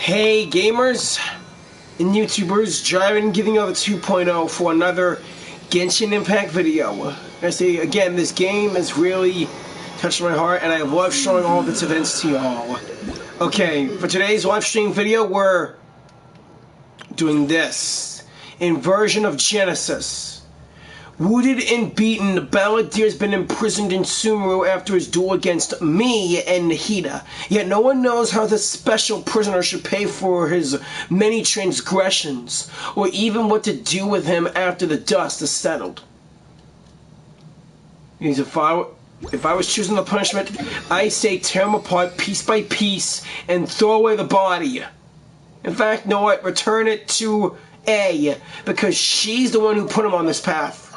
Hey gamers and YouTubers, Jiren giving you the 2.0 for another Genshin Impact video. I say again, this game has really touched my heart and I love showing all of its events to y'all. Okay, for today's live stream video we're doing this. Inversion of Genesis. Wounded and beaten, the Balladeer has been imprisoned in Sumeru after his duel against me and Nahida. Yet no one knows how this special prisoner should pay for his many transgressions, or even what to do with him after the dust is settled. If I was choosing the punishment, I say tear him apart piece by piece and throw away the body. In fact, know what? Return it to A, because she's the one who put him on this path.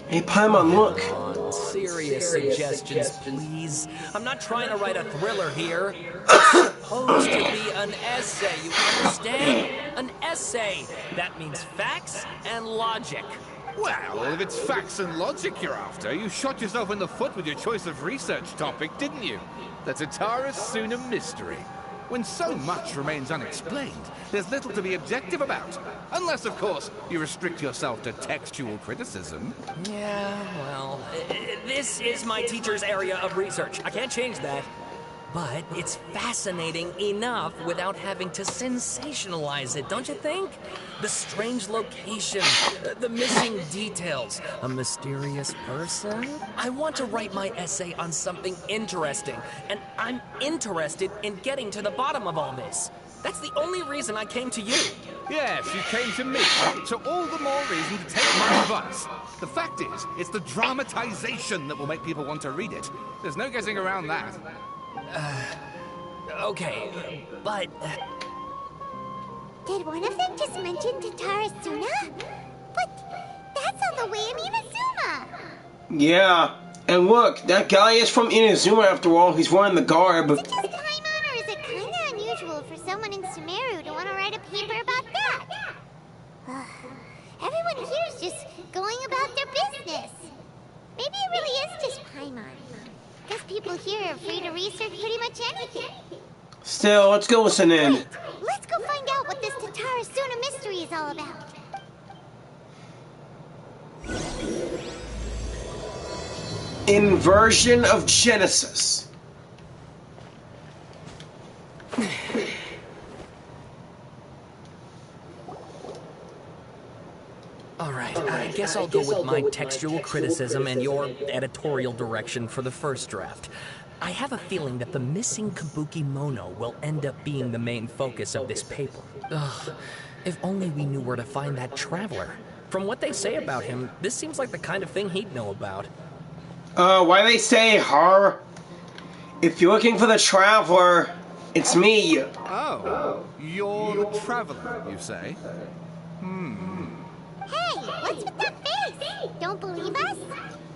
Hey, Paimon, look. Serious suggestions, please. I'm not trying to write a thriller here. It's supposed to be an essay, you understand? An essay. That means facts and logic. Well, if it's facts and logic you're after, you shot yourself in the foot with your choice of research topic, didn't you? The Tatara Suna mystery. When so much remains unexplained, there's little to be objective about. Unless, of course, you restrict yourself to textual criticism. Yeah, well, this is my teacher's area of research. I can't change that. But it's fascinating enough without having to sensationalize it, don't you think? The strange location, the missing details, a mysterious person. I want to write my essay on something interesting, and I'm interested in getting to the bottom of all this. That's the only reason I came to you. Yes, you came to me, so all the more reason to take my advice. The fact is, it's the dramatization that will make people want to read it. There's no getting around that. Okay, but... Did one of them just mention Tatara Suna? But that's on the way in Inazuma! Yeah, and look, that guy is from Inazuma after all. He's wearing the garb. Is it just Paimon, or is it kinda unusual for someone in Sumeru to want to write a paper about that? Everyone here is just going about their business. Maybe it really is just Paimon. Guess people here are free to research pretty much anything. Still, let's go listen in. Wait, let's go find out what this Tatara Suna mystery is all about. Inversion of Genesis. Alright, I guess I'll go with my textual criticism and your editorial direction for the first draft. I have a feeling that the missing Kabuki Mono will end up being the main focus of this paper. Ugh, if only we knew where to find that traveler. From what they say about him, this seems like the kind of thing he'd know about. Why they say her? If you're looking for the traveler, it's me. Oh, you're the traveler, you say? Hey, what's with that face? Don't believe us?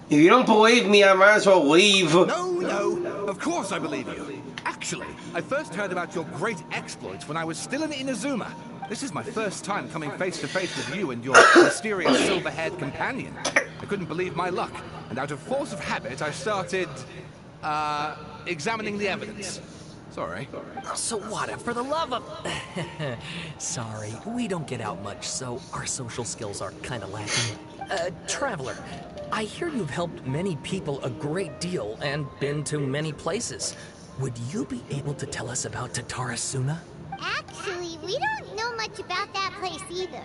If you don't believe me, I might as well leave. No, of course I believe you. Actually, I first heard about your great exploits when I was still in Inazuma. This is my first time coming face to face with you and your mysterious silver-haired companion. I couldn't believe my luck, and out of force of habit, I started, examining the evidence. Sorry. So what, for the love of... Sorry, we don't get out much, so our social skills are kind of lacking. Traveler, I hear you've helped many people a great deal and been to many places. Would you be able to tell us about Tatara Suna? Actually, we don't know much about that place either.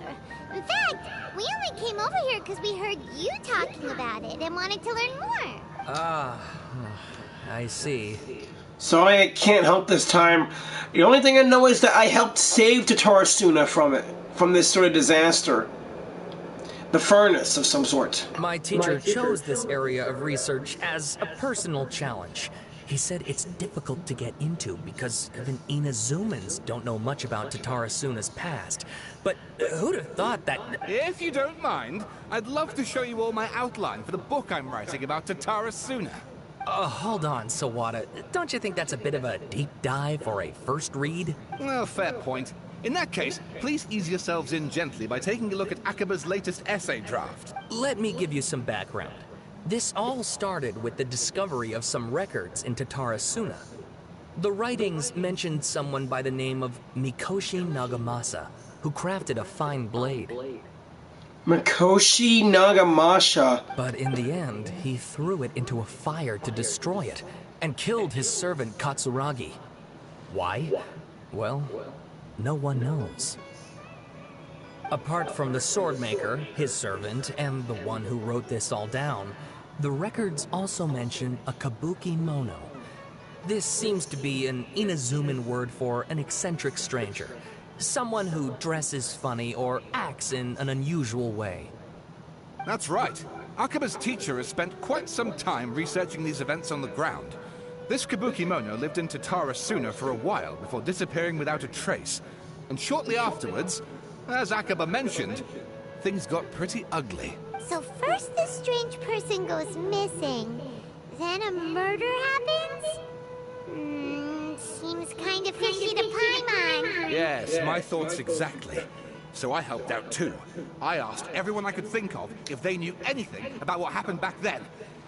In fact, we only came over here because we heard you talking about it and wanted to learn more. I see. Sorry, I can't help this time. The only thing I know is that I helped save Tatara Suna from this sort of disaster. The furnace of some sort. My teacher chose this area of research as a personal challenge. He said it's difficult to get into because even Inazumans don't know much about Tatarasuna's past. But who'd have thought that... If you don't mind, I'd love to show you all my outline for the book I'm writing about Tatarasuna. Hold on, Sawada. Don't you think that's a bit of a deep dive or a first read? Well, fair point. In that case, please ease yourselves in gently by taking a look at Akaba's latest essay draft. Let me give you some background. This all started with the discovery of some records in Tatarasuna. The writings mentioned someone by the name of Mikoshi Nagamasa, who crafted a fine blade. Mikoshi Nagamasa. But in the end, he threw it into a fire to destroy it, and killed his servant Katsuragi. Why? Well, no one knows. Apart from the swordmaker, his servant, and the one who wrote this all down, the records also mention a kabuki mono. This seems to be an Inazuman word for an eccentric stranger. Someone who dresses funny or acts in an unusual way. That's right. Akaba's teacher has spent quite some time researching these events on the ground. This kabuki mono lived in Tatarasuna for a while before disappearing without a trace. And shortly afterwards, as Akaba mentioned, things got pretty ugly. So first this strange person goes missing, then a murder happens? Seems kind of fishy to Paimon. Yes, my thoughts exactly. So I helped out too. I asked everyone I could think of if they knew anything about what happened back then.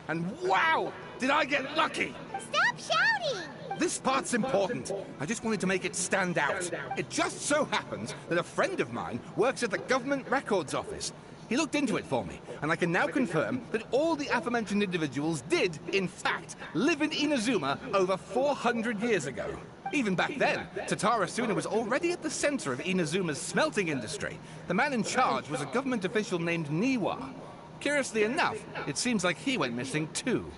And wow, did I get lucky! Stop shouting! This part's important. I just wanted to make it stand out. It just so happens that a friend of mine works at the government records office. He looked into it for me, and I can now confirm that all the aforementioned individuals did, in fact, live in Inazuma over 400 years ago. Even back then, Tatarasuna was already at the center of Inazuma's smelting industry. The man in charge was a government official named Niwa. Curiously enough, it seems like he went missing too.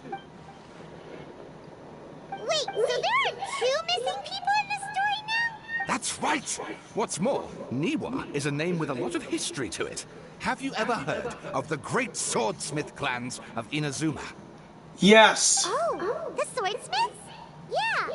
Wait, so there are 2 missing people in this story now? That's right! What's more, Niwa is a name with a lot of history to it. Have you ever heard of the great swordsmith clans of Inazuma? Yes. Oh, the swordsmiths? Yeah,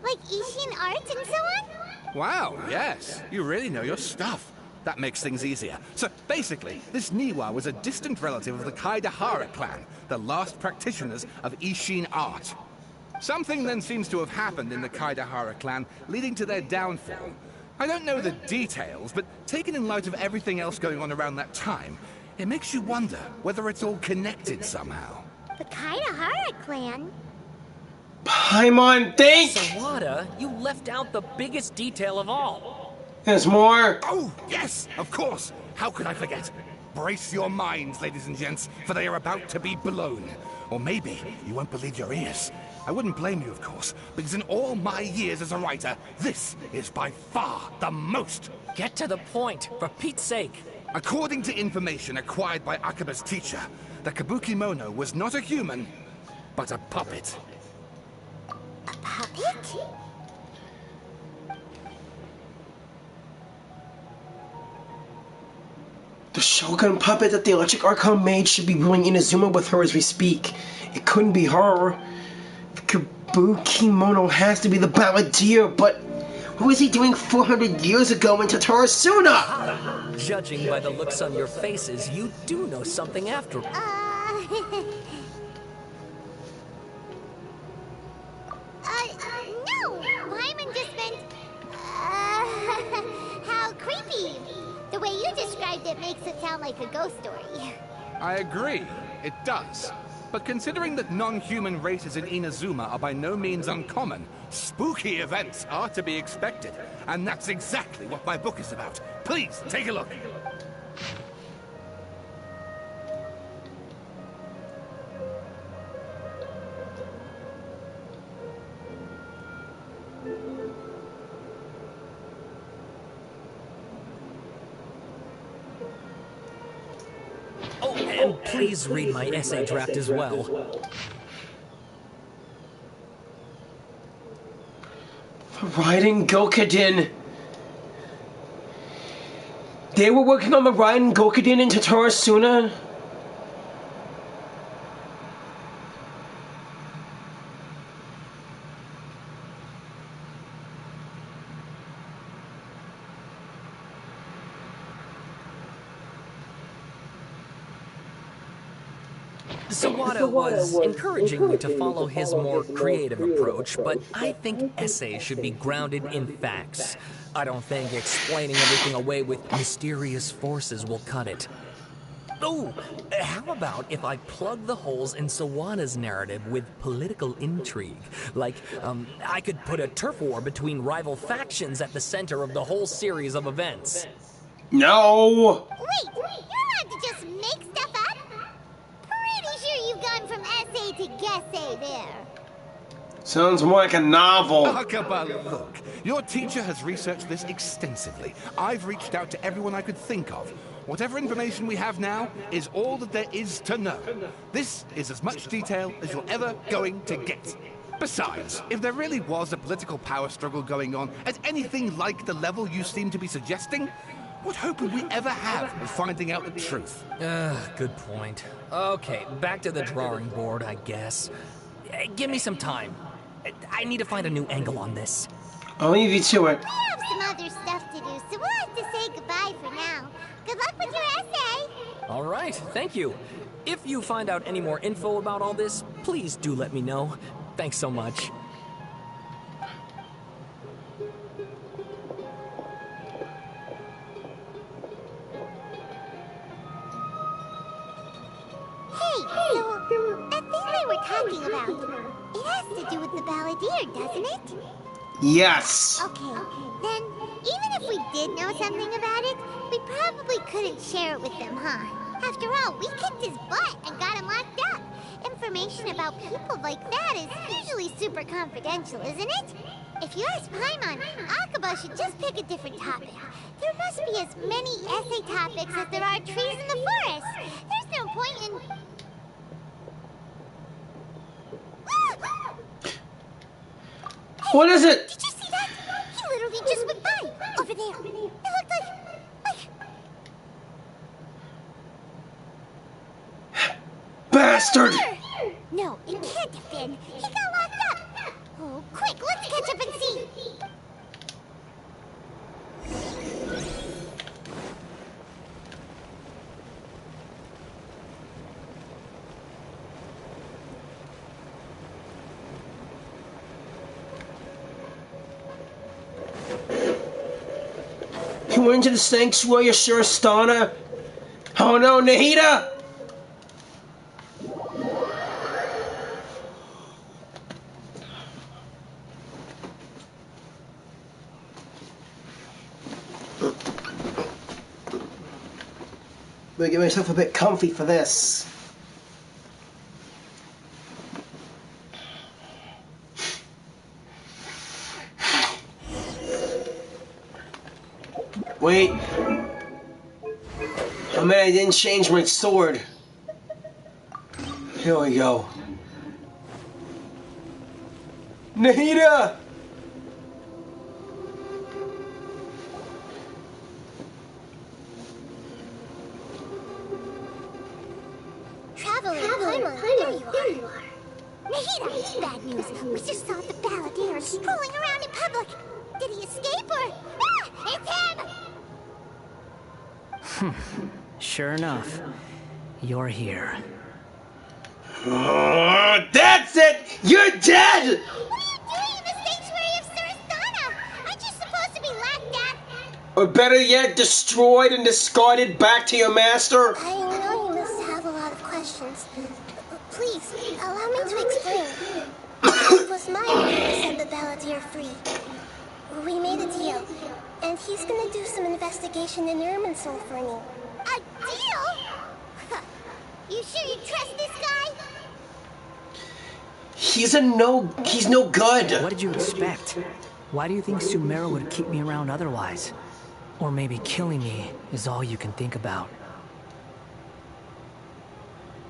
like Ishin art and so on? Wow, yes. You really know your stuff. That makes things easier. So basically, this Niwa was a distant relative of the Kaidahara clan, the last practitioners of Ishin art. Something then seems to have happened in the Kaidahara clan, leading to their downfall. I don't know the details, but taken in light of everything else going on around that time, it makes you wonder whether it's all connected somehow. The Kaidahara clan? Paimon, think! Sawada, you left out the biggest detail of all. There's more. Oh, yes, of course. How could I forget? Brace your minds, ladies and gents, for they are about to be blown. Or maybe you won't believe your ears. I wouldn't blame you, of course, because in all my years as a writer, this is by far the most. Get to the point, for Pete's sake. According to information acquired by Akaba's teacher, the kabuki mono was not a human, but a puppet. A puppet? The Shogun puppet that the Electric Archon made should be ruling Inazuma with her as we speak. It couldn't be her. The kabuki mono has to be the balladeer, but what was he doing 400 years ago in Tatarasuna? Judging by the looks on your faces, you do know something after. No. Lyman just meant, how creepy. The way you described it makes it sound like a ghost story. I agree, it does. But considering that non-human races in Inazuma are by no means uncommon, spooky events are to be expected. And that's exactly what my book is about. Please, take a look. Oh, and please read my essay draft as well. Riding Gokudin. They were working on the Raiden Gokuden in Totoro Suna? Sawada was encouraging you to follow his more creative approach, but I think essays should be grounded in facts. I don't think explaining everything away with mysterious forces will cut it. Oh, how about if I plug the holes in Sawada's narrative with political intrigue? Like, I could put a turf war between rival factions at the center of the whole series of events. No! Wait, you're allowed to just make stuff up? Pretty sure you've gone from essay to guessay there. Sounds more like a novel. Akaba, look. Your teacher has researched this extensively. I've reached out to everyone I could think of. Whatever information we have now is all that there is to know. This is as much detail as you're ever going to get. Besides, if there really was a political power struggle going on at anything like the level you seem to be suggesting, what hope would we ever have of finding out the truth? Good point. Okay, back to the drawing board, I guess. Give me some time. I need to find a new angle on this. I'll leave you to it. We have some other stuff to do, so we'll have to say goodbye for now. Good luck with your essay. All right, thank you. If you find out any more info about all this, please do let me know. Thanks so much. Hey, so that thing they were talking about, it has to do with the balladeer, doesn't it? Yes. Okay, then even if we did know something about it, we probably couldn't share it with them, huh? After all, we kicked his butt and got him locked up. Information about people like that is usually super confidential, isn't it? If you ask Paimon, Akaba should just pick a different topic. There must be as many essay topics as there are trees in the forest. There's no point in... What is it? Did you see that? He literally just went by. Over there. It looked like... Bastard! No, it can't have been. He got locked up. Oh, quick, let's catch up and see. You went into the sanctuary, Shuristana? Oh no, Nahida! I'm gonna get myself a bit comfy for this. Wait. Oh man, I didn't change my sword. Here we go. Nahida! Traveler, Paimon, there you are. Nahida, bad news. We just saw the balladeer strolling around in public. Did he escape or... Ah, it's him! Sure enough, you're here. Oh, that's it! You're dead! What are you doing in the sanctuary of Suristana? Aren't you supposed to be locked up? Or better yet, destroyed and discarded back to your master? I know you must have a lot of questions. Please, allow me to explain. It was my idea to set the balladeer free. We made a deal, and he's gonna do some investigation in Irminsul for me. A deal? You sure you trust this guy? He's no good. What did you expect? Why do you think Sumeru would keep me around otherwise? Or maybe killing me is all you can think about.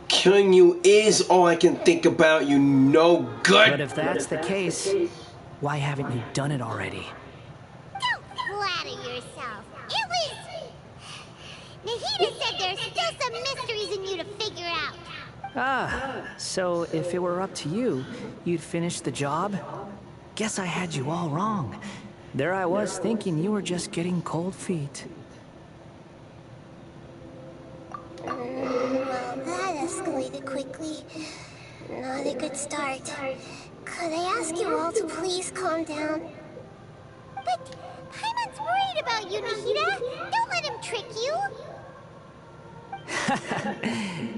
Killing you is all I can think about, you no good. But if that's the case, why haven't you done it already? Don't flatter yourself. It was Nahida said there's still some mysteries in you to figure out. Ah, so if it were up to you, you'd finish the job? Guess I had you all wrong. There I was thinking you were just getting cold feet. Well, that escalated quickly. Not a good start. Could I ask you all to please calm down? But Paimon's worried about you, Nahida. Don't let him trick you.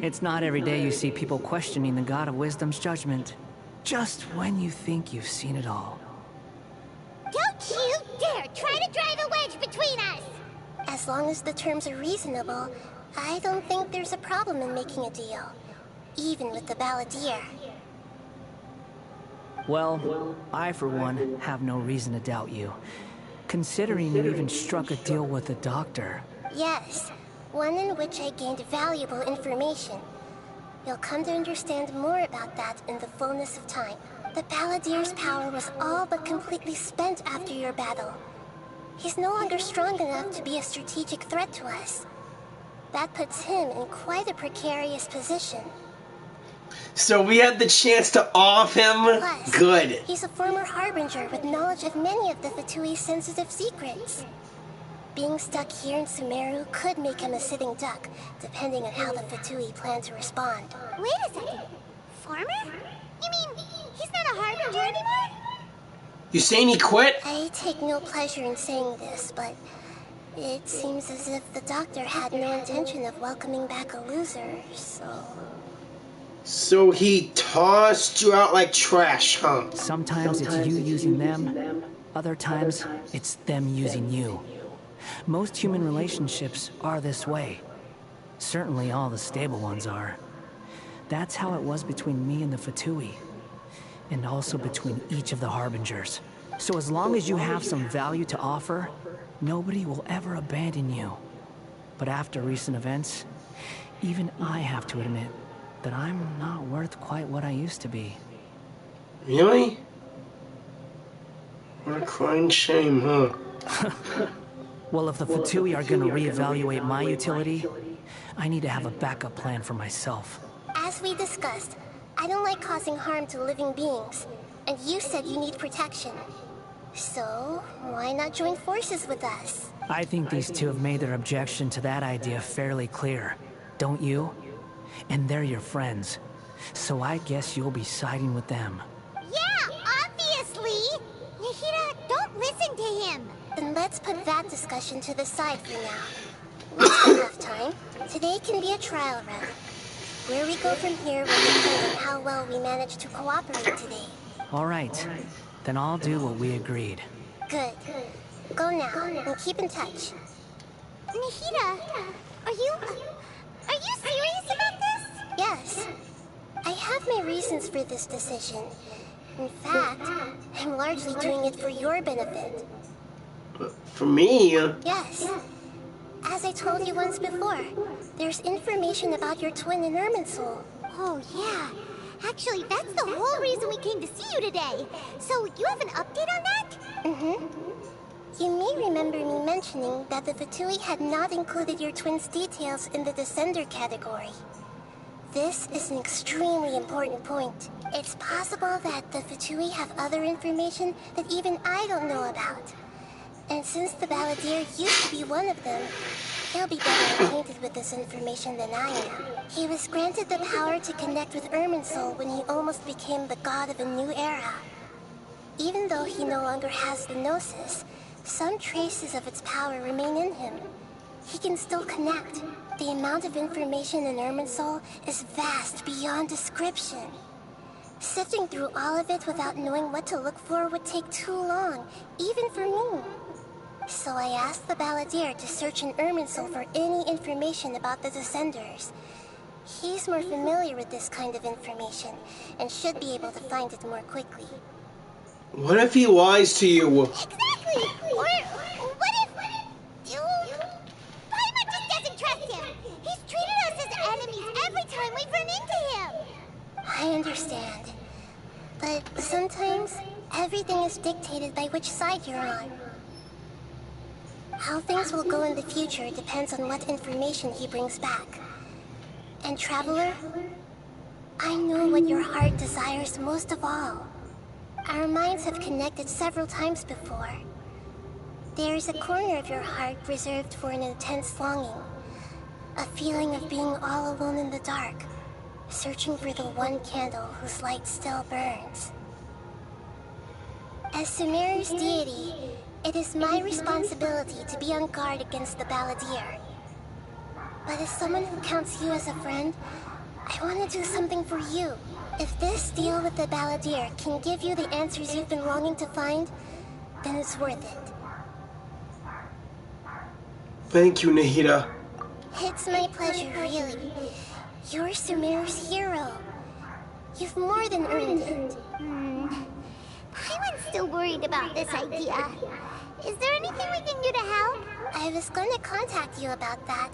It's not every day you see people questioning the God of Wisdom's judgment. Just when you think you've seen it all. Don't you dare try to drive a wedge between us! As long as the terms are reasonable, I don't think there's a problem in making a deal. Even with the Balladeer. Well, I for one have no reason to doubt you. Considering you even struck a deal with the doctor. Yes, one in which I gained valuable information. You'll come to understand more about that in the fullness of time. The Balladeer's power was all but completely spent after your battle. He's no longer strong enough to be a strategic threat to us. That puts him in quite a precarious position. So we had the chance to off him? Plus, Good. He's a former Harbinger with knowledge of many of the Fatui's sensitive secrets. Being stuck here in Sumeru could make him a sitting duck, depending on how the Fatui plan to respond. Wait a second. Farmer? You mean he's not a Harbinger anymore? You saying he quit? I take no pleasure in saying this, but it seems as if the doctor had no intention of welcoming back a loser, so... So he tossed you out like trash, huh? Sometimes it's you using them, other times it's them using you. Most human relationships are this way. Certainly all the stable ones are. That's how it was between me and the Fatui. And also between each of the Harbingers. So as long as you have some value to offer, nobody will ever abandon you. But after recent events, even I have to admit that I'm not worth quite what I used to be. Really? What a crying shame, huh? Well, if the Fatui are gonna reevaluate my utility, I need to have a backup plan for myself. As we discussed, I don't like causing harm to living beings, and you said you need protection. So, why not join forces with us? I think these two have made their objection to that idea fairly clear, don't you? And they're your friends, so I guess you'll be siding with them. Yeah, obviously! Nahida, don't listen to him! Then let's put that discussion to the side for now. We still have time. Today can be a trial run. Where we go from here will depend on how well we manage to cooperate today. All right, then I'll do what we agreed. Good. Go now, and keep in touch. Nahida, are you serious about this? Yes. I have my reasons for this decision. In fact, I'm largely doing it for your benefit. For me? Yes. As I told you once before, there's information about your twin in Irminsul. Oh, yeah. Actually, that's the whole reason we came to see you today. So, you have an update on that? Mm-hmm. You may remember me mentioning that the Fatui had not included your twin's details in the Descender category. This is an extremely important point. It's possible that the Fatui have other information that even I don't know about. And since the Balladeer used to be one of them, he'll be better acquainted with this information than I am. He was granted the power to connect with Irminsul when he almost became the god of a new era. Even though he no longer has the Gnosis, some traces of its power remain in him. He can still connect. The amount of information in Irminsul is vast beyond description. Sifting through all of it without knowing what to look for would take too long, even for me. So I asked the Balladeer to search in Irminsul for any information about the Descenders. He's more familiar with this kind of information, and should be able to find it more quickly. What if he lies to you? Exactly! Or what if... Paimon just doesn't trust him! He's treated us as enemies every time we've run into him! I understand. But sometimes, everything is dictated by which side you're on. How things will go in the future depends on what information he brings back. And Traveler, I know what your heart desires most of all. Our minds have connected several times before. There is a corner of your heart reserved for an intense longing. A feeling of being all alone in the dark, searching for the one candle whose light still burns. As Sumeru's deity, it is my responsibility to be on guard against the Balladeer. But as someone who counts you as a friend, I want to do something for you. If this deal with the Balladeer can give you the answers you've been longing to find, then it's worth it. Thank you, Nahida. It's my pleasure, really. You're Sumeru's hero. You've more than earned it. Paimon's still worried about this idea. Is there anything we can do to help? I was going to contact you about that,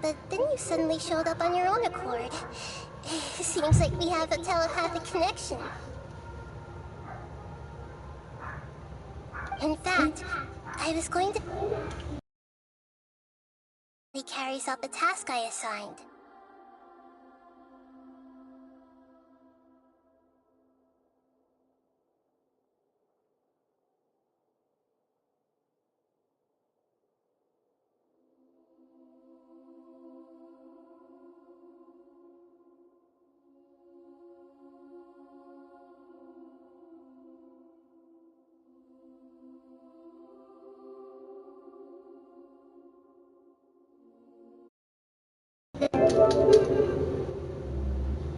but then you suddenly showed up on your own accord. Seems like we have a telepathic connection. In fact, I was going to... He carries out the task I assigned.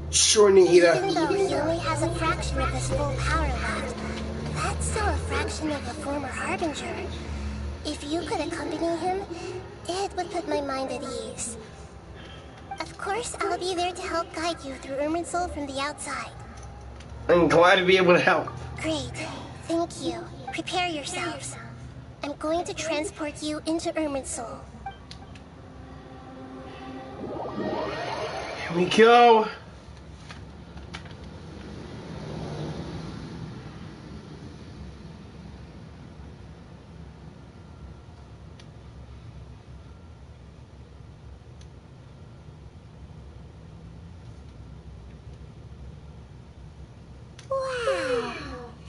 Sure, Even Nahida. though he only has a fraction of his full power left, that's still a fraction of a former Harbinger. If you could accompany him, it would put my mind at ease. Of course, I'll be there to help guide you through Irminsul from the outside. I'm glad to be able to help. Great. Thank you. Prepare yourselves. I'm going to transport you into Irminsul. Here we go. Wow.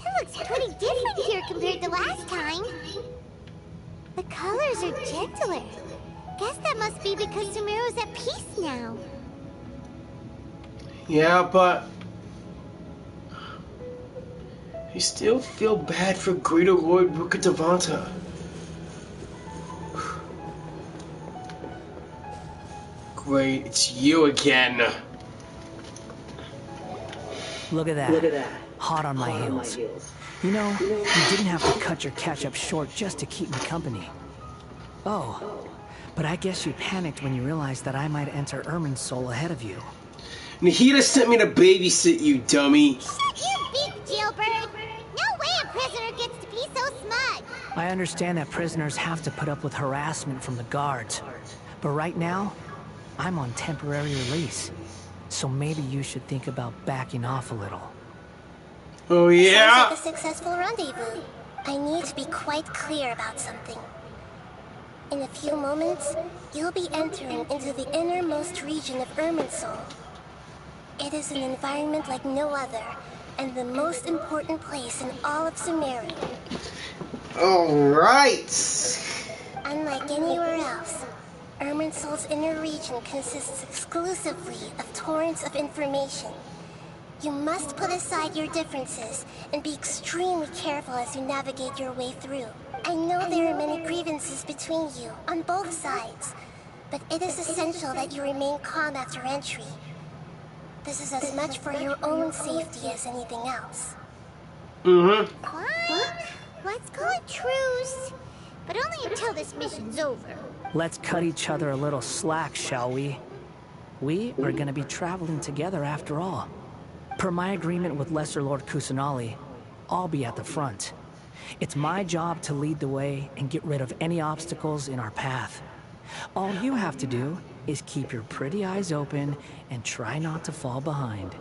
It looks pretty different here compared to last time. The colors are gentler. Guess that must be because Sumeru's at peace now. Yeah, but I still feel bad for Greater Lord Rukadevanta. Great, it's you again. Look at that. Hot on my heels. You know, you didn't have to cut your catch-up short just to keep me company. Oh, but I guess you panicked when you realized that I might enter Irminsul ahead of you. Nahida sent me to babysit you, dummy. Shut your beak, jailbird! No way a prisoner gets to be so smug! I understand that prisoners have to put up with harassment from the guards. But right now, I'm on temporary release. So maybe you should think about backing off a little. Oh yeah? Sounds like a successful rendezvous. I need to be quite clear about something. In a few moments, you'll be entering into the innermost region of Irminsul. It is an environment like no other, and the most important place in all of Sumeru. Alright. Unlike anywhere else, Irminsul's inner region consists exclusively of torrents of information. You must put aside your differences and be extremely careful as you navigate your way through. I know there are many grievances between you, on both sides, but it is essential that you remain calm after entry. This is as much for your own safety as anything else. What? Let's call it truce. But only until this mission's over. Let's cut each other a little slack, shall we? We are gonna be traveling together after all. Per my agreement with Lesser Lord Kusanali, I'll be at the front. It's my job to lead the way and get rid of any obstacles in our path. All you have to do is keep your pretty eyes open and try not to fall behind.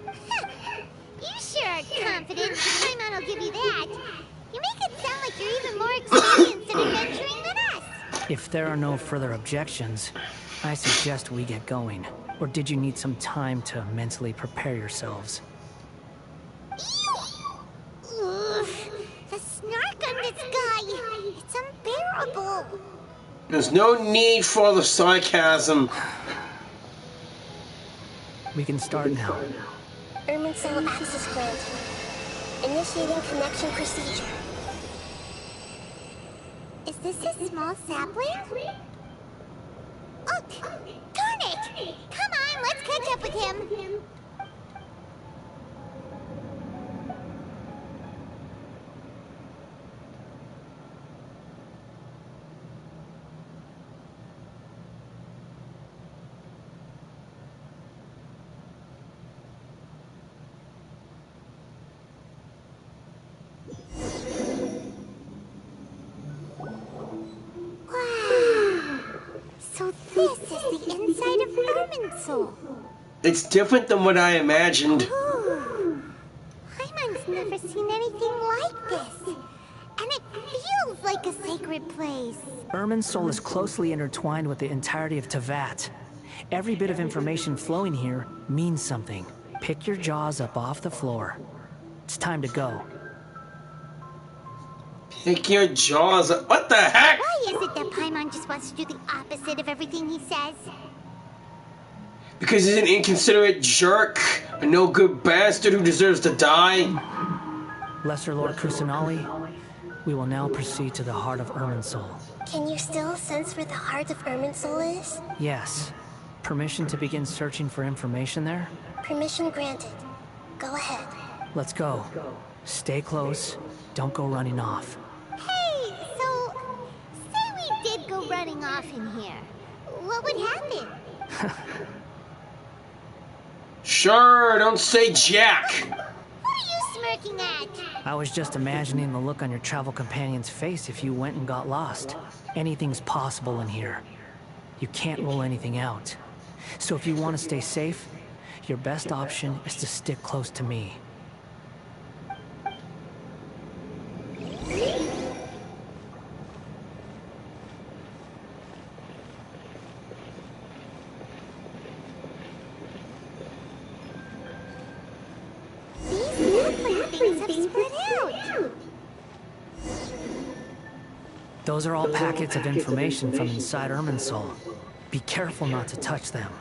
You sure are confident. Paimon will give you that. You make it sound like you're experience in adventuring than us. If there are no further objections, I suggest we get going. Or did you need some time to mentally prepare yourselves? Ugh, the snark on this guy. It's unbearable. There's no need for the sarcasm. We can start now. Irminsul access granted. Initiating connection procedure. Is this a small sapling? Oh, darn it! Come on, let's catch up with him. So this is the inside of Irminsul. It's different than what I imagined. Ooh. Paimon's never seen anything like this. And it feels like a sacred place. Irminsul is closely intertwined with the entirety of Teyvat. Every bit of information flowing here means something. Pick your jaws up off the floor. It's time to go. Pick your jaws up. What the heck? Why is it that Paimon just wants to do the opposite of everything he says? Because he's an inconsiderate jerk, a no-good bastard who deserves to die. Lesser Lord Kusanali, we will now proceed to the heart of Irminsul. Can you still sense where the heart of Irminsul is? Yes. Permission to begin searching for information there? Permission granted. Go ahead. Let's go. Stay close. Don't go running off. Hey, so say we did go running off in here. What would happen? Sure, don't say jack. What are you smirking at? I was just imagining the look on your travel companion's face if you went and got lost. Anything's possible in here. You can't rule anything out. So if you want to stay safe, your best option is to stick close to me. Those are all packets of information from inside Irminsul. Be careful not to touch them.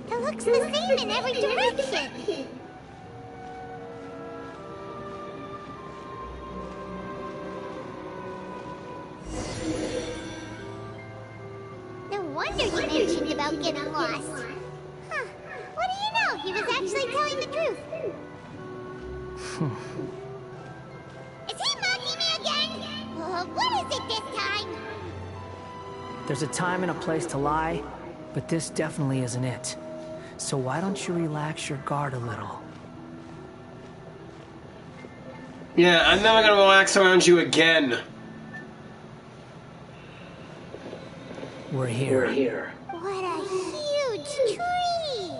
It looks the same in every direction. No wonder you mentioned about getting lost. Huh. What do you know? He was actually telling the truth. Is he mocking me again? What is it this time? There's a time and a place to lie, but this definitely isn't it. So why don't you relax your guard a little? Yeah, I'm never gonna relax around you again. We're here. What a huge tree!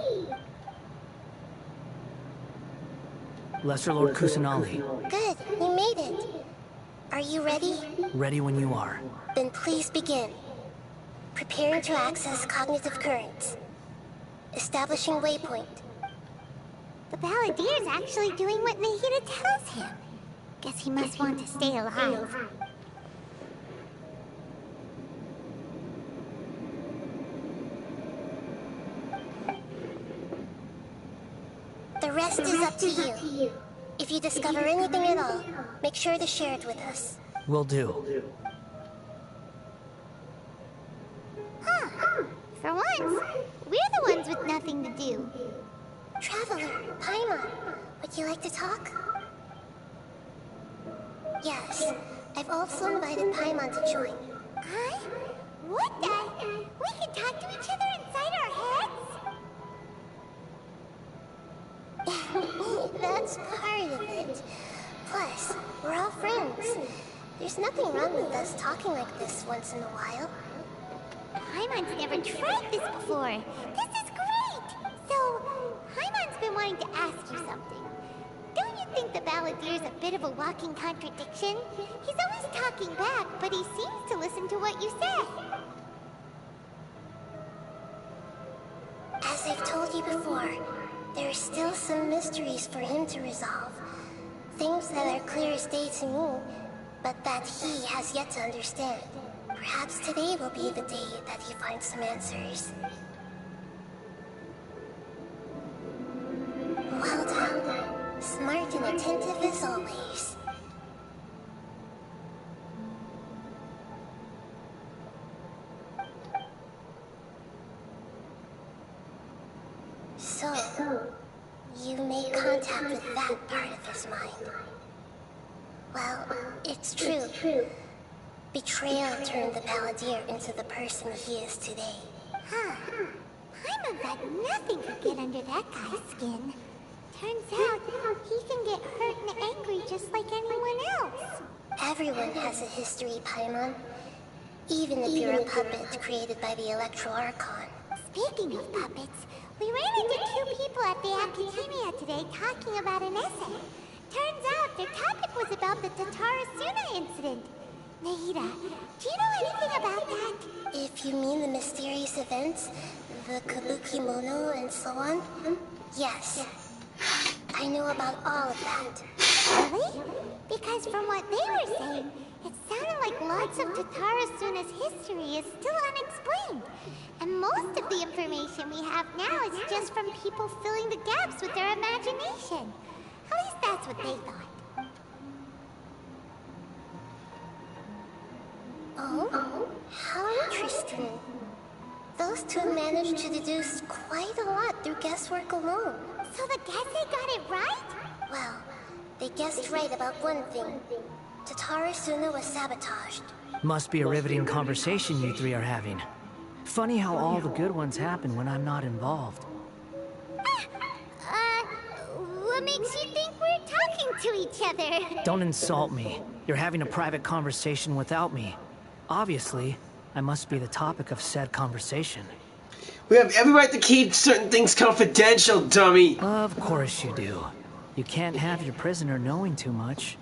Lesser Lord Kusanali, Good, you made it. Are you ready? ready when you are. Then please begin. Preparing to access cognitive currents. Establishing waypoint. The Balladeer's actually doing what Nahida tells him. Guess he must want to stay alive. The rest is up to you. If you discover anything at all, make sure to share it with us. Will do. Huh. For once, we're the ones with nothing to do. Traveler, Paimon, would you like to talk? Yes, I've also invited Paimon to join. Huh? What the? We can talk to each other inside our heads? That's part of it. Plus, we're all friends. There's nothing wrong with us talking like this once in a while. Paimon's never tried this before. This is great! So, Paimon's been wanting to ask you something. Don't you think the Balladeer's a bit of a walking contradiction? He's always talking back, but he seems to listen to what you say. As I've told you before, there are still some mysteries for him to resolve. Things that are clear as day to me, but that he has yet to understand. Perhaps today will be the day that he finds some answers. Well done. Smart and attentive as always. So, you made contact with that part of his mind. Well, it's true. Betrayal turned the Balladeer into the person he is today. Huh. Paimon got nothing to get under that guy's skin. Turns out, he can get hurt and angry just like anyone else. Everyone has a history, Paimon. Even if you're a puppet created by the Electro Archon. Speaking of puppets, we ran into two people at the Academia today talking about an essay. Turns out their topic was about the Tatarasuna incident. Nahida, do you know anything about that? If you mean the mysterious events, the Kabuki Mono and so on, yes. I know about all of that. Really? Because from what they were saying, it sounded like lots of Tatarasuna's history is still unexplained. And most of the information we have now is just from people filling the gaps with their imagination. At least that's what they thought. Oh, how interesting. Those two managed to deduce quite a lot through guesswork alone. So the Gese got it right? Well, they guessed right about one thing. Tatarasuna was sabotaged. Must be a riveting conversation you three are having. Funny how all the good ones happen when I'm not involved. What makes you think we're talking to each other? Don't insult me. You're having a private conversation without me. Obviously, I must be the topic of said conversation. We have every right to keep certain things confidential, dummy. Of course you do. You can't have your prisoner knowing too much.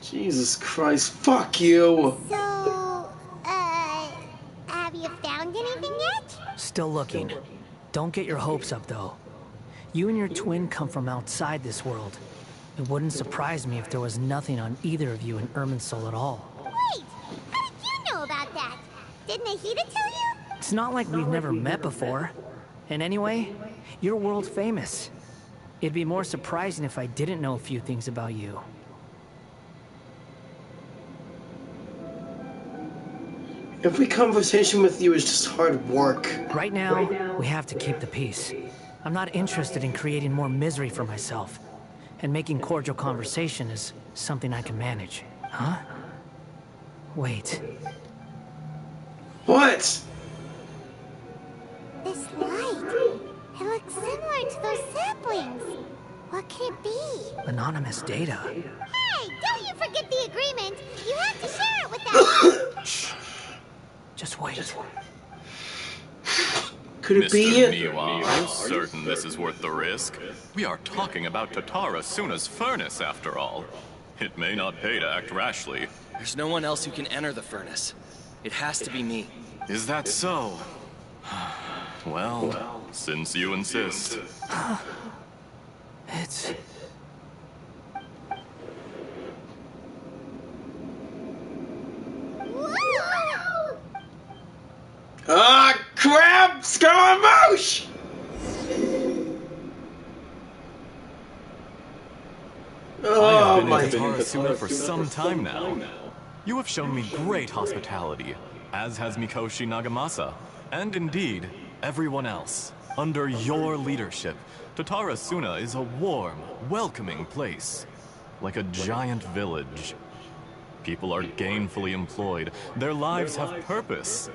Jesus Christ, fuck you. So, have you found anything yet? Still looking. Don't get your hopes up, though. You and your twin come from outside this world. It wouldn't surprise me if there was nothing on either of you in Irminsul at all. Wait! How did you know about that? Did Nahida tell you? It's not like we've never met before. And anyway, you're world famous. It'd be more surprising if I didn't know a few things about you. Every conversation with you is just hard work. Right now, we have to keep the peace. I'm not interested in creating more misery for myself. And making cordial conversation is something I can manage. Huh? Wait. What? This light. It looks similar to those saplings. What could it be? Anonymous data. Hey, don't you forget the agreement. You have to share it with us. Shh. Just wait. Could it be Mr. Niwa, are you certain this is worth the risk? We are talking about Tatarasuna's furnace, after all. It may not pay to act rashly. There's no one else who can enter the furnace. It has to be me. Is that so? Well, since you insist. It's... Whoa! Ah, crap! Scaramouche! Oh I my have been in Tatarasuna for some time now. You have shown me great hospitality, as has Mikoshi Nagamasa, and indeed, everyone else. Under your leadership, Tatarasuna is a warm, welcoming place, like a giant village. People are gainfully employed, their lives have purpose.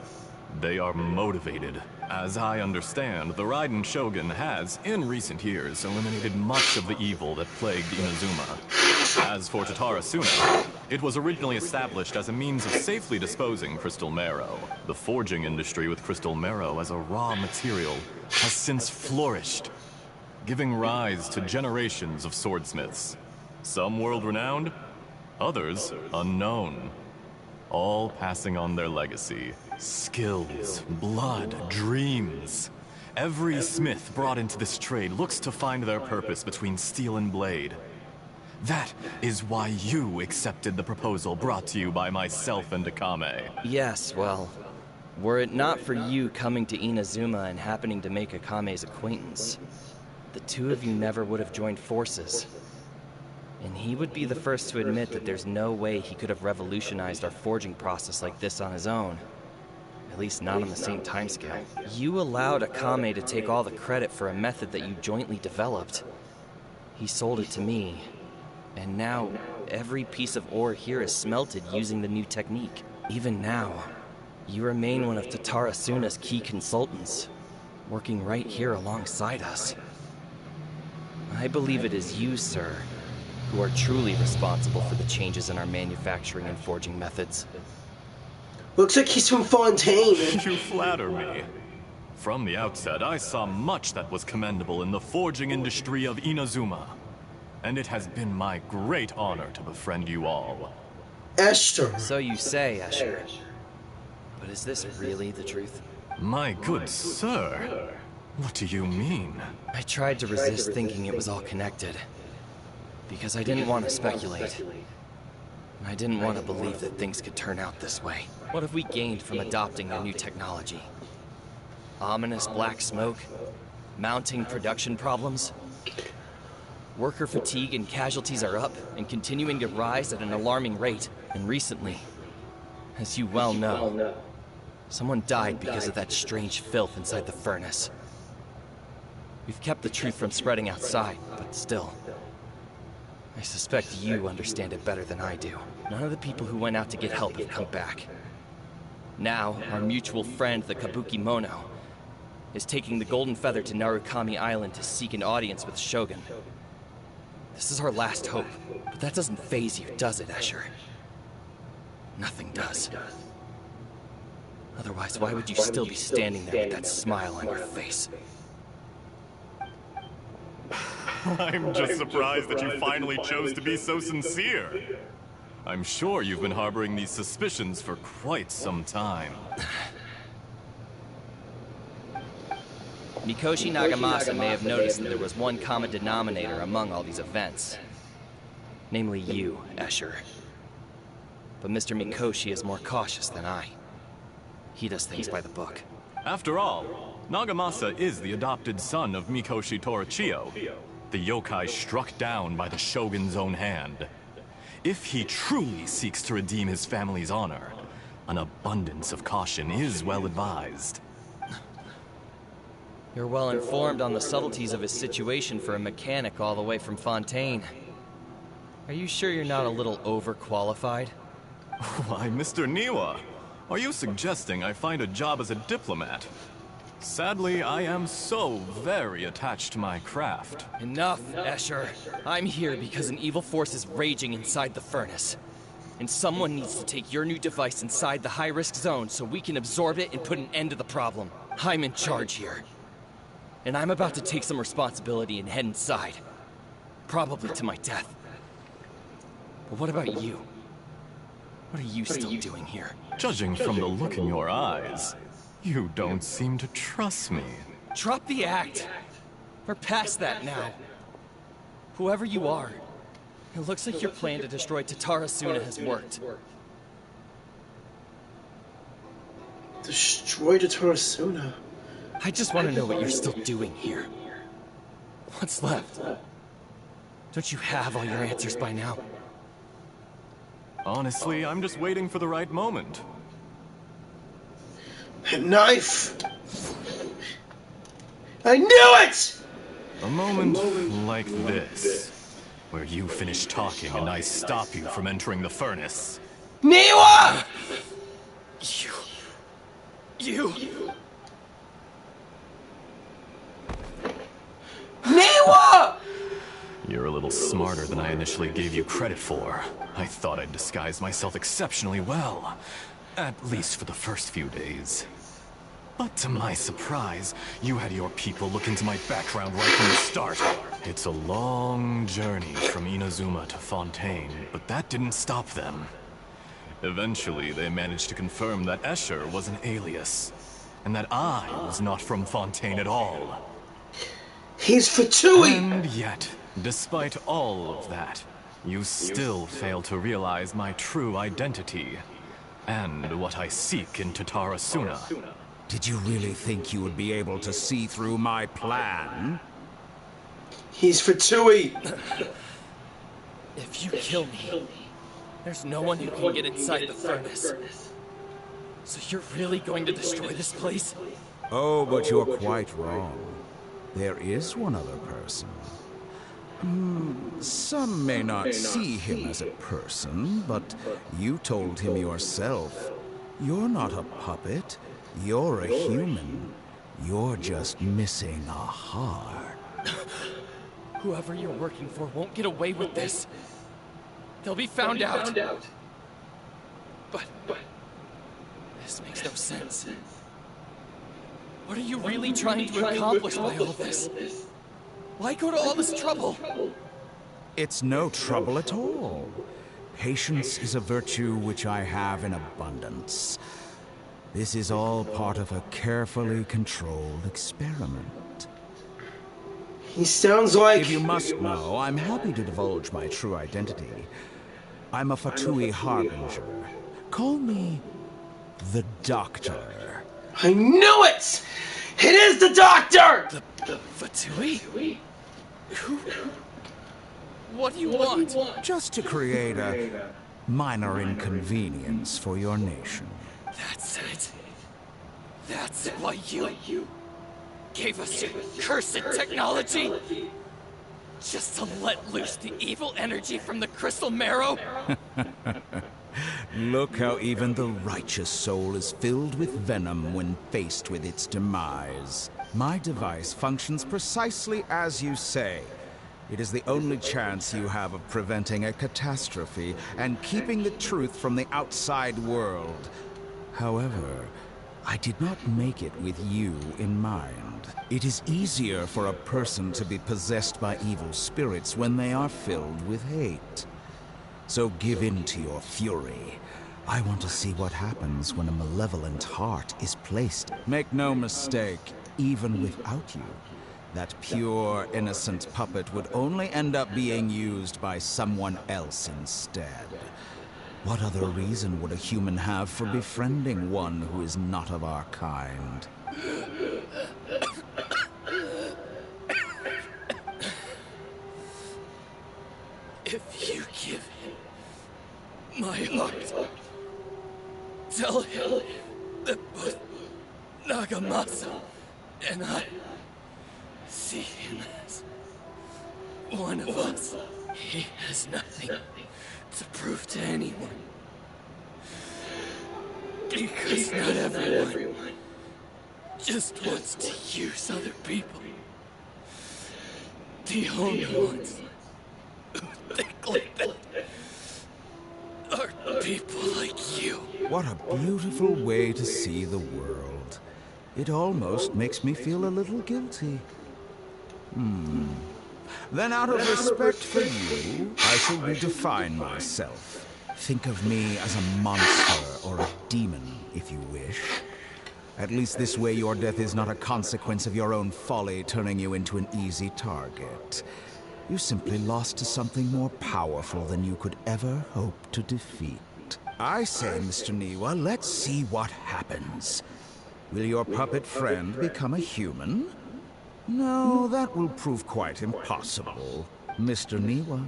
They are motivated. As I understand, the Raiden Shogun has, in recent years, eliminated much of the evil that plagued Inazuma. As for Tatarasuna, It was originally established as a means of safely disposing crystal marrow. The forging industry with crystal marrow as a raw material has since flourished, giving rise to generations of swordsmiths. Some world-renowned, others unknown. All passing on their legacy. Skills, blood, dreams. Every smith brought into this trade looks to find their purpose between steel and blade. That is why you accepted the proposal brought to you by myself and Akame. Yes, well, were it not for you coming to Inazuma and happening to make Akame's acquaintance, the two of you never would have joined forces. And he would be the first to admit that there's no way he could have revolutionized our forging process like this on his own. At least not on the same timescale. You allowed Akame to take all the credit for a method that you jointly developed. He sold it to me. And now, every piece of ore here is smelted using the new technique. Even now, you remain one of Tatara Suna's key consultants, working right here alongside us. I believe it is you, sir, who are truly responsible for the changes in our manufacturing and forging methods. Looks like he's from Fontaine. You flatter me. From the outset, I saw much that was commendable in the forging industry of Inazuma. And it has been my great honor to befriend you all. Esther. So you say, Escher. But is this really the truth? My good sir, what do you mean? I tried to resist thinking it was all connected. Because I didn't want to speculate. And I didn't want to believe that things could turn out this way. What have we gained from adopting their new technology? Ominous black smoke? Mounting production problems? Worker fatigue and casualties are up and continuing to rise at an alarming rate. And recently, as you well know, someone died because of that strange filth inside the furnace. We've kept the truth from spreading outside, but still, I suspect you understand it better than I do. None of the people who went out to get help have come back. Now, our mutual friend, the Kabuki Mono, is taking the Golden Feather to Narukami Island to seek an audience with Shogun. This is our last hope, but that doesn't faze you, does it, Escher? Nothing does. Otherwise, why would you still be standing there with that smile on your face? I'm just surprised that you finally chose to be so sincere. I'm sure you've been harboring these suspicions for quite some time. Mikoshi Nagamasa may have noticed that there was one common denominator among all these events. Namely you, Escher. But Mr. Mikoshi is more cautious than I. He does things by the book. After all, Nagamasa is the adopted son of Mikoshi Torichio, the yokai struck down by the Shogun's own hand. If he truly seeks to redeem his family's honor, an abundance of caution is well advised. You're well informed on the subtleties of his situation for a mechanic all the way from Fontaine. Are you sure you're not a little overqualified? Why, Mr. Niwa, are you suggesting I find a job as a diplomat? Sadly, I am so very attached to my craft. Enough, Escher. I'm here because an evil force is raging inside the furnace. And someone needs to take your new device inside the high-risk zone so we can absorb it and put an end to the problem. I'm in charge here. And I'm about to take some responsibility and head inside. Probably to my death. But what about you? What are you still doing here? Judging from the look in your eyes, you don't seem to trust me. Drop the act! We're past that now. Whoever you are, it looks like your plan to destroy Tatara Suna has worked. Destroy Tatara Suna? I just want to know what you're still doing here. What's left? Don't you have all your answers by now? Honestly, I'm just waiting for the right moment. A knife! I knew it! A moment like this, where you finish talking and I stop you from entering the furnace. Niwa! You... Niwa! You're a little smarter than I initially gave you credit for. I thought I'd disguised myself exceptionally well. At least for the first few days. But to my surprise, you had your people look into my background right from the start. It's a long journey from Inazuma to Fontaine, but that didn't stop them. Eventually, they managed to confirm that Escher was an alias, and that I was not from Fontaine at all. He's Fatui! And yet, despite all of that, you still fail to realize my true identity, and what I seek in Tatarasuna. Did you really think you would be able to see through my plan? He's Fatui! If you kill me, there's no one who can get inside the furnace. So you're really going to destroy this place? Oh, but you're quite wrong. There is one other person. Some may not see him as a person, but you told him yourself. You're not a puppet. You're a human. You're just missing a heart. Whoever you're working for won't get away with this. They'll be found out. But this makes no sense. What are you really trying to accomplish by all this? Why go to all this trouble? It's no trouble at all. Patience is a virtue which I have in abundance. This is all part of a carefully controlled experiment. He sounds like... If you must know, I'm happy to divulge my true identity. I'm a Fatui harbinger. Call me the Doctor. I knew it! It is the Doctor! The Fatui? Who? What do you want? Just to create a minor inconvenience for your nation. That's it. That's why you gave us your cursed technology? Just to let loose the evil energy from the crystal marrow? Look how even the righteous soul is filled with venom when faced with its demise. My device functions precisely as you say. It is the only chance you have of preventing a catastrophe and keeping the truth from the outside world. However, I did not make it with you in mind. It is easier for a person to be possessed by evil spirits when they are filled with hate. So give in to your fury. I want to see what happens when a malevolent heart is placed. Make no mistake, even without you, that pure, innocent puppet would only end up being used by someone else instead. What other reason would a human have for befriending one who is not of our kind? If you give him my heart, tell him that both Nagamasa and I see him as one of us. He has nothing to prove to anyone. Because not everyone just wants to use other people. The only ones who think like that are people like you. What a beautiful way to see the world. It almost makes me feel a little guilty. Then out of respect for you, I shall redefine myself. Think of me as a monster or a demon, if you wish. At least this way your death is not a consequence of your own folly turning you into an easy target. You simply lost to something more powerful than you could ever hope to defeat. I say, Mr. Niwa, let's see what happens. Will your puppet friend become a human? No, that will prove quite impossible. Mr. Niwa.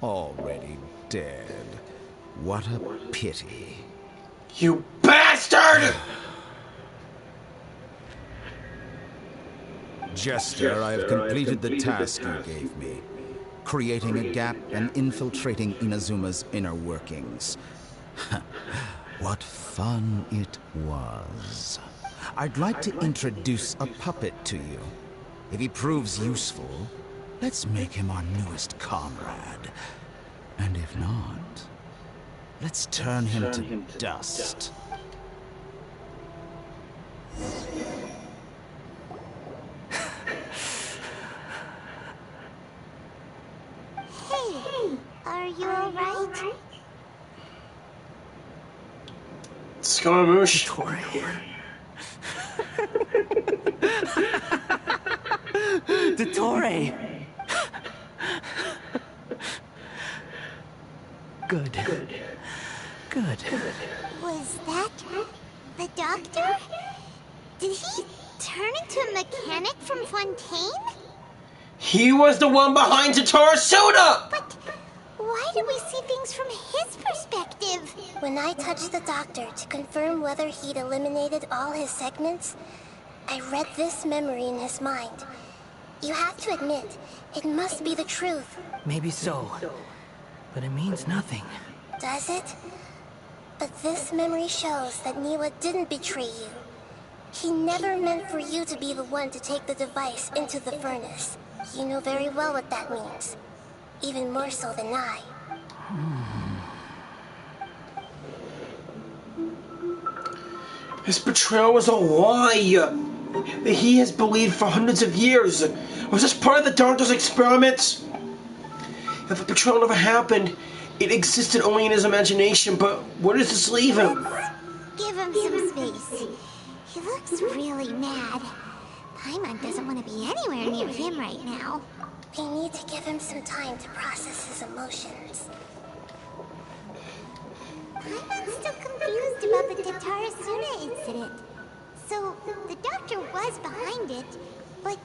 Already dead. What a pity. You bastard! Jester, I have completed the task you gave me. Creating a gap and infiltrating Inazuma's inner workings. What fun it was. I'd like to introduce a puppet to you. If he proves useful, Let's make him our newest comrade. And if not, let's turn him to dust. Hey, are you alright? Scaramouche. Dottore! Good. Good. Was that the doctor? Did he turn into a mechanic from Fontaine? He was the one behind Tatarasuna! But why do we see things from his perspective? When I touched the doctor to confirm whether he'd eliminated all his segments, I read this memory in his mind. You have to admit, it must be the truth. Maybe so. But it means nothing. Does it? But this memory shows that Niwa didn't betray you. He never meant for you to be the one to take the device into the furnace. You know very well what that means. Even more so than I. His betrayal was a lie that he has believed for hundreds of years. Was this part of the doctor's experiments? If the betrayal never happened, it existed only in his imagination, but where does this leave him? Give him some space. He looks really mad. Paimon doesn't want to be anywhere near him right now. We need to give him some time to process his emotions. Paimon's still confused about the Tatarasuna incident. So, the doctor was behind it, but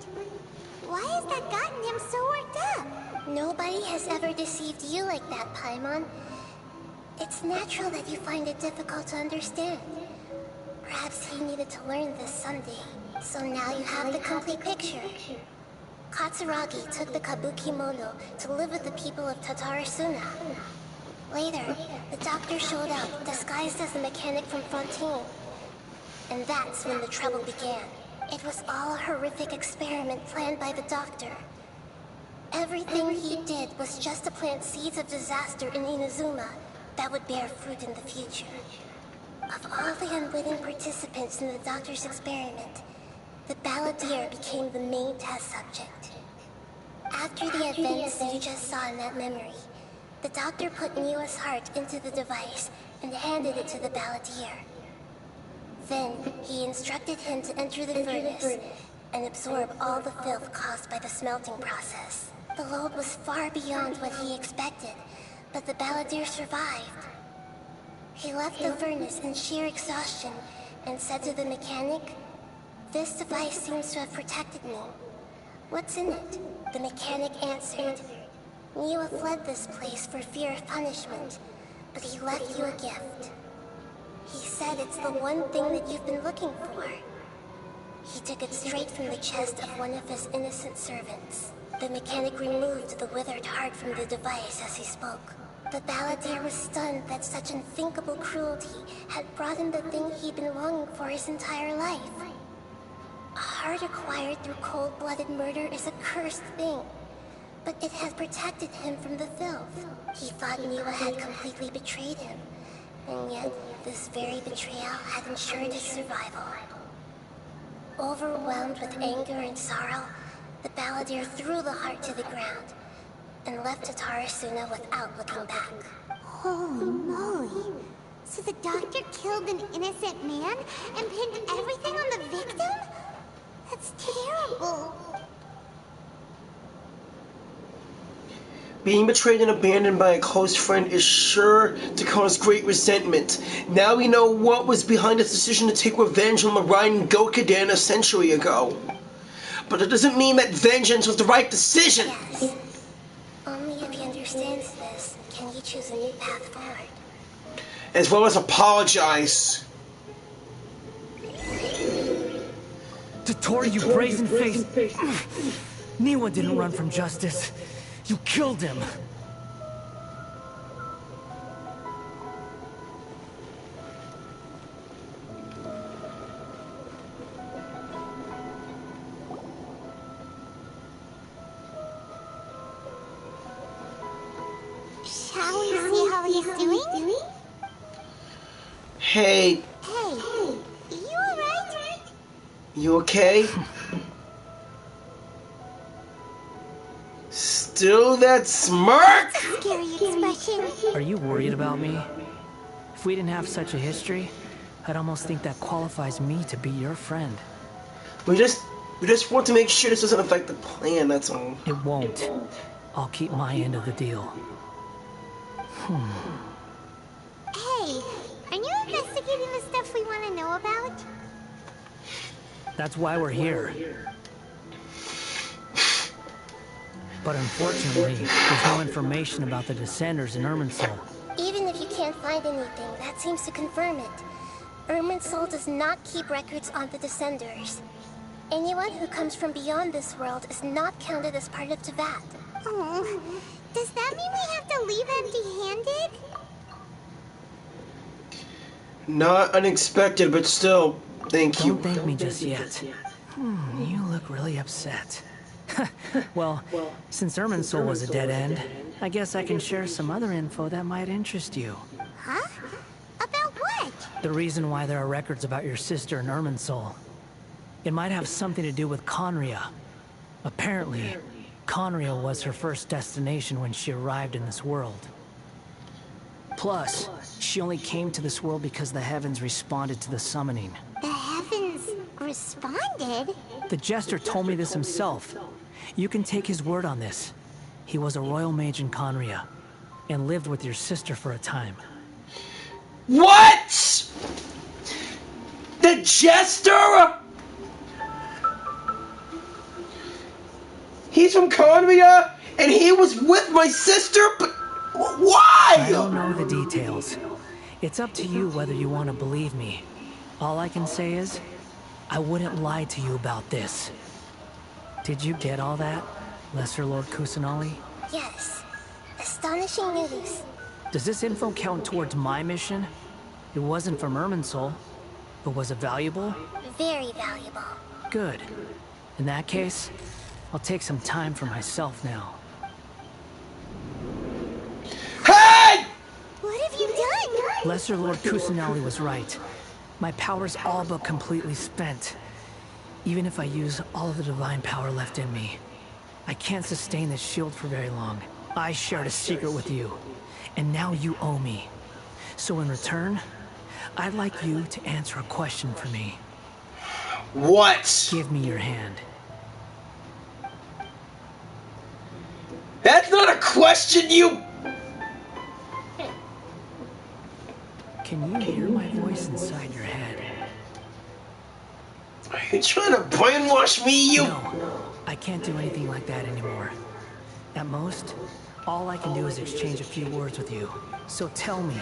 why has that gotten him so worked up? Nobody has ever deceived you like that, Paimon. It's natural that you find it difficult to understand. Perhaps he needed to learn this someday. So now you have the complete picture. Katsuragi took the Kabuki Mono to live with the people of Tatarasuna. Later, the doctor showed up, disguised as a mechanic from Fontaine. And that's when the trouble began. It was all a horrific experiment planned by the doctor. Everything he did was just to plant seeds of disaster in Inazuma that would bear fruit in the future. Of all the unwitting participants in the doctor's experiment, the balladeer became the main test subject. After the events you just saw in that memory, the doctor put Niwa's heart into the device and handed it to the balladeer. Then, he instructed him to enter the furnace and absorb all the filth caused by the smelting process. The load was far beyond what he expected, but the balladeer survived. He left the furnace in sheer exhaustion and said to the mechanic, "This device seems to have protected me. What's in it?" The mechanic answered, "Niwa fled this place for fear of punishment, but he left you a gift. He said it's the one thing that you've been looking for." He took it straight from the chest of one of his innocent servants. The mechanic removed the withered heart from the device as he spoke. The balladeer was stunned that such unthinkable cruelty had brought him the thing he'd been longing for his entire life. A heart acquired through cold-blooded murder is a cursed thing, but it had protected him from the filth. He thought Niwa had completely betrayed him, and yet this very betrayal had ensured his survival. Overwhelmed with anger and sorrow, the balladeer threw the heart to the ground and left Tatarasuna without looking back. Holy moly. So the doctor killed an innocent man and pinned everything on the victim? That's terrible. Being betrayed and abandoned by a close friend is sure to cause great resentment. Now we know what was behind his decision to take revenge on the Raiden Gokudan a century ago. But it doesn't mean that vengeance was the right decision. Yes. Only if he understands this can he choose a new path forward. As well as apologize. Dottore, you brazen-faced... Niwa didn't run from justice. You killed him. Shall we see how he's doing? Hey. Hey, you alright? You okay? Still that smirk? Scary expression. Are you worried about me? If we didn't have such a history, I'd almost think that qualifies me to be your friend. We just want to make sure this doesn't affect the plan, that's all. It won't. I'll keep my end of the deal. Hey, are you investigating the stuff we want to know about? That's why we're here. But unfortunately, there's no information about the Descenders in Irminsul. Even if you can't find anything, that seems to confirm it. Irminsul does not keep records on the Descenders. Anyone who comes from beyond this world is not counted as part of Teyvat. Oh, does that mean we have to leave empty-handed? Not unexpected, but still, thank you. Don't thank me just yet. You look really upset. Well, since Irminsul was a dead end, I guess I can share some other info that might interest you. Huh? About what? The reason why there are records about your sister in Irminsul. It might have something to do with Conria. Apparently, Conria was her first destination when she arrived in this world. Plus, she only came to this world because the heavens responded to the summoning. The heavens responded? The Jester told me this himself. You can take his word on this. He was a royal mage in Conria, and lived with your sister for a time. What? The Jester? He's from Conria, and he was with my sister, but why? I don't know the details. It's up to you whether you want to believe me. All I can say is, I wouldn't lie to you about this. Did you get all that, Lesser Lord Kusanali? Yes. Astonishing news. Does this info count towards my mission? It wasn't from Irminsul, but was it valuable? Very valuable. Good. In that case, I'll take some time for myself now. Hey! What have you done? Lesser Lord Kusanali was right. My power's all but completely spent. Even if I use all of the divine power left in me, I can't sustain this shield for very long. I shared a secret with you, and now you owe me. So in return, I'd like you to answer a question for me. What? Give me your hand. That's not a question, you... Can you hear my voice inside your head? Are you trying to brainwash me, you... No, I can't do anything like that anymore. At most, all I can do is exchange a few words with you. So tell me,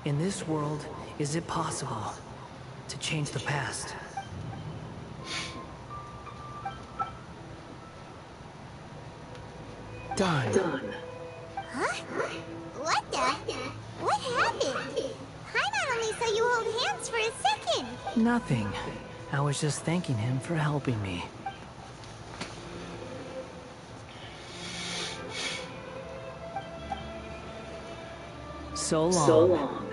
in this world, is it possible to change the past? Done. Huh? What the? What happened? Paimon only saw you hold hands for a second. Nothing. I was just thanking him for helping me. So long.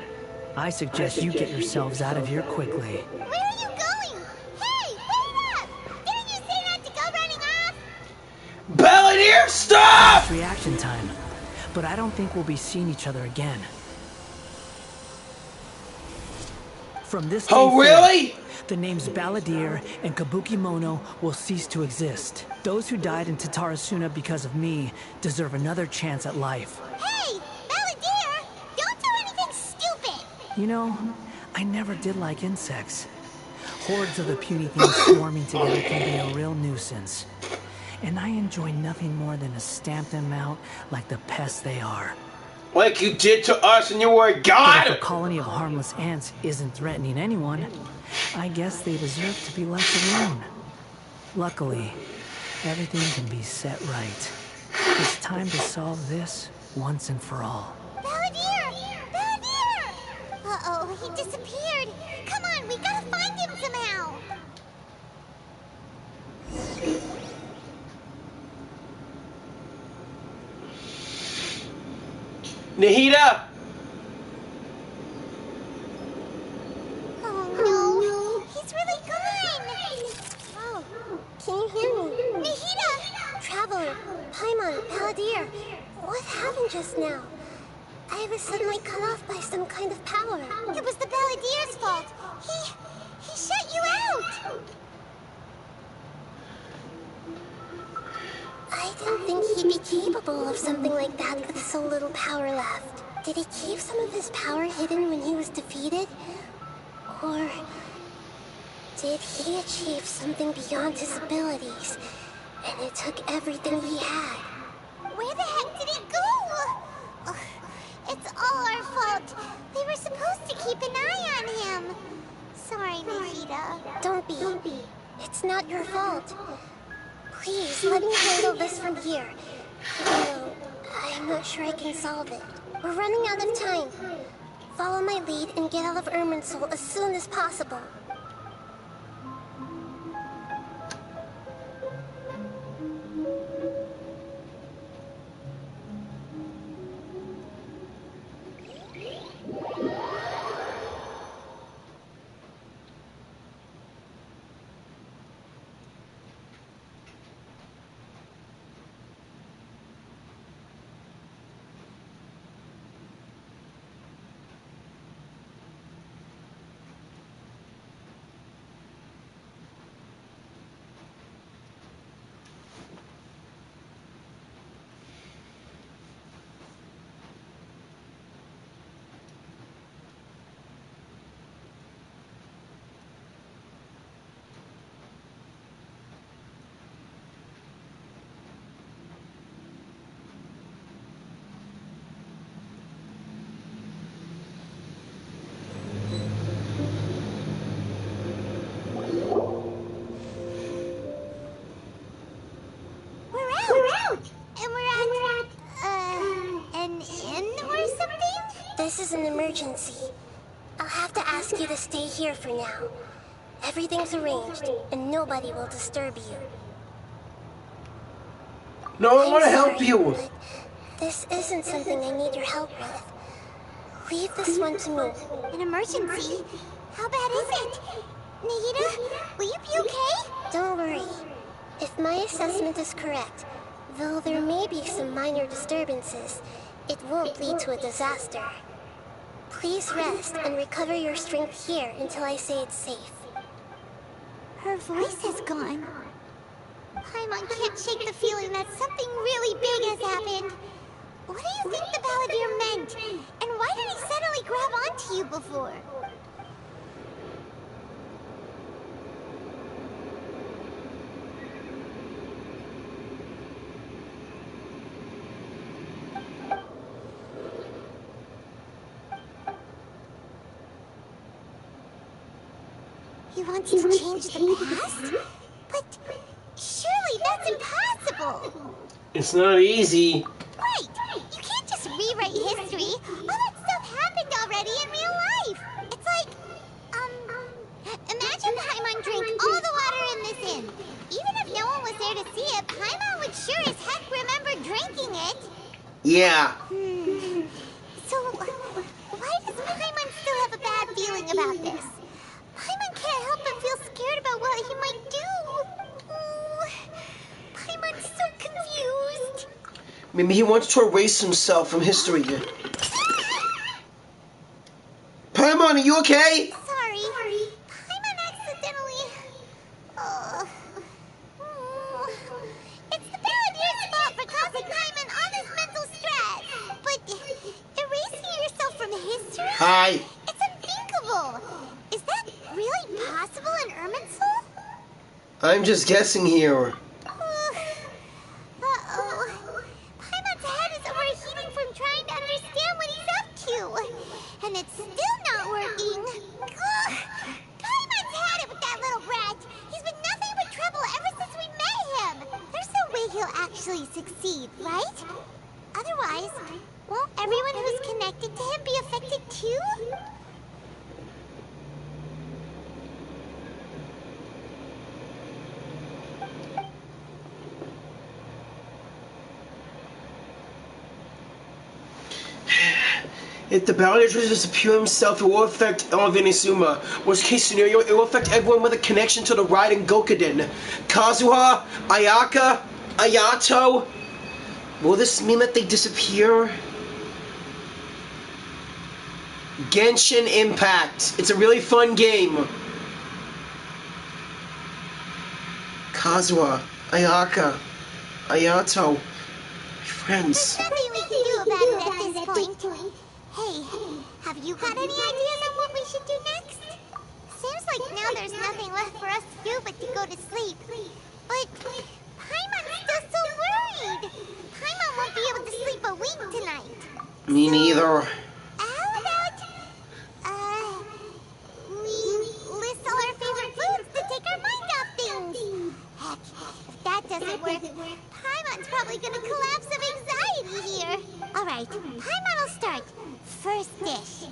I suggest you get yourselves out of here quickly. Where are you going? Hey, wait up! Didn't you say not to go running off? Balladeer, stop! It's reaction time, but I don't think we'll be seeing each other again. From this day Oh, really? forth, the names Balladeer and Kabukimono will cease to exist. Those who died in Tatarasuna because of me deserve another chance at life. Hey, Balladeer! Don't do anything stupid! You know, I never did like insects. Hordes of the puny things swarming together can be a real nuisance. And I enjoy nothing more than to stamp them out like the pests they are. Like you did to us and you were a But god! if a colony of harmless ants isn't threatening anyone, I guess they deserve to be left alone. Luckily, everything can be set right. It's time to solve this once and for all. Balladeer! Balladeer! Uh-oh, he disappeared. Come on, we gotta find him somehow. Nahida! Oh no, he's really gone! Oh, can you hear me? Nahida! Traveler, Paimon, Palladir, what happened just now? I was suddenly cut off by some kind of power. It was the Balladeer's fault. He shut you out! I didn't think he'd be capable of something like that with so little power left. Did he keep some of his power hidden when he was defeated? Or did he achieve something beyond his abilities, and it took everything he had? Where the heck did he go? Ugh, it's all our fault. We were supposed to keep an eye on him. Sorry, Nahida. Don't be. It's not your fault. Please, let me handle this from here. Though, I'm not sure I can solve it. We're running out of time. Follow my lead and get out of Irminsul as soon as possible. This is an emergency. I'll have to ask you to stay here for now. Everything's arranged, and nobody will disturb you. No, I want to help sorry, you. But this isn't something I need your help with. Leave this one to me. An emergency? How bad is it? Nahida, will you be okay? Don't worry. If my assessment is correct, though there may be some minor disturbances, it won't lead to a disaster. Please rest and recover your strength here until I say it's safe. Her voice is gone. Paimon can't shake the feeling that something really big has happened. What do you think the Balladeer meant? And why did he suddenly grab onto you before? He wants to change the past? But surely that's impossible! It's not easy. Wait! You can't just rewrite history! All that stuff happened already in real life! It's like, imagine Paimon drank all the water in this inn. Even if no one was there to see it, Paimon would sure as heck remember drinking it. Yeah. So, why does Paimon still have a bad feeling about this? Paimon can't help but feel scared about what he might do. Paimon's so confused. Maybe he wants to erase himself from history. Paimon, are you okay? Sorry. Paimon accidentally... It's the Balladeer's fault for causing Paimon all this mental stress. But erasing yourself from history? Hi. It's unthinkable. Is that really possible in Irminsul? I'm just guessing here. Uh-oh. Paimon's head is overheating from trying to understand what he's up to. And it's still not working. Ugh. Paimon's had it with that little brat. He's been nothing but trouble ever since we met him. There's no way he'll actually succeed, right? Otherwise, won't everyone who's connected to him be affected too? If the Balladeer tries to disappear himself, it will affect all of Inazuma. Worst case scenario, it will affect everyone with a connection to the Raiden Gokuden. Kazuha, Ayaka, Ayato. Will this mean that they disappear? Genshin Impact. It's a really fun game. Kazuha, Ayaka, Ayato. My friends. There's nothing we can do about it at this point. Hey, have you got any ideas on what we should do next? Seems like now there's nothing left for us to do but to go to sleep. But Paimon's still so worried. Paimon won't be able to sleep a week tonight. Me neither. How about, we list all our favorite foods to take our mind off things? Heck, if that doesn't work, Paimon's probably gonna collapse of anxiety here. Alright, Paimon will start. First dish.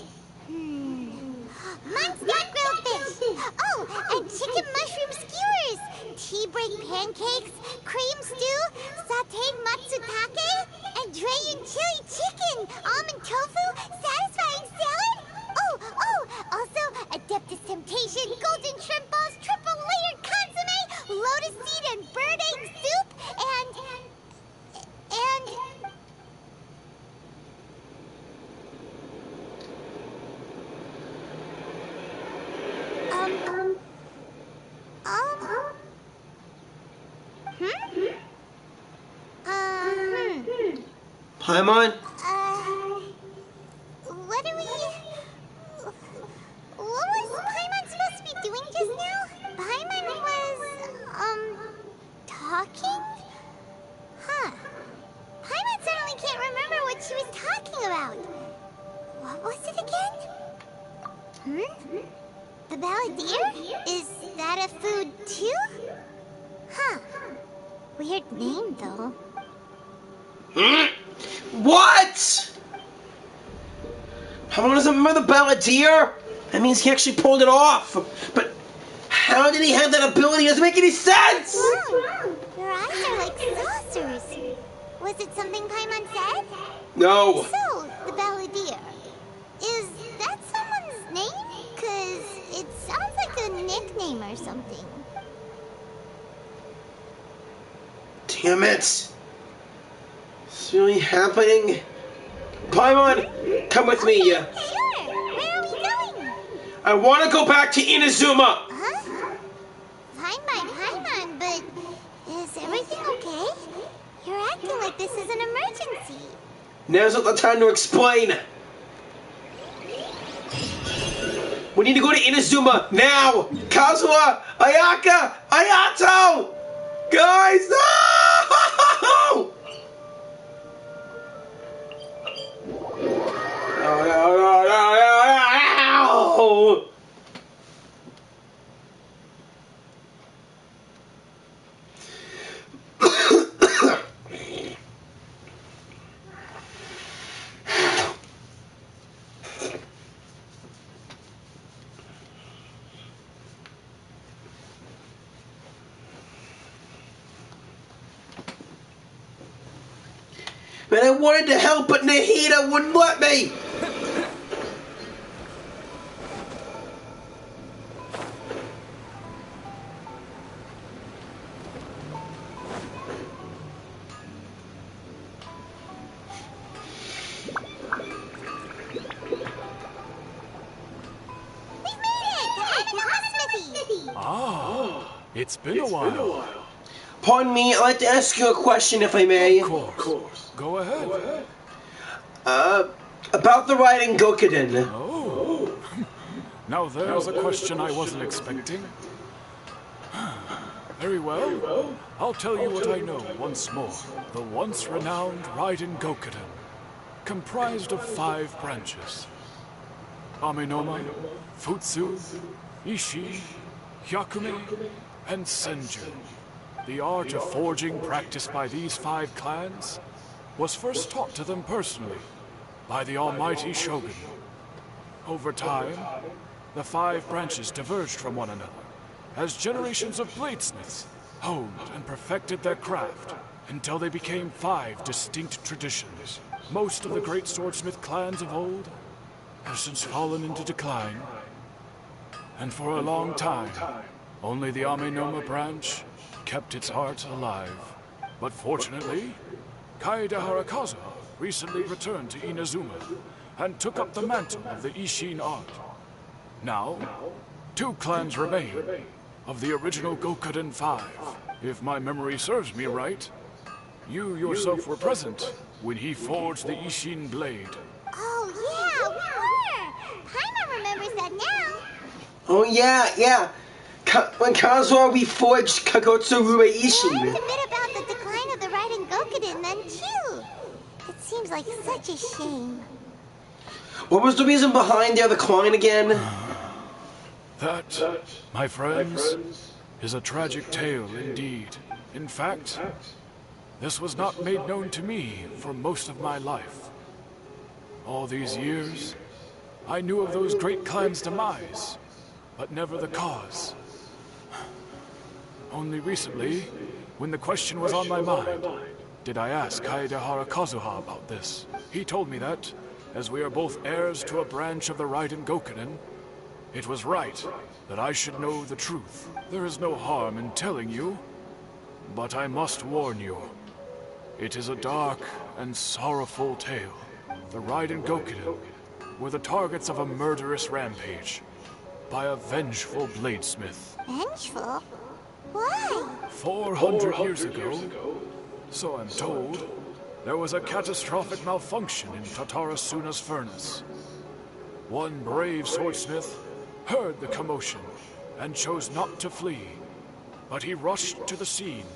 Munster grilled fish. Oh, and chicken mushroom skewers. Tea break pancakes, cream stew, sauteed matsutake, and Dragon chili chicken, almond tofu, satisfying salad. Oh, also Adeptus Temptation, golden shrimp balls, triple layered consomme, lotus seed and bird egg soup, and Paimon? What was Paimon supposed to be doing just now? Paimon was, talking? Huh. Paimon suddenly can't remember what she was talking about. What was it again? The Balladeer? Is that a food too? Huh. Weird name, though. What? Paimon doesn't remember the Balladeer? That means he actually pulled it off. But how did he have that ability? It doesn't make any sense! Wow. Your eyes are like saucers. Was it something Paimon said? No. So, the Balladeer. Is that someone's name? 'Cause it sounds like a nickname or something. Damn it. It's really happening. Paimon, come with me. Sure. Where are we going? I want to go back to Inazuma. Huh? Fine by Paimon, but is everything okay? You're acting like this is an emergency. Now's not the time to explain. We need to go to Inazuma now. Kazuha, Ayaka, Ayato. Guys, no! Man, I wanted to help, but Nahida wouldn't let me! It's been a while. Pardon me, I'd like to ask you a question, if I may. Of course. Go ahead. About the Raiden Gokuden. Oh. Now there's a question I wasn't expecting. Very well. I'll tell you what I know once more. The once renowned Raiden Gokuden, comprised of 5 branches. Aminoma, Futsu, Ishii, Hyakume, and Senju. The art of forging practiced by these 5 clans was first taught to them personally by the almighty Shogun. Over time, the 5 branches diverged from one another as generations of bladesmiths honed and perfected their craft until they became 5 distinct traditions. Most of the great swordsmith clans of old has since fallen into decline, and for a long time, only the Amenoma branch kept its heart alive. But fortunately, Kaede Harakazuha recently returned to Inazuma and took up the mantle of the Ishin art. Now, 2 clans remain of the original Gokuden 5. If my memory serves me right, you yourself were present when he forged the Ishin blade. Oh, yeah, we were! Paimon remembers that now. Oh, yeah. When Kazuha reforged Kagotsurube Ishin. We learned a bit about the decline of the Raiden Gokuden then, too. It seems like such a shame. What was the reason behind their decline again? That, my friends, is a tragic tale indeed. In fact, this was not made known to me for most of my life. All these years, I knew of those great clans' demise, but never the cause. Only recently, when the question was on my mind, did I ask Kaede Harakazuha about this. He told me that, as we are both heirs to a branch of the Raiden Gokuden, it was right that I should know the truth. There is no harm in telling you, but I must warn you. It is a dark and sorrowful tale. The Raiden Gokuden were the targets of a murderous rampage by a vengeful bladesmith. Vengeful? Why? 400 years ago, so I'm told, there was a catastrophic malfunction in Tatarasuna's furnace. One brave swordsmith heard the commotion and chose not to flee, but he rushed to the scene,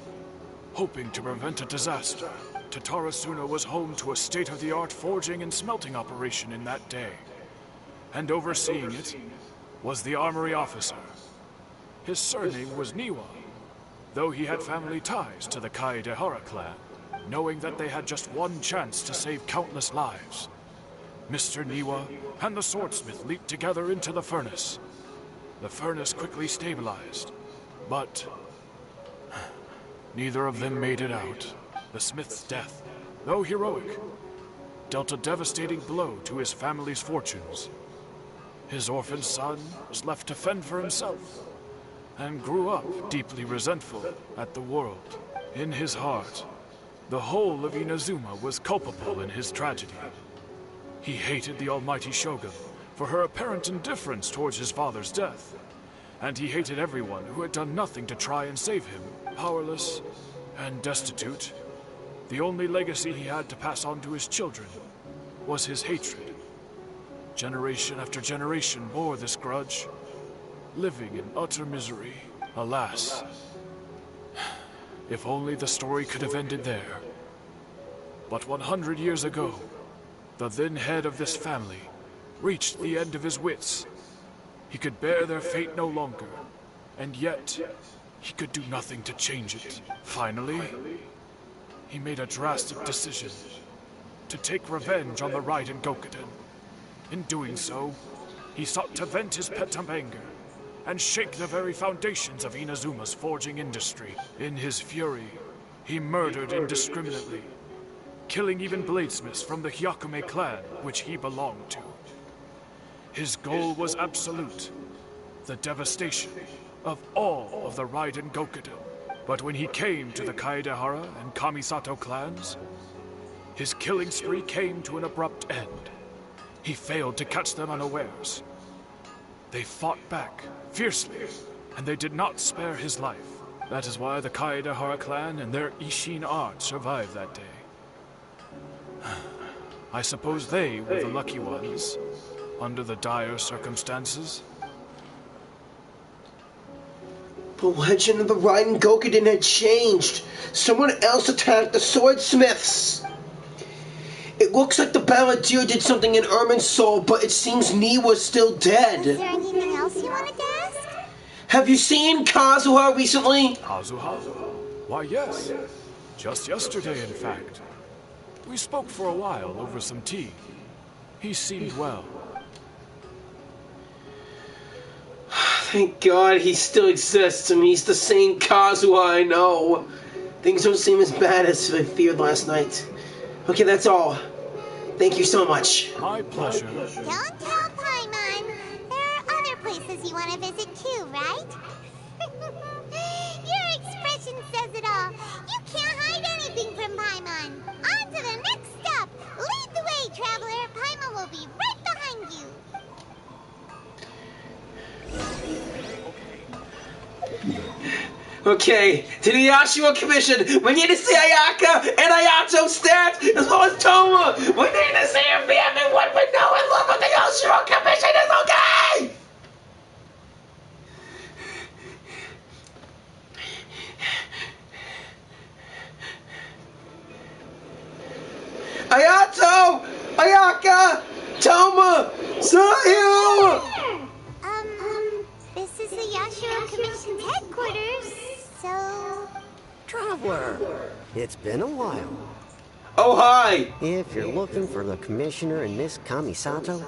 hoping to prevent a disaster. Tatarasuna was home to a state-of-the-art forging and smelting operation in that day, and overseeing it was the armory officer. His surname was Niwa, though he had family ties to the Kaedehara clan. Knowing that they had just one chance to save countless lives, Mr. Niwa and the swordsmith leaped together into the furnace. The furnace quickly stabilized, but neither of them made it out. The smith's death, though heroic, dealt a devastating blow to his family's fortunes. His orphan son was left to fend for himself, and grew up deeply resentful at the world. In his heart, the whole of Inazuma was culpable in his tragedy. He hated the almighty Shogun for her apparent indifference towards his father's death, and he hated everyone who had done nothing to try and save him. Powerless and destitute, the only legacy he had to pass on to his children was his hatred. Generation after generation bore this grudge, living in utter misery. Alas, if only the story could have ended there. But 100 years ago, the then head of this family reached the end of his wits. He could bear their fate no longer, and yet he could do nothing to change it. Finally, he made a drastic decision to take revenge on the Raiden Gokuden. In doing so, he sought to vent his pent-up anger and shake the very foundations of Inazuma's forging industry. In his fury, he murdered indiscriminately, killing even bladesmiths from the Hyakume clan, which he belonged to. His goal was absolute, the devastation of all of the Raiden Gokuden. But when he came to the Kaedehara and Kamisato clans, his killing spree came to an abrupt end. He failed to catch them unawares. They fought back fiercely, and they did not spare his life. That is why the Kaedehara clan and their Ishin art survived that day. I suppose they were the lucky ones, under the dire circumstances. The legend of the Raiden Gokuden had changed. Someone else attacked the swordsmiths. It looks like the Balladeer did something in Ermin's soul, but it seems Niwa's still dead. Is there anything else you wanted to ask? Have you seen Kazuha recently? Kazuha? Why, yes. Just yesterday, in fact. We spoke for a while over some tea. He seemed well. Thank God he still exists, and he's the same Kazuha I know. Things don't seem as bad as I feared last night. Okay, that's all. Thank you so much. My pleasure. Don't tell Paimon. There are other places you want to visit too, right? Your expression says it all. You can't hide anything from Paimon. On to the next stop. Lead the way, traveler. Paimon will be right behind you. Okay, to the Yashua Commission, we need to see Ayaka and Ayato's stats, as well as Toma. We need to see if and what we know and look what the Yashua Commission is okay! Ayato! Ayaka! Toma! Sayo! This is the Yashua Commission's headquarters, so... Traveler, it's been a while. Oh, hi! If you're looking for the Commissioner and Miss Kamisato,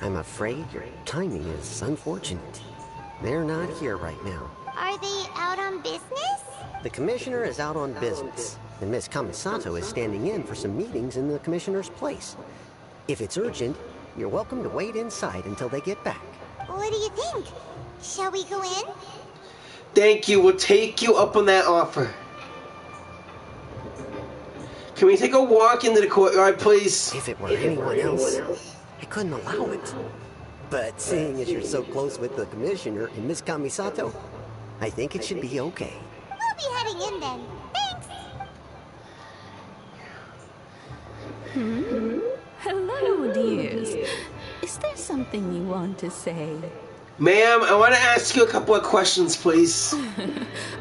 I'm afraid your timing is unfortunate. They're not here right now. Are they out on business? The Commissioner is out on business, and Miss Kamisato is standing in for some meetings in the Commissioner's place. If it's urgent, you're welcome to wait inside until they get back. What do you think? Shall we go in? Thank you, we'll take you up on that offer. Can we take a walk into the courtyard, please? If it were anyone else, I couldn't allow it. But seeing as you're so close with the Commissioner and Miss Kamisato, I think it should be okay. We'll be heading in then. Thanks! Hello, dears. Is there something you want to say? Ma'am, I want to ask you a couple of questions, please.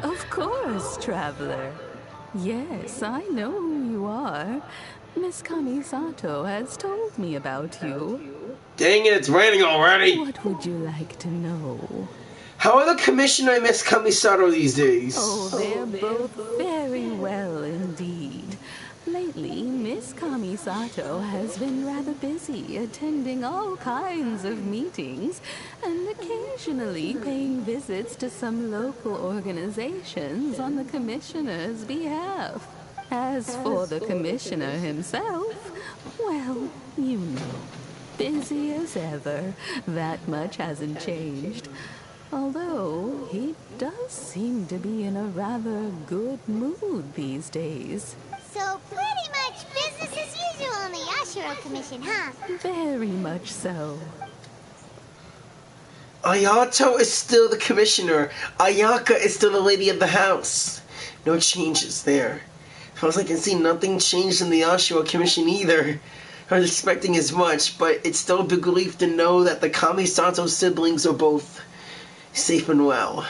Of course, traveler. Yes, I know who you are. Miss Kamisato has told me about you. Dang it, it's raining already. What would you like to know? How are the Commissioner and Miss Kamisato these days? Oh, they're both very well indeed. Lately, Miss Kamisato has been rather busy attending all kinds of meetings and occasionally paying visits to some local organizations on the Commissioner's behalf. As for the Commissioner himself, well, you know, busy as ever. That much hasn't changed. Although, he does seem to be in a rather good mood these days. So pretty much business as usual in the Yashua Commission, huh? Very much so. Ayato is still the Commissioner. Ayaka is still the lady of the house. No changes there. I was like, I see nothing changed in the Yashua Commission either. I was expecting as much, but it's still a big relief to know that the Kamisato siblings are both safe and well.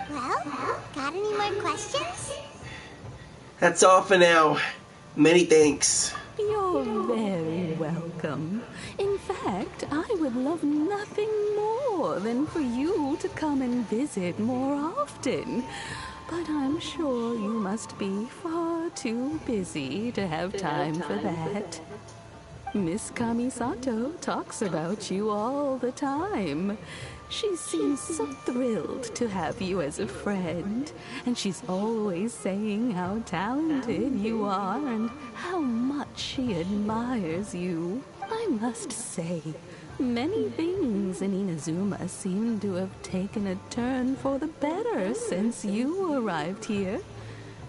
Well, got any more questions? That's all for now. Many thanks. You're very welcome. In fact, I would love nothing more than for you to come and visit more often. But I'm sure you must be far too busy to have time for that. Miss Kamisato talks about you all the time. She seems so thrilled to have you as a friend, and she's always saying how talented you are and how much she admires you. I must say, many things in Inazuma seem to have taken a turn for the better since you arrived here.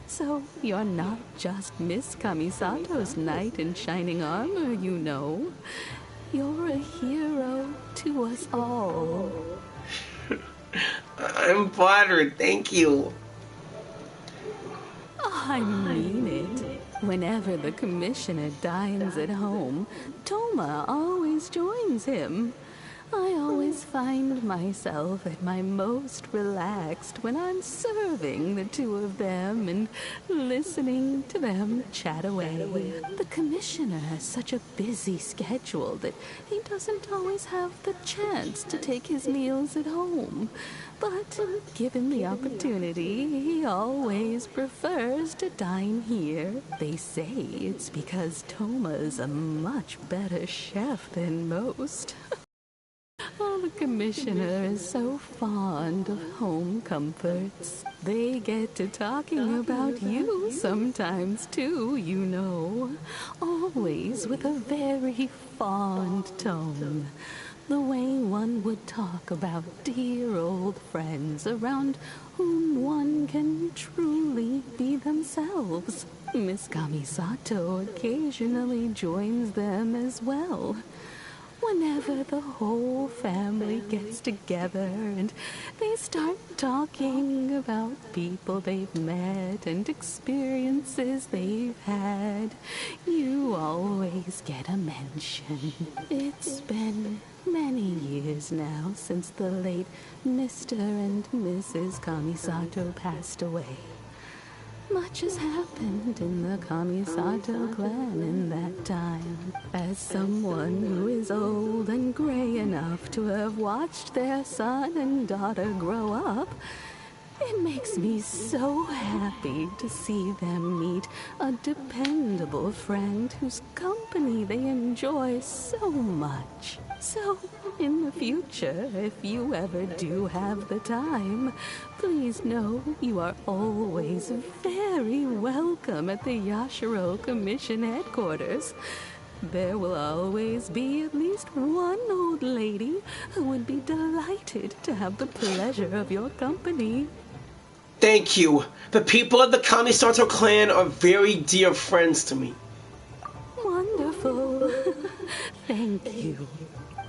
So you're not just Miss Kamisato's knight in shining armor, you know. You're a hero to us all. I'm flattered, thank you. I mean it. Whenever the Commissioner dines at home, Toma always joins him. I always find myself at my most relaxed when I'm serving the two of them and listening to them chat away. The Commissioner has such a busy schedule that he doesn't always have the chance to take his meals at home. But given the opportunity, he always prefers to dine here. They say it's because Toma's a much better chef than most. Oh, the commissioner is so fond of home comforts. They get to talking about you sometimes too, you know. Always with a very fond tone. The way one would talk about dear old friends around whom one can truly be themselves. Miss Kamisato occasionally joins them as well. Whenever the whole family gets together and they start talking about people they've met and experiences they've had, you always get a mention. It's been many years now since the late Mr. and Mrs. Kamisato passed away. Much has happened in the Kamisato clan in that time. As someone who is old and gray enough to have watched their son and daughter grow up, it makes me so happy to see them meet a dependable friend whose company they enjoy so much. So, in the future, if you ever do have the time, please know you are always very welcome at the Yashiro Commission headquarters. There will always be at least one old lady who would be delighted to have the pleasure of your company. Thank you. The people of the Kamisato clan are very dear friends to me. Wonderful. Thank you.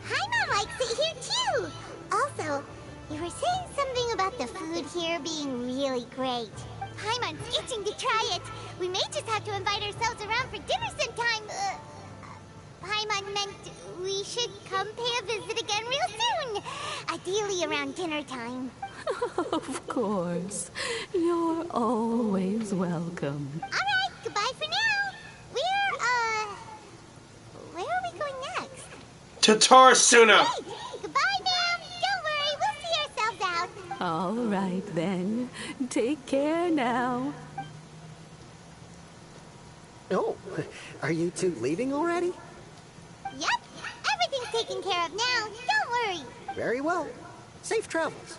Paimon likes it here too. Also, you were saying something about the food here being really great. Paimon's itching to try it. We may just have to invite ourselves around for dinner sometime. Paimon meant we should come pay a visit again real soon. Ideally around dinner time. Of course. You're always welcome. Alright, goodbye for now. Where are we going next? To Tarasuna! Hey, goodbye, ma'am. Don't worry, we'll see ourselves out. All right, then. Take care now. Oh, are you two leaving already? Yep, everything's taken care of now. Don't worry. Very well. Safe travels.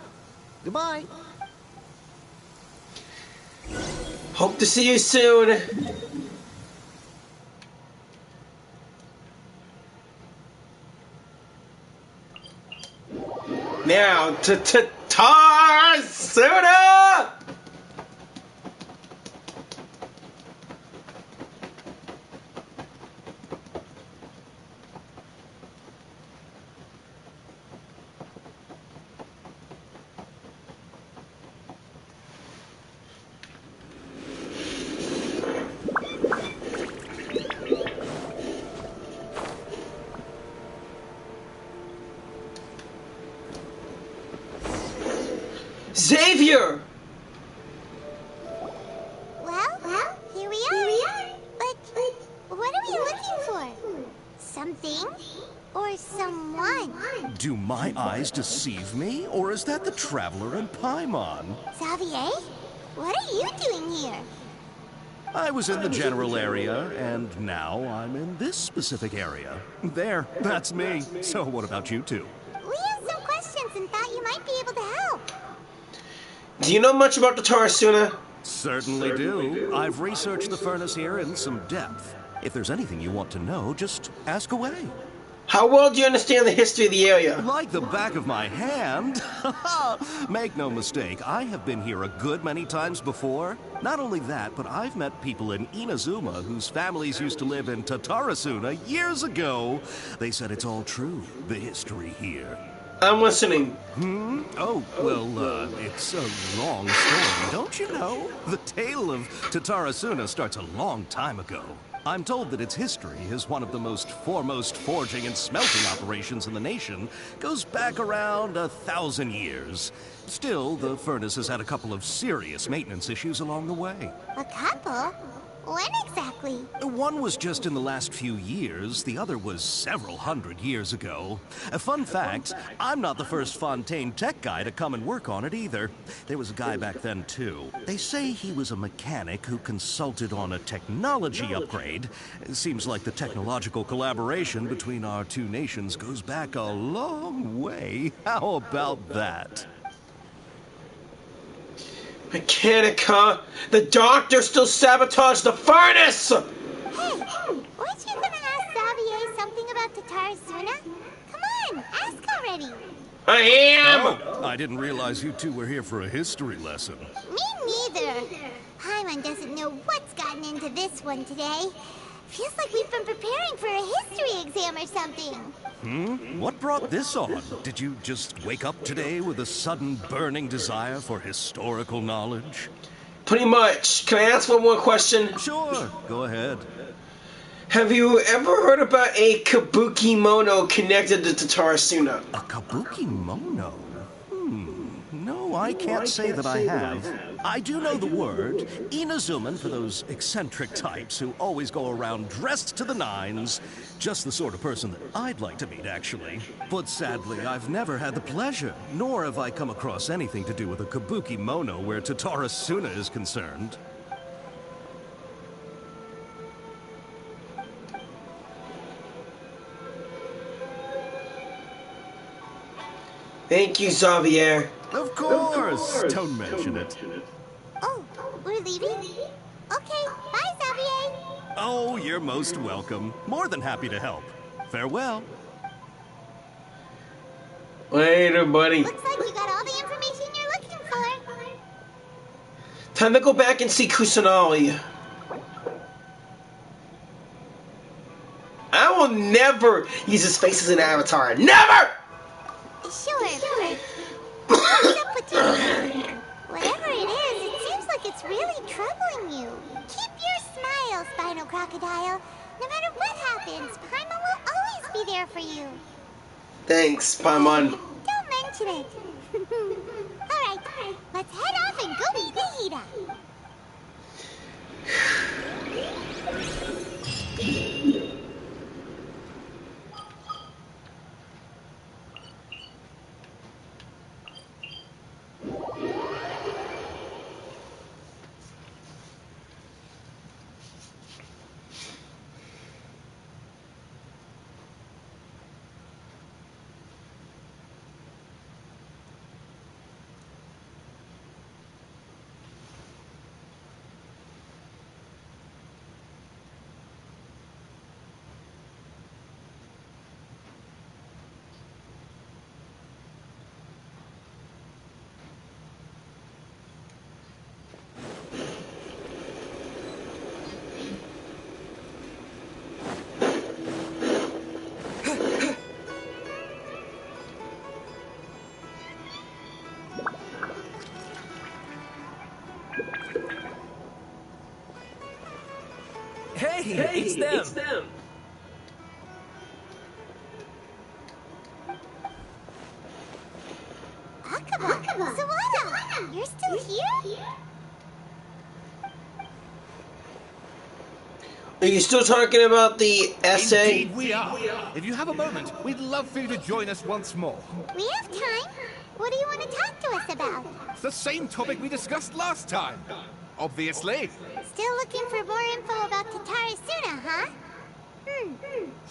Goodbye. Hope to see you soon. Now to Tarasuna! Xavier! Well, here we are. But what are we looking for? Something? Or someone? Do my eyes deceive me, or is that the Traveler and Paimon? Xavier? What are you doing here? I was in the general area, and now I'm in this specific area. There, that's me. So what about you two? We have some questions and thought you might be able to help. Do you know much about the Tarasuna? Certainly do. I've researched the furnace here in some depth. If there's anything you want to know, just ask away. How well do you understand the history of the area? Like the back of my hand. Make no mistake, I have been here a good many times before. Not only that, but I've met people in Inazuma whose families used to live in Tatarasuna years ago. They said it's all true, the history here. I'm listening. Oh, well, it's a long story, don't you know? The tale of Tatarasuna starts a long time ago. I'm told that its history is one of the most foremost forging and smelting operations in the nation, goes back around 1,000 years. Still, the furnace has had a couple of serious maintenance issues along the way. A couple? When exactly? One was just in the last few years, the other was several hundred years ago. A fun fact, I'm not the first Fontaine tech guy to come and work on it either. There was a guy back then too. They say he was a mechanic who consulted on a technology upgrade. It seems like the technological collaboration between our two nations goes back a long way. How about that? Mechanica! The doctor still sabotaged the furnace! Hey, weren't you gonna ask Xavier something about Tatarasuna? Come on, ask already. I am! Oh, I didn't realize you two were here for a history lesson. Me neither. Paimon doesn't know what's gotten into this one today. Feels like we've been preparing for a history exam or something. What brought this on? Did you just wake up today with a sudden burning desire for historical knowledge? Pretty much. Can I ask one more question? Sure, go ahead. Have you ever heard about a kabuki mono connected to Tatarasuna? A kabuki mono? No, I can't say that I have. I do know the word. Inazuman for those eccentric types who always go around dressed to the nines. Just the sort of person that I'd like to meet, actually. But sadly, I've never had the pleasure, nor have I come across anything to do with a kabuki mono where Tatarasuna is concerned. Thank you, Xavier. Of course! Don't mention it. Oh, we're leaving? Okay, bye, Xavier. Oh, you're most welcome. More than happy to help. Farewell. Later, buddy. Looks like you got all the information you're looking for. Time to go back and see Kusanali. I will never use his face as an avatar. Never! Sure, what's up with you? Whatever it is, it seems like it's really troubling you. Keep your smile, Spinal Crocodile. No matter what happens, Paimon will always be there for you. Thanks, Paimon. Don't mention it. Alright, let's head off and go meet Nahida. Hey, it's them. Akaba, Sawada, you're still here? Are you still talking about the essay? Indeed we are. If you have a moment, we'd love for you to join us once more. We have time. What do you want to talk to us about? It's the same topic we discussed last time. Obviously. Still looking for more info about Tatarasuna, huh?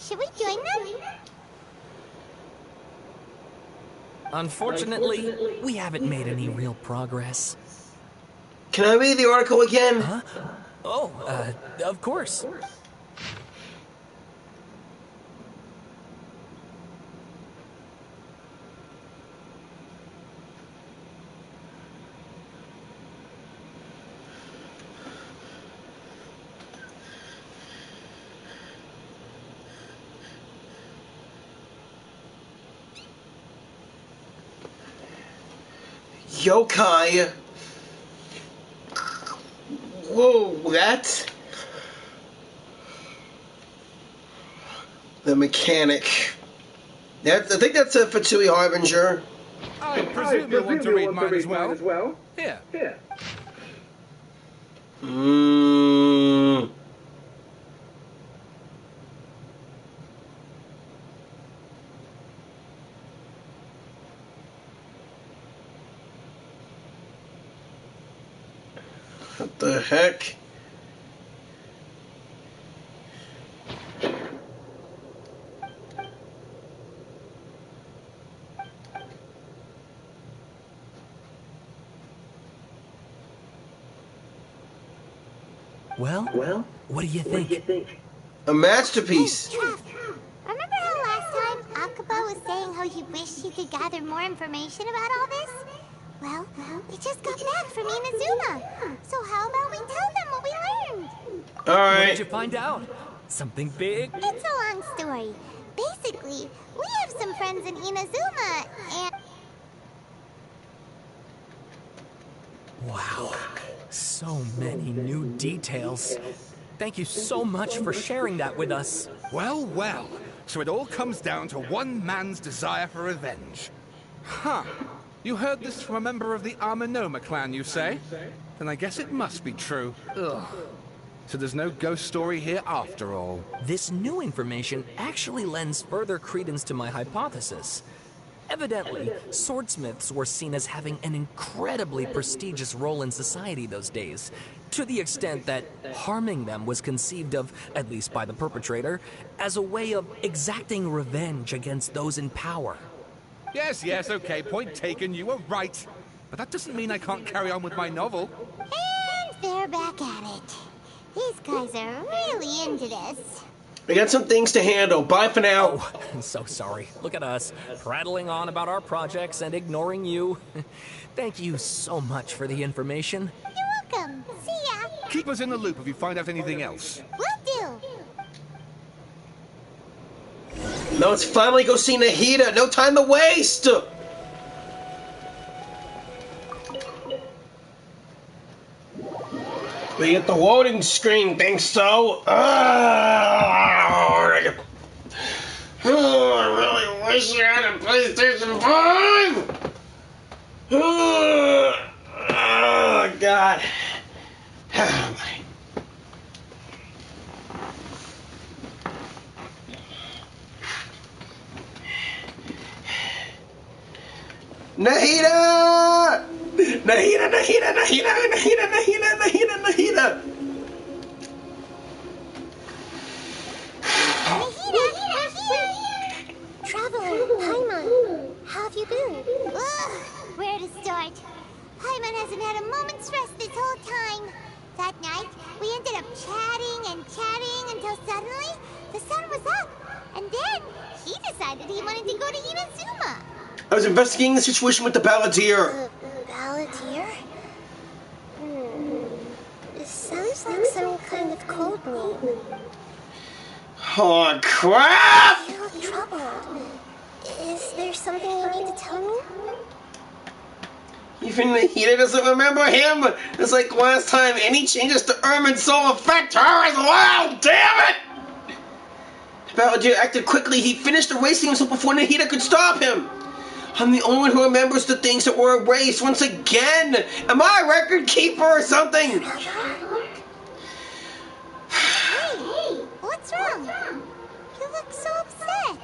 Should we join them? Unfortunately, we haven't made any real progress. Can I read the article again? Huh? Oh, of course. Yokai. Whoa, that's the mechanic. I think that's a Fatui Harbinger. I presume you want to read mine as well. Here. What the heck? Well, what do you think? A masterpiece. Hey, Trev, remember how last time Akaba was saying how he wished he could gather more information about all this? Well, we just got back from Inazuma. So how about we tell them what we learned? Alright. What did you find out? Something big? It's a long story. Basically, we have some friends in Inazuma, and... Wow, so many new details. Thank you so much for sharing that with us. Well, well. So it all comes down to one man's desire for revenge. Huh. You heard this from a member of the Amanoma clan, you say? Then I guess it must be true. Ugh. So there's no ghost story here after all. This new information actually lends further credence to my hypothesis. Evidently, swordsmiths were seen as having an incredibly prestigious role in society those days, to the extent that harming them was conceived of, at least by the perpetrator, as a way of exacting revenge against those in power. Yes, okay, point taken, you were right. But that doesn't mean I can't carry on with my novel. And they're back at it. These guys are really into this. I got some things to handle. Bye for now. Oh, I'm so sorry. Look at us, prattling on about our projects and ignoring you. Thank you so much for the information. You're welcome. See ya. Keep us in the loop if you find out anything else. Will do. Now let's finally go see Nahida. No time to waste. We get the loading screen, think so? I really wish you had a PlayStation 5! Oh, God. Nahida! Nahida! Nahida, we're here! Traveler, Paimon, how have you been? Ugh, where to start? Paimon hasn't had a moment's rest this whole time. That night, we ended up chatting until suddenly the sun was up. And then he decided he wanted to go to Inazuma. I was investigating the situation with the Balladeer. Balladeer? It sounds like some kind of code name. Oh, crap! You look troubled. Is there something you need to tell me? Even Nahida doesn't remember him. It's like last time. Any changes to Ermin's soul affect her as well. Damn it! The Balladeer acted quickly. He finished erasing himself before Nahida could stop him. I'm the only one who remembers the things that were erased once again. Am I a record keeper or something? Hey, what's wrong? You look so upset.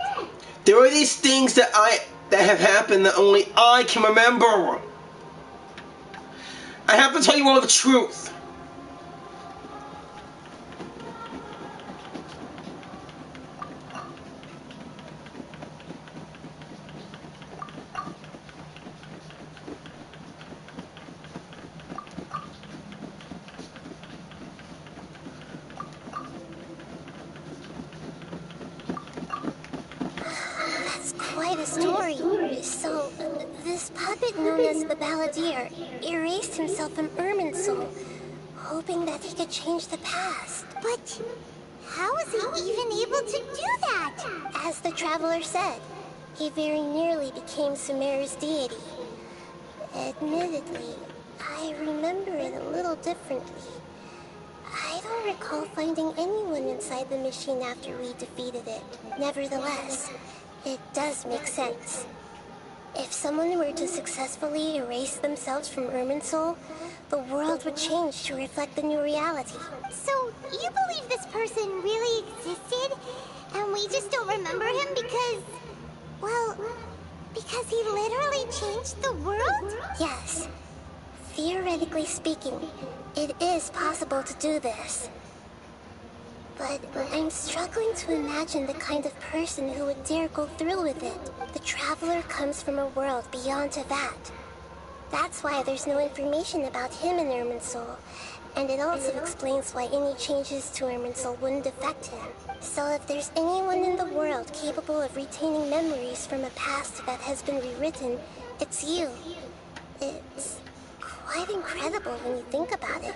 There are these things that have happened that only I can remember. I have to tell you all the truth. Quite a story. So, this puppet known as the Balladeer erased himself from Ermin's soul, hoping that he could change the past. But how was he even able to do that? As the Traveler said, he very nearly became Sumeru's deity. Admittedly, I remember it a little differently. I don't recall finding anyone inside the machine after we defeated it. Nevertheless, it does make sense. If someone were to successfully erase themselves from Ermin's soul, the world would change to reflect the new reality. So, you believe this person really existed, and we just don't remember him because... well, because he literally changed the world? Yes. Theoretically speaking, it is possible to do this. But I'm struggling to imagine the kind of person who would dare go through with it. The Traveler comes from a world beyond Teyvat. That's why there's no information about him in Irminsul, and it also explains why any changes to Irminsul wouldn't affect him. So if there's anyone in the world capable of retaining memories from a past that has been rewritten, it's you. It's quite incredible when you think about it.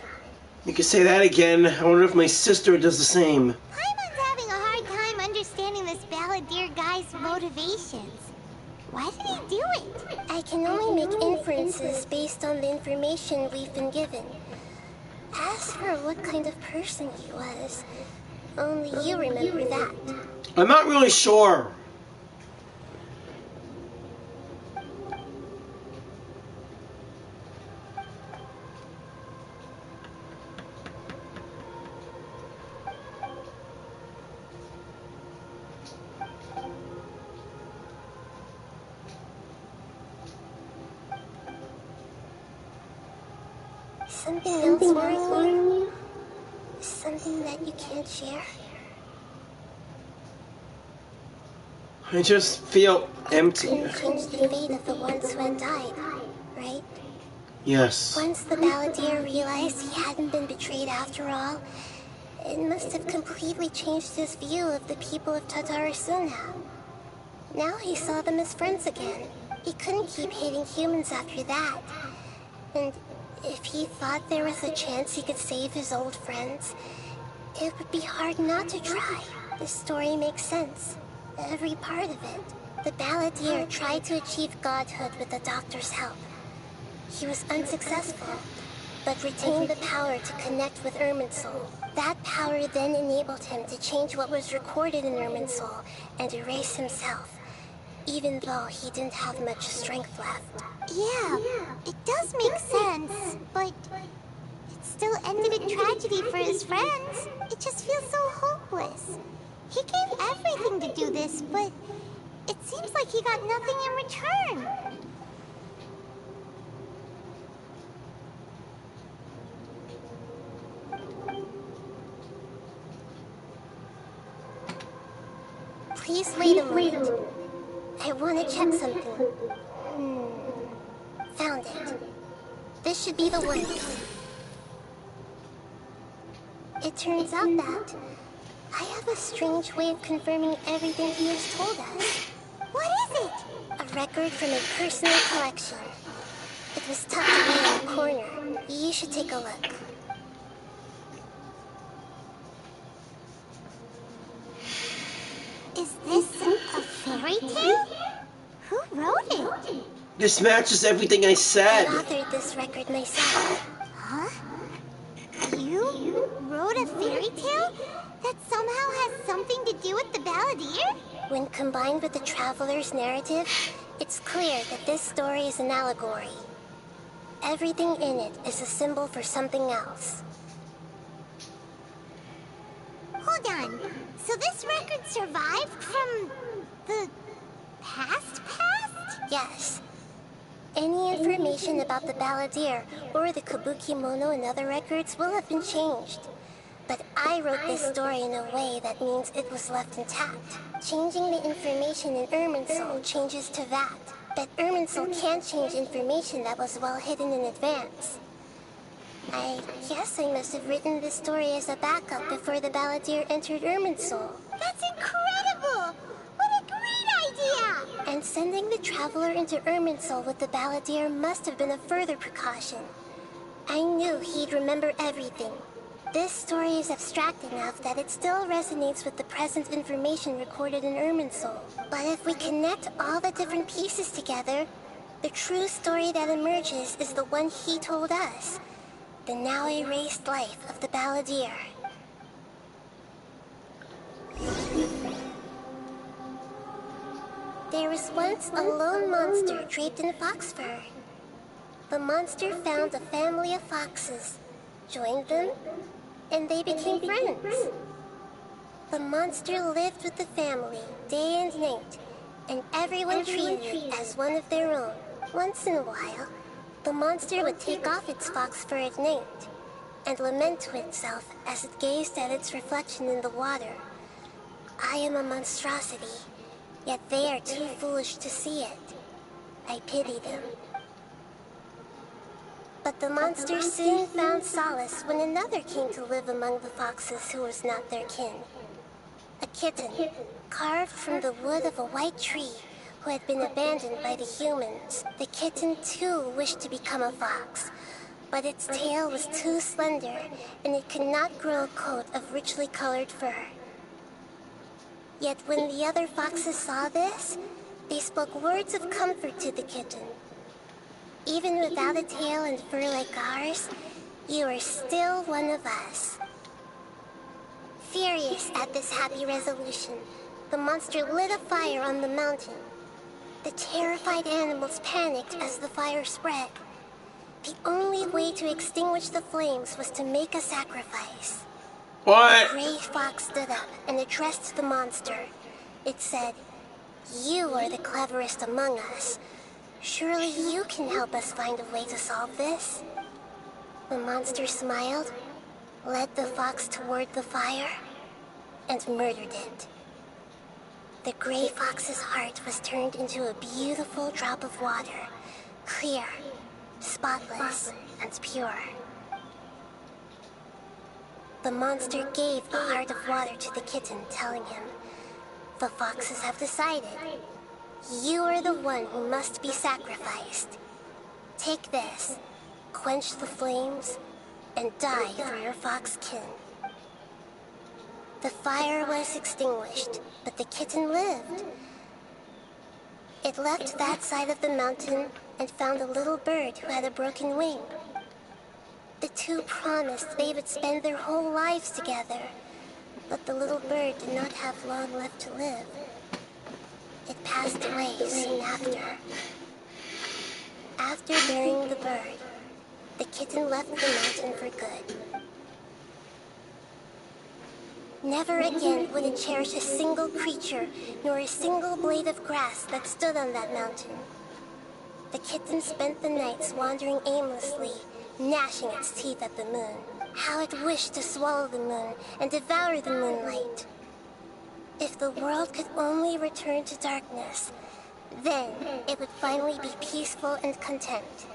You can say that again. I wonder if my sister does the same. Paimon's having a hard time understanding this balladeer guy's motivations. Why did he do it? I can only make inferences based on the information we've been given. As for what kind of person he was, only you remember that. I'm not really sure. Something else worrying you? Something that you can't share? I just feel empty. Couldn't change the fate of the ones who had died, right? Yes. Once the balladeer realized he hadn't been betrayed after all, it must have completely changed his view of the people of Tatarasuna. Now he saw them as friends again. He couldn't keep hating humans after that. And if he thought there was a chance he could save his old friends, it would be hard not to try. The story makes sense. Every part of it. The balladeer tried to achieve godhood with the doctor's help. He was unsuccessful, but retained the power to connect with Irminsul. That power then enabled him to change what was recorded in Irminsul and erase himself, even though he didn't have much strength left. Yeah, it does make sense, but it still ended in tragedy for his friends. It just feels so hopeless. He gave everything to do this, but it seems like he got nothing in return. Please wait a moment. I want to check something. Found it. This should be the one. It turns out that I have a strange way of confirming everything he has told us. What is it? A record from a personal collection. It was tucked away in the corner. You should take a look. Is this a fairy tale? Who wrote it? This matches everything I said. I authored this record myself. Huh? You wrote a fairy tale that somehow has something to do with the balladeer? When combined with the Traveler's narrative, it's clear that this story is an allegory. Everything in it is a symbol for something else. Hold on. So this record survived from the past? Yes. Any information about the balladeer or the Kabuki Mono in other records will have been changed. But I wrote this story in a way that means it was left intact. Changing the information in Irminsul changes to that. But Irminsul can't change information that was well hidden in advance. I guess I must have written this story as a backup before the balladeer entered Irminsul. That's incredible! What a great idea! And sending the Traveler into Irminsul with the balladeer must have been a further precaution. I knew he'd remember everything. This story is abstract enough that it still resonates with the present information recorded in Irminsul. But if we connect all the different pieces together, the true story that emerges is the one he told us. The now erased life of the balladeer. There was once a lone monster draped in fox fur. The monster found a family of foxes, joined them, and they became friends. The monster lived with the family day and night, and everyone treated it as one of their own. Once in a while, The monster would take off its fox fur at night and lament to itself as it gazed at its reflection in the water. I am a monstrosity, yet they are too foolish to see it. I pity them. But the monster soon found solace when another came to live among the foxes who was not their kin. A kitten, carved from the wood of a white tree, who had been abandoned by the humans. The kitten too wished to become a fox, but its tail was too slender, and it could not grow a coat of richly colored fur. Yet when the other foxes saw this, they spoke words of comfort to the kitten. Even without a tail and fur like ours, you are still one of us. Furious at this happy resolution, the monster lit a fire on the mountain. The terrified animals panicked as the fire spread. The only way to extinguish the flames was to make a sacrifice. What? The gray fox stood up and addressed the monster. It said, "You are the cleverest among us. Surely you can help us find a way to solve this." The monster smiled, led the fox toward the fire, and murdered it. The gray fox's heart was turned into a beautiful drop of water, clear, spotless, and pure. The monster gave the heart of water to the kitten, telling him, "The foxes have decided. You are the one who must be sacrificed. Take this, quench the flames, and die for your fox kin." The fire was extinguished, but the kitten lived. It left that side of the mountain and found a little bird who had a broken wing. The two promised they would spend their whole lives together, but the little bird did not have long left to live. It passed away soon after. After burying the bird, the kitten left the mountain for good. Never again would it cherish a single creature, nor a single blade of grass that stood on that mountain. The kitten spent the nights wandering aimlessly, gnashing its teeth at the moon. How it wished to swallow the moon and devour the moonlight. If the world could only return to darkness, then it would finally be peaceful and content.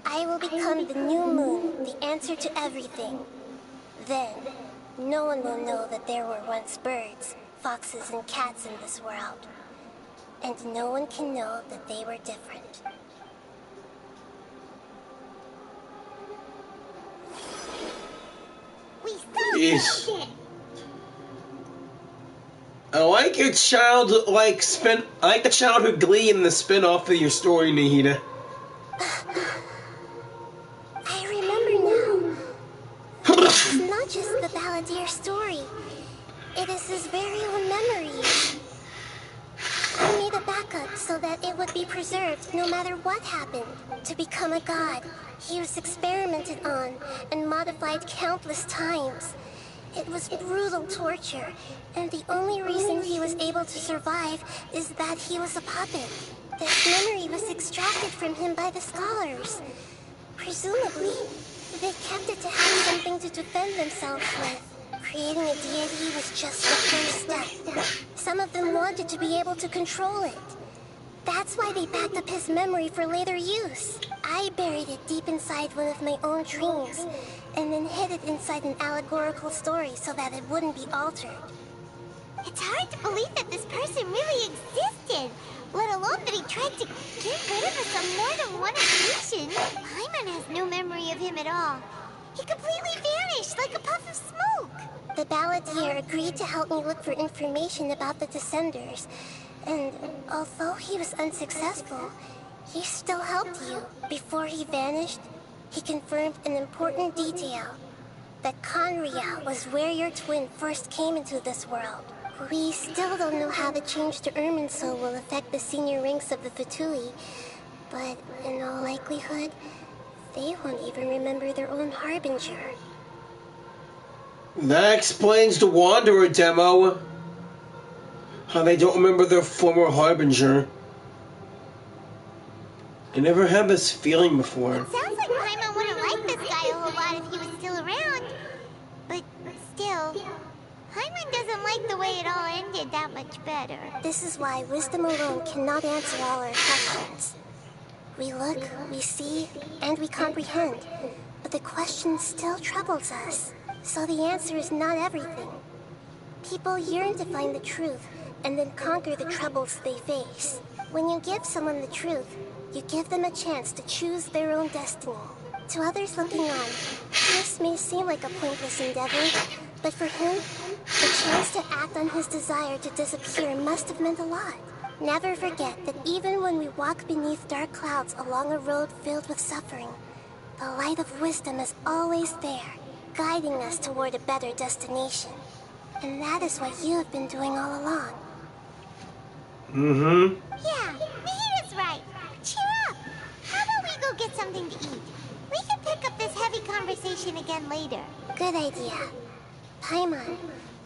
I will become the new moon, the answer to everything. Then, no one will know that there were once birds, foxes, and cats in this world. And no one can know that they were different. We still Yes. solved it! I like your I like the childhood glee in the spin-off of your story, Nahida. I remember now. It's not just the Balladeer story. It is his very own memory. I made a backup so that it would be preserved no matter what happened. To become a god, he was experimented on and modified countless times. It was brutal torture, and the only reason he was able to survive is that he was a puppet. This memory was extracted from him by the scholars. Presumably, they kept it to have something to defend themselves with. Creating a deity was just the first step. Some of them wanted to be able to control it. That's why they backed up his memory for later use. I buried it deep inside one of my own dreams, and then hid it inside an allegorical story so that it wouldn't be altered. It's hard to believe that this person really existed, let alone that he tried to get rid of us on more than one occasion. Paimon has no memory of him at all. He completely vanished like a puff of smoke. The Balladeer agreed to help me look for information about the Descenders, and although he was unsuccessful, he still helped you. Before he vanished, he confirmed an important detail, that Conria was where your twin first came into this world. We still don't know how the change to Irminsul will affect the senior ranks of the Fatui, but in all likelihood, they won't even remember their own Harbinger. That explains the Wanderer demo. How they don't remember their former Harbinger. I never had this feeling before. It sounds like Paimon wouldn't like this guy a whole lot if he was still around. But still, Paimon doesn't like the way it all ended that much better. This is why wisdom alone cannot answer all our questions. We look, we see, and we comprehend. But the question still troubles us. So the answer is not everything. People yearn to find the truth, and then conquer the troubles they face. When you give someone the truth, you give them a chance to choose their own destiny. To others looking on, this may seem like a pointless endeavor, but for him, the chance to act on his desire to disappear must have meant a lot. Never forget that even when we walk beneath dark clouds along a road filled with suffering, the light of wisdom is always there, guiding us toward a better destination. And that is what you have been doing all along. Mm-hmm. Yeah, Nahita's right. Cheer up. How about we go get something to eat? We can pick up this heavy conversation again later. Good idea. Paimon,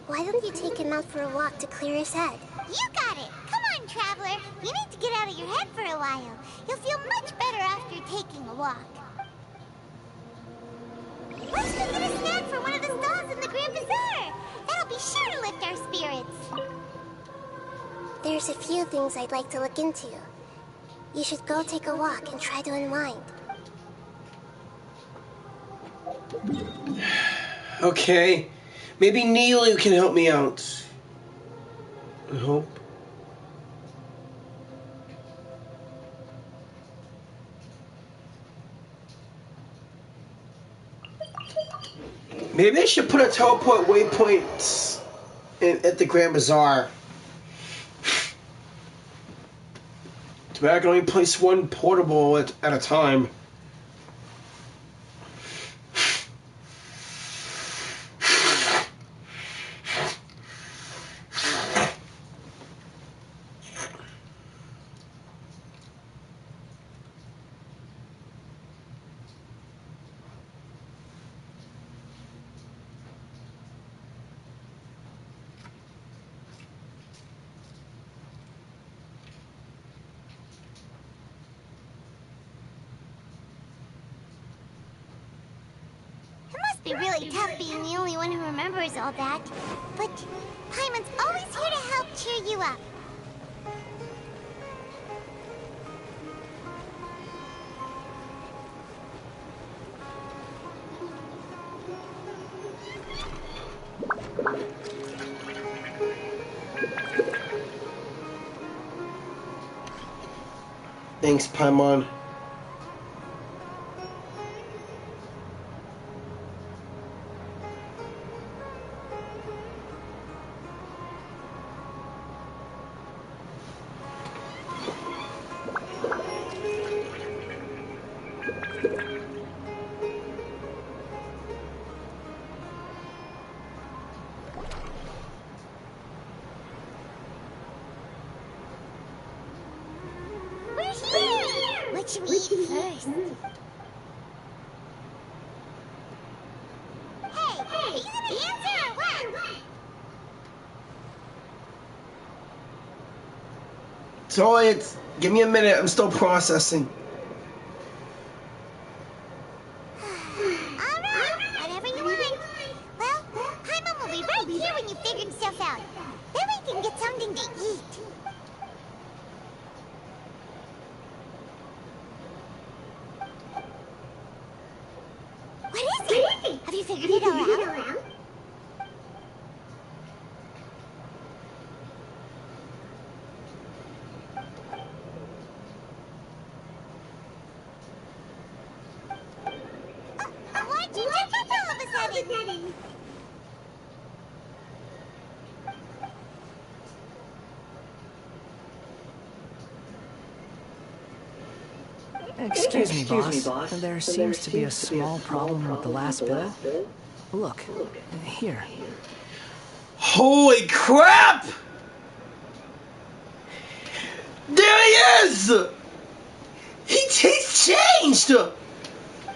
why don't you take him out for a walk to clear his head? You got it. Come on, traveler. You need to get out of your head for a while. You'll feel much better after taking a walk. Let's go get a snack from one of the stalls in the Grand Bazaar. That'll be sure to lift our spirits. There's a few things I'd like to look into. You should go take a walk and try to unwind. Okay. Maybe Neelu can help me out. I hope. Maybe I should put a teleport waypoint at the Grand Bazaar. Too bad I can only place one portable at a time. Be really tough being the only one who remembers all that. But Paimon's always here to help cheer you up. Thanks, Paimon. What should we eat first? Hey, are you gonna answer or what? So it's... Give me a minute, I'm still processing. Alright, whatever you want. Well, Paimon will be right here when you figure stuff out. Then we can get something to eat. What is it? Have you figured it all out? Why'd you jump up all of a sudden? Excuse me, boss. There seems to be a small problem with the last bill. Look, here. Holy crap! There he is! He's changed!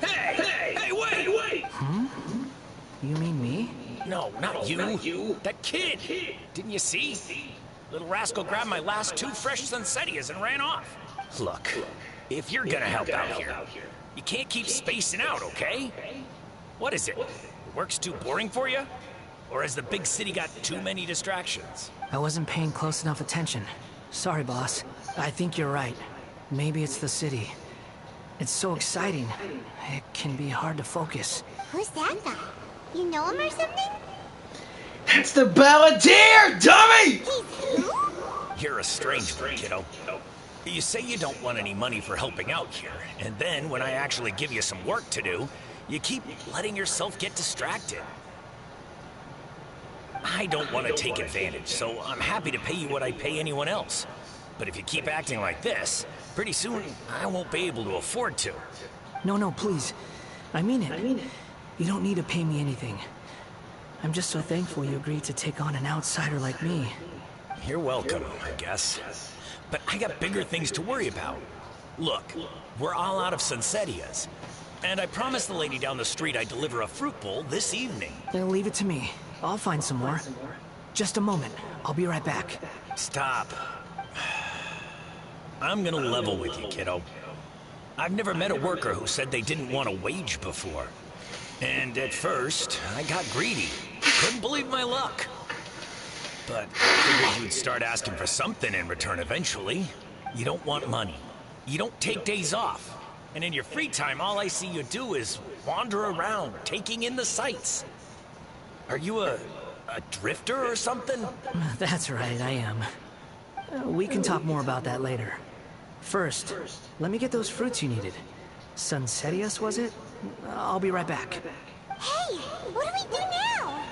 Hey, wait! You mean me? No, not you. That kid. Didn't you see? Little rascal grabbed my last 2 fresh Sunsettias and ran off. Look, If you're gonna help out here, you can't keep spacing out, okay? What is it? Work's too boring for you? Or has the big city got too many distractions? I wasn't paying close enough attention. Sorry, boss. I think you're right. Maybe it's the city. It's so exciting. It can be hard to focus. Who's that guy? You know him or something? It's the Balladeer, dummy! He's who? You're a strange one, kiddo. You say you don't want any money for helping out here, and then when I actually give you some work to do, you keep letting yourself get distracted. I don't want to take advantage, so I'm happy to pay you what I'd pay anyone else. But if you keep acting like this, pretty soon I won't be able to afford to. No, please. I mean it. You don't need to pay me anything. I'm just so thankful you agreed to take on an outsider like me. You're welcome, I guess. But I got bigger things to worry about. Look, we're all out of Sunsetias. And I promised the lady down the street I'd deliver a fruit bowl this evening. Leave it to me. I'll find some more. Just a moment. I'll be right back. Stop. I'm gonna level with you, kiddo. I've never met a worker who said they didn't want a wage before. And at first, I got greedy. Couldn't believe my luck. But I figured you'd start asking for something in return eventually. You don't want money. You don't take days off. And in your free time, all I see you do is wander around, taking in the sights. Are you a drifter or something? That's right, I am. We can talk more about that later. First, let me get those fruits you needed. Sunsetias, was it? I'll be right back. Hey, what do we do now?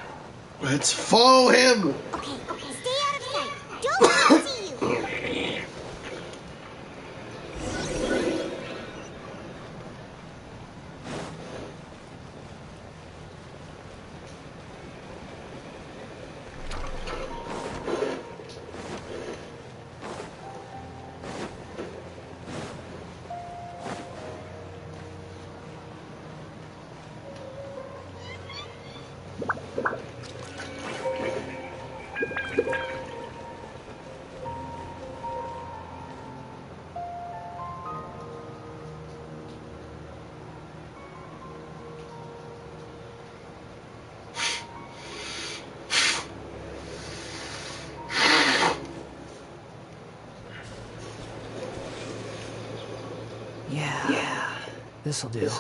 Let's follow him! Okay, stay out of sight. Don't let him see you. Yeah. This'll do. Even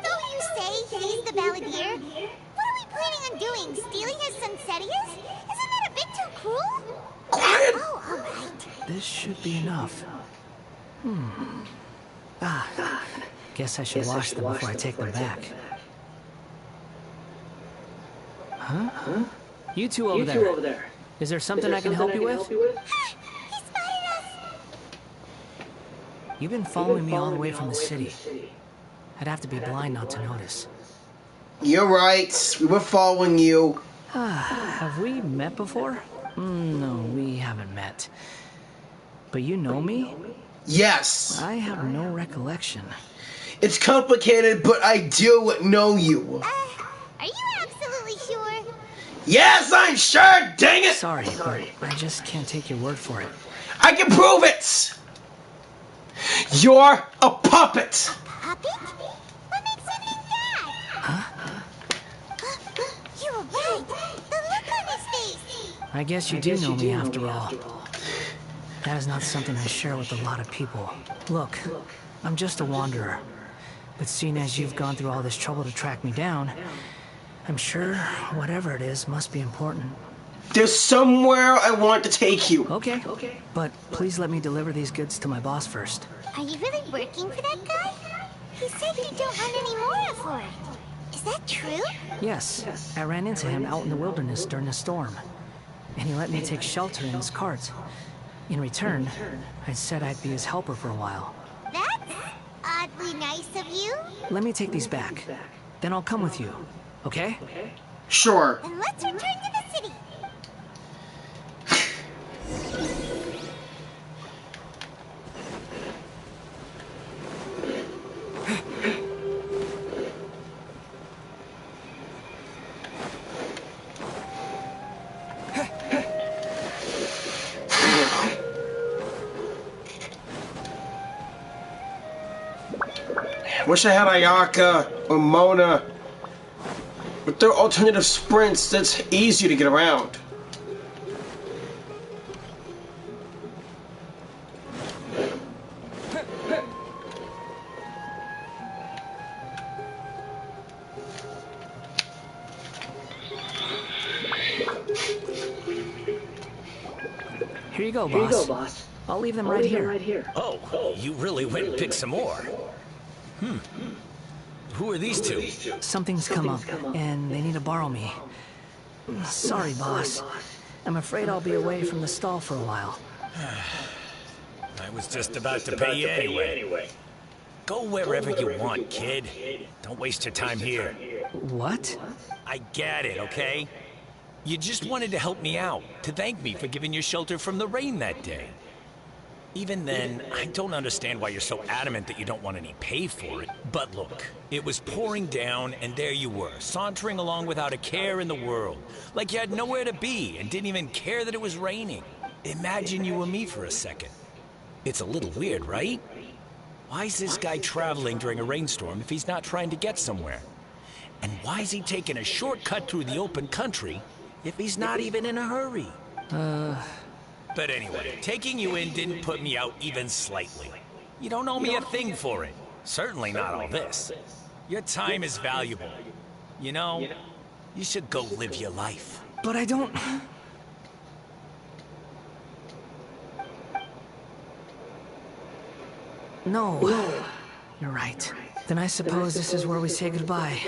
though you say he's the Balladeer, what are we planning on doing? Stealing his Sunsetias? Isn't that a bit too cruel? Quiet! Oh, alright. This should be enough. Guess I should wash them before I take them back. Huh? You two over there. Is there something I can help you with? He spotted us! You've been following me all the way from the city. I'd have to be blind not to notice. You're right. We were following you. Have we met before? No, we haven't met. But you know me? Yes. I have no recollection. It's complicated, but I do know you. Are you absolutely sure? Yes, I'm sure, dang it! Sorry, but I just can't take your word for it. I can prove it! You're a puppet! Puppet? What makes you think that? Huh? You were right. The look on his face. I guess you do know me after all. That is not something I share with a lot of people. Look, I'm just a wanderer. But seeing as you've gone through all this trouble to track me down, I'm sure whatever it is must be important. There's somewhere I want to take you. Okay. But please let me deliver these goods to my boss first. Are you really working for that guy? He said you don't want any more for it. Is that true? Yes. I ran into him out in the wilderness during a storm. And he let me take shelter in his cart. In return, I said I'd be his helper for a while. That's oddly nice of you. Let me take these back. Then I'll come with you. Okay? Sure. And let's return to the city. Wish I had Ayaka or Mona. With their alternative sprints, that's easier to get around. Here you go, boss. I'll leave them right here. Oh, you really went and picked some more. Who are these two? Something's come up, and they need to borrow me. Sorry, boss. I'm afraid I'll be away from the stall for a while. I was just about to pay you anyway. Go wherever you want, kid. Don't waste your time here. What? I get it, okay? You just wanted to help me out, to thank me for giving you shelter from the rain that day. Even then, I don't understand why you're so adamant that you don't want any pay for it. But look, it was pouring down, and there you were, sauntering along without a care in the world. Like you had nowhere to be, and didn't even care that it was raining. Imagine you were me for a second. It's a little weird, right? Why is this guy traveling during a rainstorm if he's not trying to get somewhere? And why is he taking a shortcut through the open country if he's not even in a hurry? But anyway, taking you in didn't put me out even slightly. You don't owe me a thing for it. Certainly not all this. Your time is valuable. You know, you should go live your life. But I don't... No. You're right. Then I suppose this is where we say goodbye.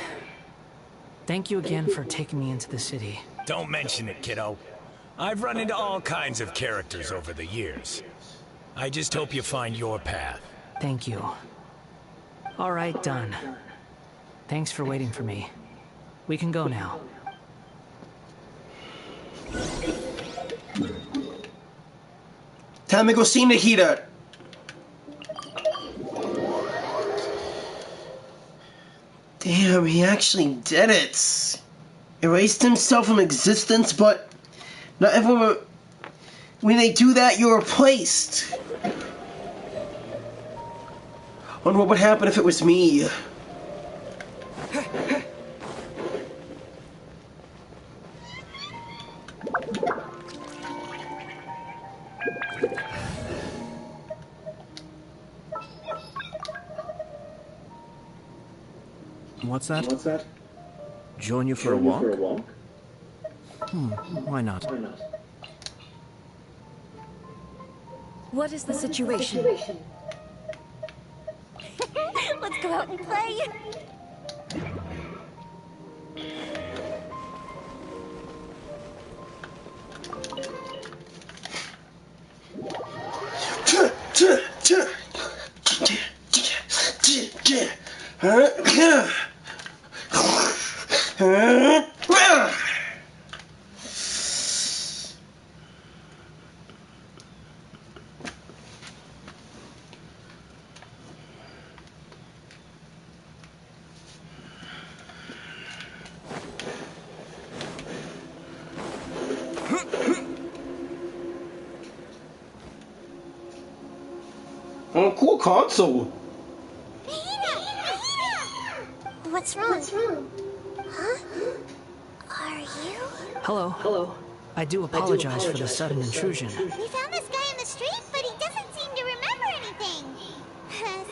Thank you again for taking me into the city. Don't mention it, kiddo. I've run into all kinds of characters over the years. I just hope you find your path. Thank you. All right, done. Thanks for waiting for me. We can go now. Time to go see Nahida. Damn, he actually did it. Erased himself from existence, but not everyone. When they do that, you're replaced. Wonder what would happen if it was me. What's that? Join you for a walk? Why not? What is the situation? Let's go out and play. Oh, cool console. What's wrong? Huh? Are you? Hello. I do apologize for the sudden intrusion. We found this guy in the street, but he doesn't seem to remember anything.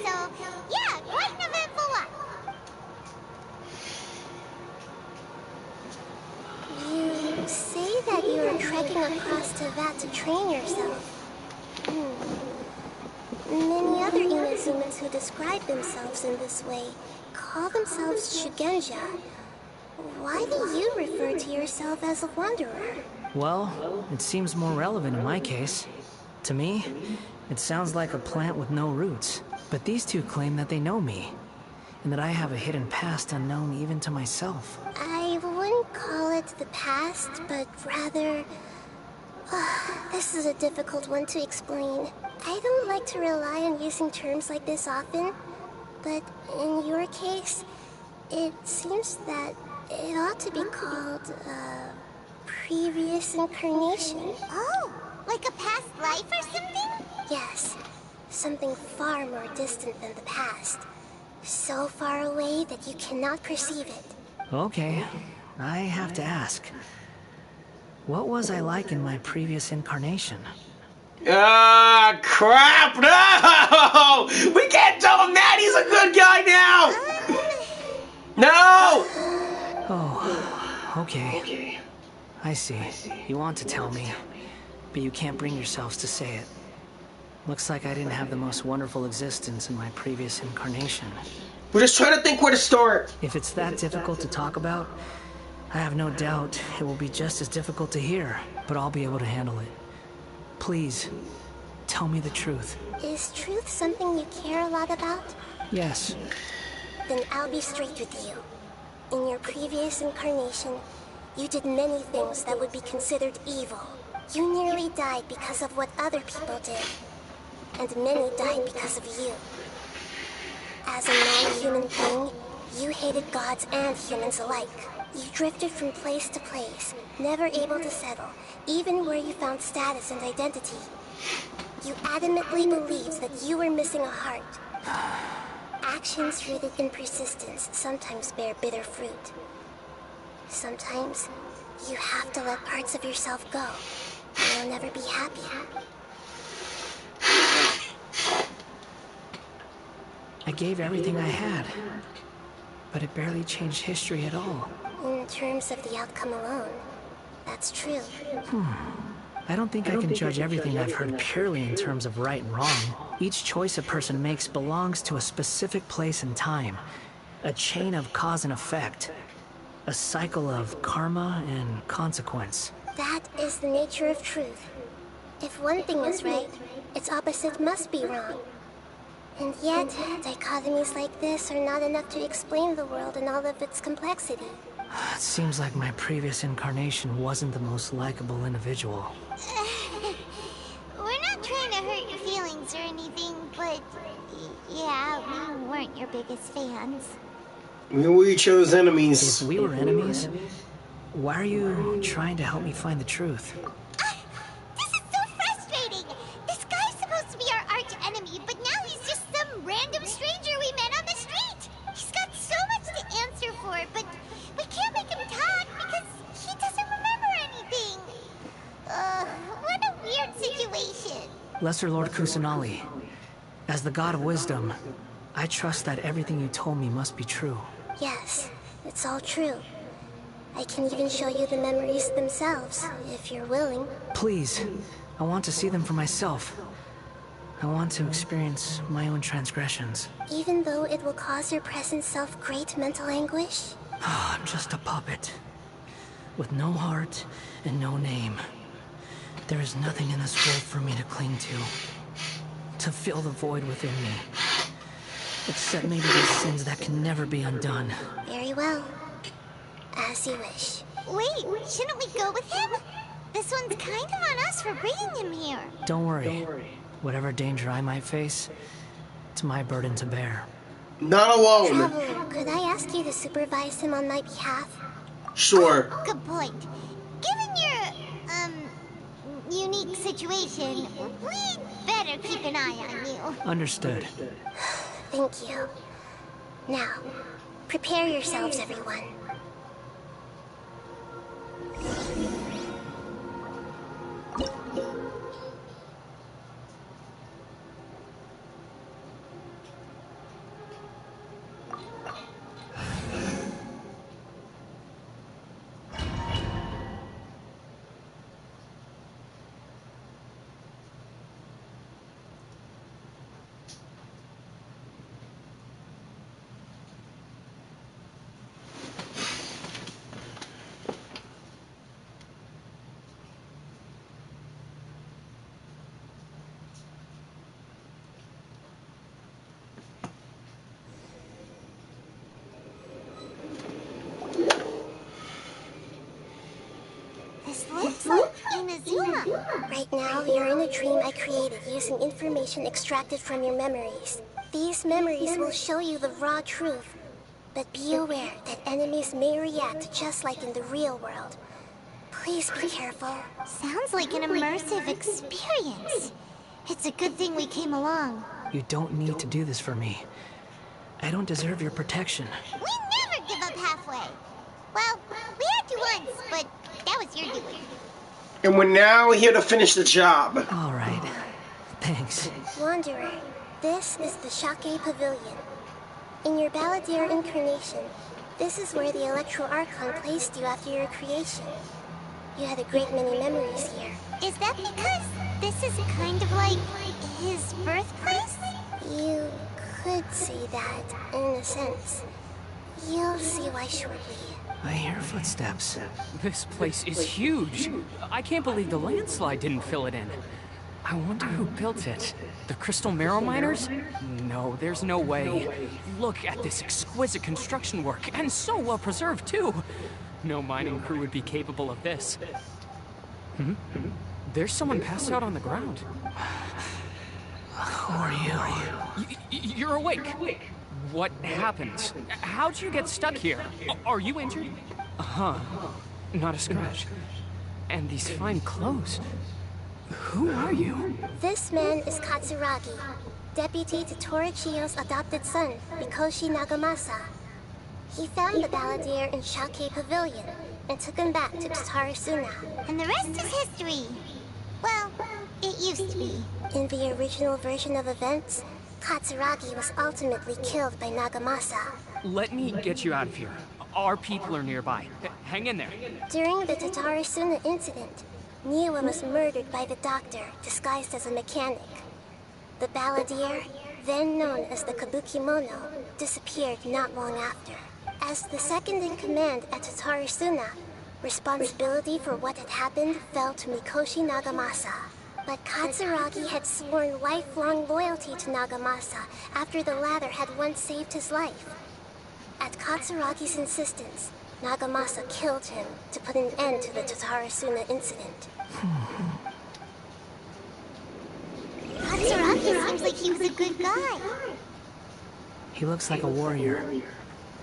So, yeah, quite an eventful one. You say that you are trekking across Teyvat to train yourself. Many other Inazumans who describe themselves in this way call themselves Shugenja. Why do you refer to yourself as a wanderer? Well, it seems more relevant in my case. To me, it sounds like a plant with no roots. But these two claim that they know me, and that I have a hidden past unknown even to myself. I wouldn't call it the past, but rather... this is a difficult one to explain. I don't like to rely on using terms like this often, but in your case, it seems that it ought to be called, previous incarnation. Oh, like a past life or something? Yes, something far more distant than the past. So far away that you cannot perceive it. Okay, I have to ask. What was I like in my previous incarnation? Ah, crap! No! We can't tell him that! He's a good guy now! No! Oh, okay. I see. You want to tell me, but you can't bring yourselves to say it. Looks like I didn't have the most wonderful existence in my previous incarnation. We're just trying to think where to start. If it's that difficult to talk about, I have no doubt it will be just as difficult to hear, but I'll be able to handle it. Please, tell me the truth. Is truth something you care a lot about? Yes. Then I'll be straight with you. In your previous incarnation, you did many things that would be considered evil. You nearly died because of what other people did. And many died because of you. As a non-human thing, you hated gods and humans alike. You drifted from place to place, never able to settle, even where you found status and identity. You adamantly believed that you were missing a heart. Actions rooted in persistence sometimes bear bitter fruit. Sometimes, you have to let parts of yourself go, and you'll never be happy. I gave everything I had, but it barely changed history at all. In terms of the outcome alone, that's true. I don't think I can judge everything I've heard purely in terms of right and wrong. Each choice a person makes belongs to a specific place and time. A chain of cause and effect. A cycle of karma and consequence. That is the nature of truth. If one thing is right, its opposite must be wrong. And yet, dichotomies like this are not enough to explain the world in all of its complexity. It seems like my previous incarnation wasn't the most likable individual. We're not trying to hurt your feelings or anything, but yeah, we weren't your biggest fans. We were each other's enemies. If we were enemies, why are you trying to help me find the truth? This is so frustrating! This guy's supposed to be our arch enemy, but now he's just some random stranger we met on the street! He's got so much to answer for, but we can't make him talk because he doesn't remember anything! What a weird situation! Lesser Lord Kusanali, as the God of Wisdom, I trust that everything you told me must be true. Yes, it's all true. I can even show you the memories themselves, if you're willing. Please, I want to see them for myself. I want to experience my own transgressions. Even though it will cause your present self great mental anguish? I'm just a puppet, with no heart and no name. There is nothing in this world for me to cling to fill the void within me. Except maybe the sins that can never be undone. Very well. As you wish. Wait, shouldn't we go with him? This one's kind of on us for bringing him here. Don't worry. Whatever danger I might face, it's my burden to bear. Not alone. Traveler, could I ask you to supervise him on my behalf? Sure. Good point. Given your, unique situation, we'd better keep an eye on you. Understood. Thank you. Now, prepare yourselves, everyone. Right now, you're in a dream I created using information extracted from your memories. These memories will show you the raw truth, but be aware that enemies may react just like in the real world. Please be careful. Sounds like an immersive experience. It's a good thing we came along. You don't need to do this for me. I don't deserve your protection. We never give up halfway. Well, we had to once, but that was your doing. And we're now here to finish the job. All right. Thanks. Wanderer, this is the Shake Pavilion. In your Balladeer incarnation, this is where the Electro Archon placed you after your creation. You had a great many memories here. Is that because this is kind of like his birthplace? You could say that, in a sense. You'll see why shortly. I hear footsteps. This place is huge. I can't believe the landslide didn't fill it in. I wonder who built it. The Crystal Marrow Miners? No, there's no way. Look at this exquisite construction work, and so well preserved, too. No mining crew would be capable of this. There's someone passed out on the ground. Who are you? You're awake. What happened? How'd you get stuck here? Are you injured? Huh. Not a scratch. And these fine clothes. Who are you? This man is Katsuragi, deputy to Torichiyo's adopted son, Mikoshi Nagamasa. He found the Balladeer in Shake Pavilion and took him back to Tatarasuna. And the rest is history. Well, it used to be. In the original version of events, Katsuragi was ultimately killed by Nagamasa. Let me get you out of here. Our people are nearby. Hang in there. During the Tatarasuna incident, Niwa was murdered by the doctor, disguised as a mechanic. The Balladeer, then known as the Kabukimono, disappeared not long after. As the second in command at Tatarasuna, responsibility for what had happened fell to Mikoshi Nagamasa. But Katsuragi had sworn lifelong loyalty to Nagamasa after the latter had once saved his life. At Katsuragi's insistence, Nagamasa killed him to put an end to the Tatarasuna incident. Katsuragi seems like he was a good guy. He looks like a warrior,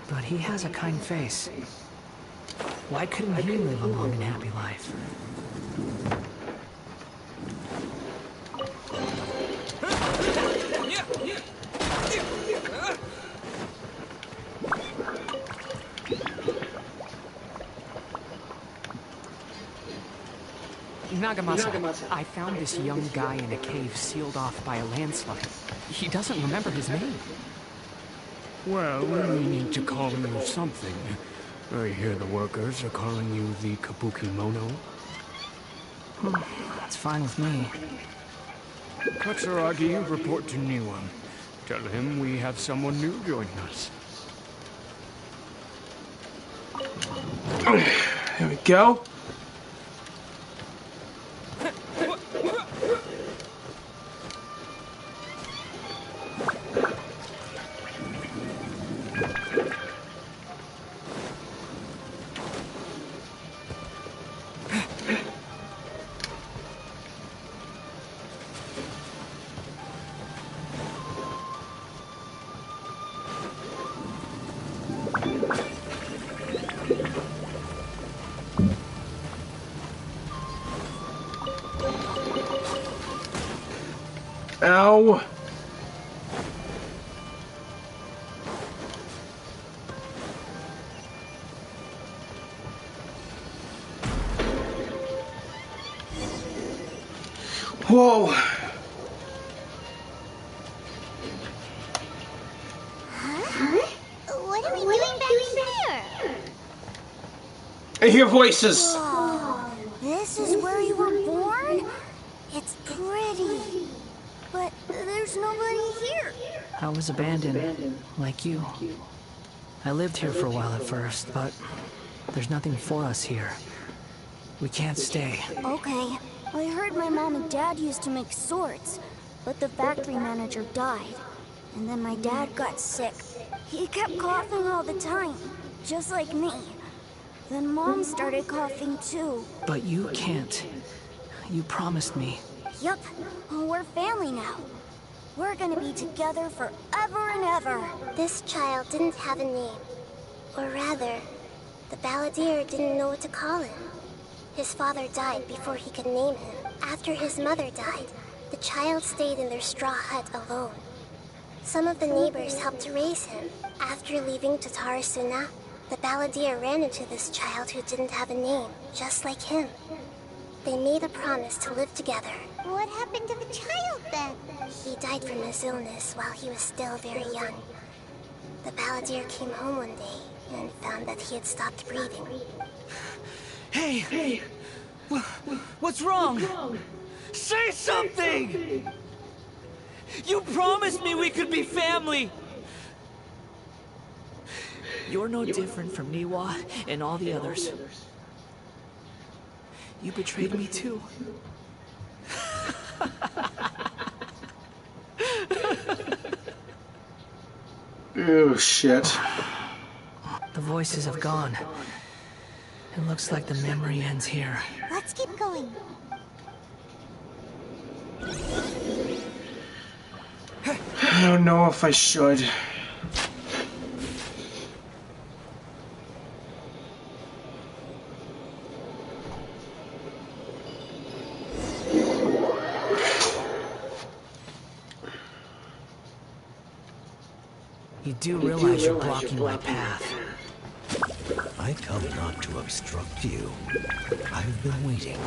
but he has a kind face. Why couldn't he live a long and happy life? Nagamasa, I found this young guy in a cave sealed off by a landslide. He doesn't remember his name. Well, we need to call you something. I hear the workers are calling you the Kabukimono. That's fine with me. Katsuragi, report to Niwa. Tell him we have someone new joining us. There we go. Ow. Whoa. Huh? What are we doing back here? I hear voices. Whoa. This is where you were born? It's pretty. But there's nobody here. I was abandoned, like you. I lived here for a while at first, but there's nothing for us here. We can't stay. Okay. I heard my mom and dad used to make swords, but the factory manager died. And then my dad got sick. He kept coughing all the time, just like me. Then Mom started coughing too. But you can't. You promised me. Yup, we're family now. We're gonna be together forever and ever. This child didn't have a name. Or rather, the Balladeer didn't know what to call him. His father died before he could name him. After his mother died, the child stayed in their straw hut alone. Some of the neighbors helped to raise him. After leaving Tatarasuna, the balladeer ran into this child who didn't have a name, just like him. They made a promise to live together. What happened to the child then? He died from his illness while he was still very young. The balladeer came home one day and found that he had stopped breathing. Hey! What's wrong? Say something! You promised me we could be family! You're no different from Niwa and all the others. You betrayed me too. Oh, shit. The voices have gone. It looks like the memory ends here. Let's keep going. I don't know if I should. You do realize you're blocking my path. I come not to obstruct you. I've been waiting.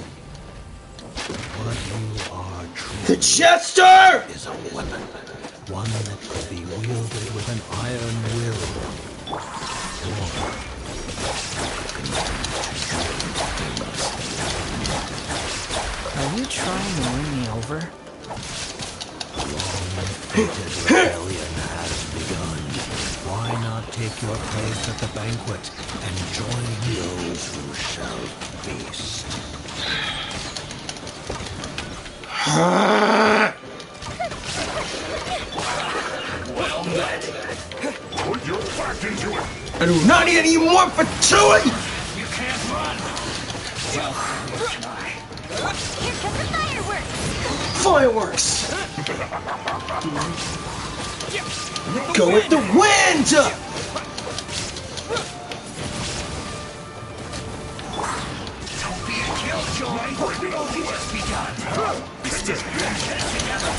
What you are truly The Jester is a weapon. One that could be wielded with an iron will. Are you trying to win me over? Long-fated rebellion has begun. Why not take your place at the banquet and join those who shall feast? Well met. Put your back into it. I do not need any more fertility! You can't run. Well, we'll try. Here comes the Fireworks! fireworks! Go with the wind! Don't be a killjoy. Only just begun. Still, get it together.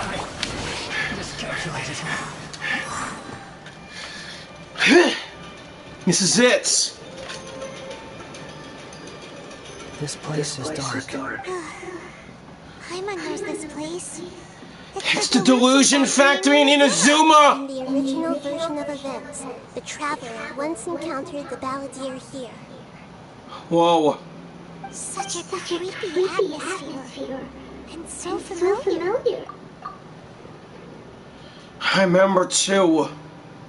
I miscalculated. This is it. This place is dark. Paimon knows this place. It's the Delusion Factory in Inazuma! In the original version of events, the Traveler once encountered the balladeer here. Whoa. Such a creepy atmosphere. And so familiar. I remember too.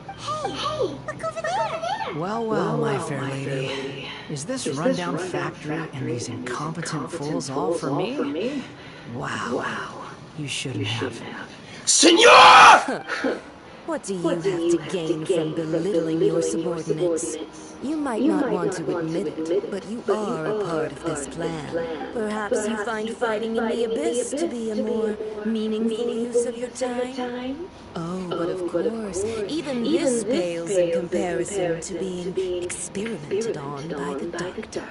Hey, look over there! Well, my fair lady. Is this rundown factory and these incompetent fools all for me? Wow. You shouldn't have. Senor! What do you have to gain from belittling your subordinates? You might not want to admit it, but you are a part of this plan. Perhaps you find fighting in the abyss to be a more meaningful use of your time? Oh, but of course, even this pales in comparison to being experimented on by the doctor.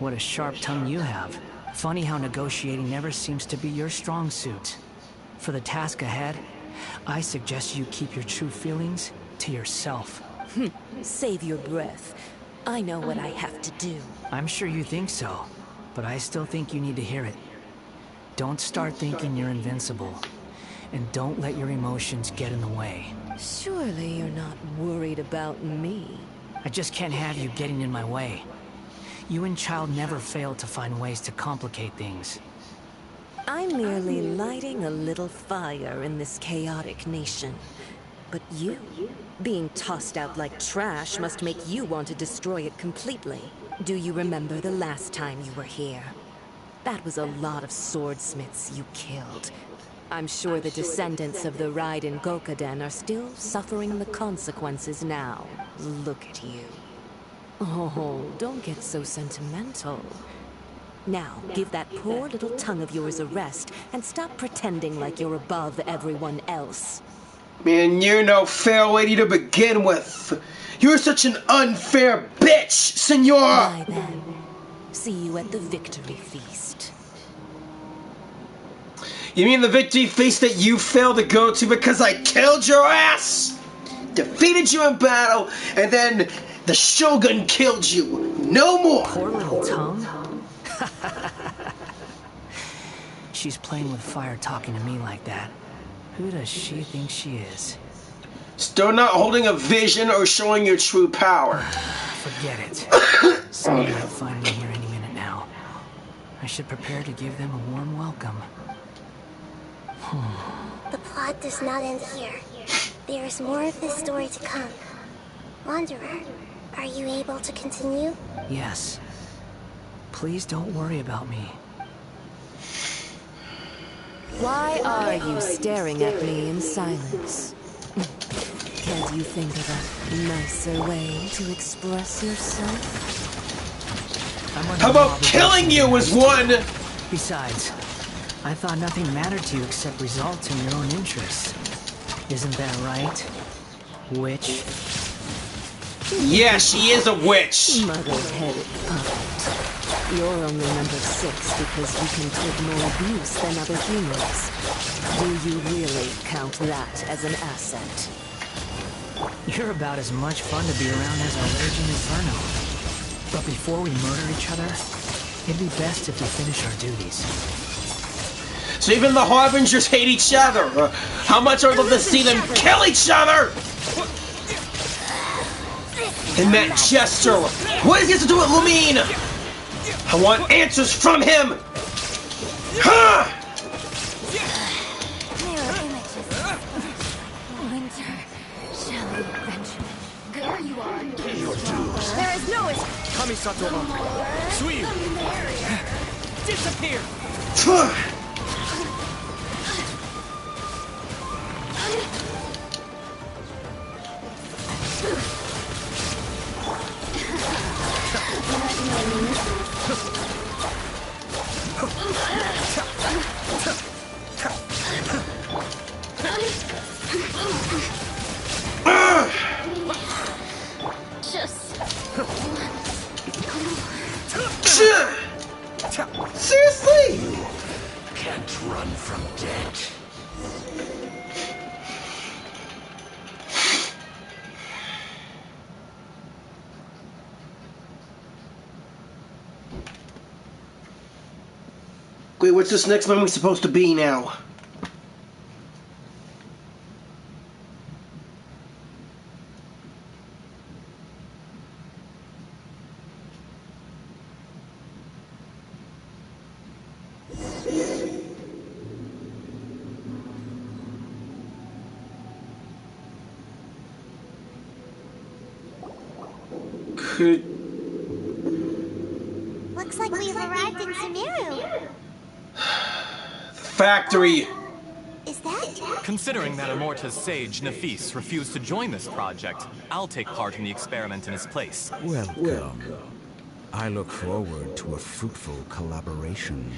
What a sharp tongue you have. Funny how negotiating never seems to be your strong suit. For the task ahead, I suggest you keep your true feelings to yourself. Save your breath. I know what I have to do. I'm sure you think so, but I still think you need to hear it. Don't start thinking you're invincible, and don't let your emotions get in the way. Surely you're not worried about me. I just can't have you getting in my way. You and Child never fail to find ways to complicate things. I'm merely lighting a little fire in this chaotic nation. But you, being tossed out like trash, must make you want to destroy it completely. Do you remember the last time you were here? That was a lot of swordsmiths you killed. I'm sure the descendants of the Raiden Gokaden are still suffering the consequences now. Look at you. Oh, don't get so sentimental. Now, give that poor little tongue of yours a rest and stop pretending like you're above everyone else. Man, you're no fair lady to begin with. You're such an unfair bitch, senor! Bye then. See you at the victory feast. You mean the victory feast that you failed to go to because I killed your ass? Defeated you in battle, and then the Shogun killed you. No more. Poor little tongue. She's playing with fire talking to me like that. Who does she think she is? Still not holding a vision or showing your true power. Forget it. Somebody might find me here any minute now. I should prepare to give them a warm welcome. The plot does not end here. There is more of this story to come. Wanderer, are you able to continue? Yes. Please don't worry about me. Why are you staring at me in silence? Can't you think of a nicer way to express yourself? How about killing you as one? Besides, I thought nothing mattered to you except results in your own interests. Isn't that right, witch? Yeah, she is a witch. Muggle-headed puppet. You're only number 6 because you can take more abuse than other humans. Do you really count that as an asset? You're about as much fun to be around as a raging inferno. But before we murder each other, it'd be best if we finish our duties. So even the Harbingers hate each other. How much I would love to see them kill each other! And that gesture, what does he have to do with Lumine? I want answers from him! Ha! Mirror images. Winter shall adventure. There you are. There is no escape. Kamisato, Sui, disappear. Seriously? Can't run from death. Wait, what's this next memory supposed to be now? Looks like we've arrived in Sumeru. Factory. Is that? Considering that Immorta's sage, Nafis, refused to join this project, I'll take part in the experiment in his place. Welcome. I look forward to a fruitful collaboration.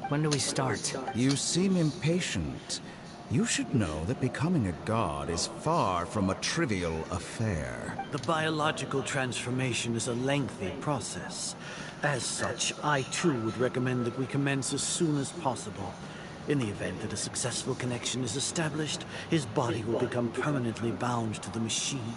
When do we start? You seem impatient. You should know that becoming a god is far from a trivial affair. The biological transformation is a lengthy process. As such, I too would recommend that we commence as soon as possible. In the event that a successful connection is established, his body will become permanently bound to the machine,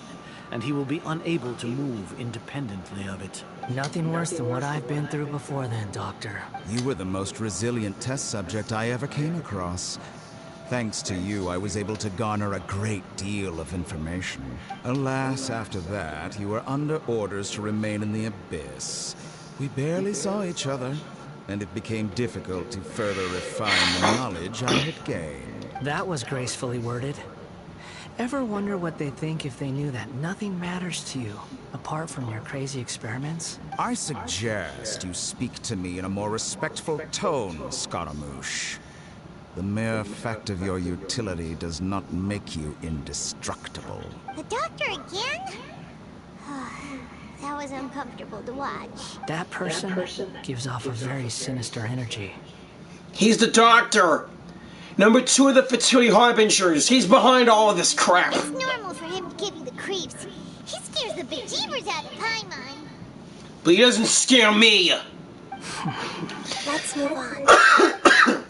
and he will be unable to move independently of it. Nothing worse than what I've been through before then, Doctor. You were the most resilient test subject I ever came across. Thanks to you, I was able to garner a great deal of information. Alas, after that, you were under orders to remain in the abyss. We barely saw each other, and it became difficult to further refine the knowledge I had gained. That was gracefully worded. Ever wonder what they'd think if they knew that nothing matters to you, apart from your crazy experiments? I suggest you speak to me in a more respectful tone, Scaramouche. The mere fact of your utility does not make you indestructible. The doctor again? That was uncomfortable to watch. That person gives off a very sinister energy. He's the doctor. Number 2 of the Fatui Harbingers. He's behind all of this crap. It's normal for him to give you the creeps. He scares the bejeebers out of Paimon. But he doesn't scare me. Let's move on.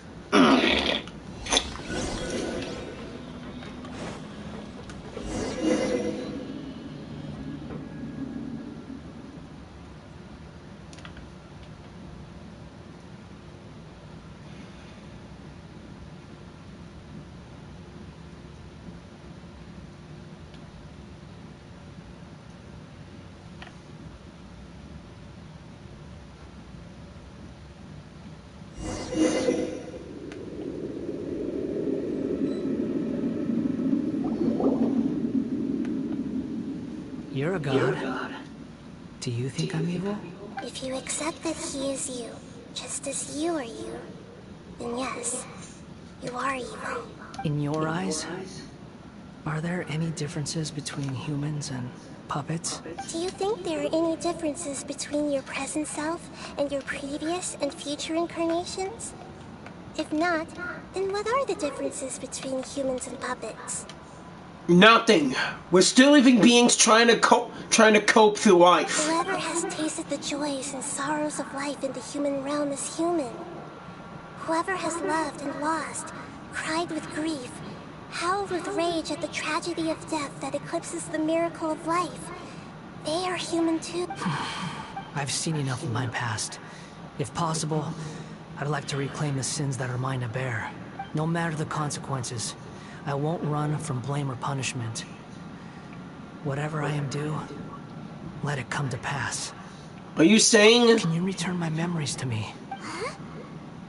You're a god. Do you think I'm evil? If you accept that he is you, just as you are you, then yes, you are evil. In your eyes, are there any differences between humans and puppets? Do you think there are any differences between your present self and your previous and future incarnations? If not, then what are the differences between humans and puppets? Nothing. We're still living beings trying to cope through life. Whoever has tasted the joys and sorrows of life in the human realm is human. Whoever has loved and lost, cried with grief, howled with rage at the tragedy of death that eclipses the miracle of life, they are human too. I've seen enough of my past. If possible, I'd like to reclaim the sins that are mine to bear. No matter the consequences, I won't run from blame or punishment. Whatever I am due, let it come to pass. Are you saying... Can you return my memories to me? Huh?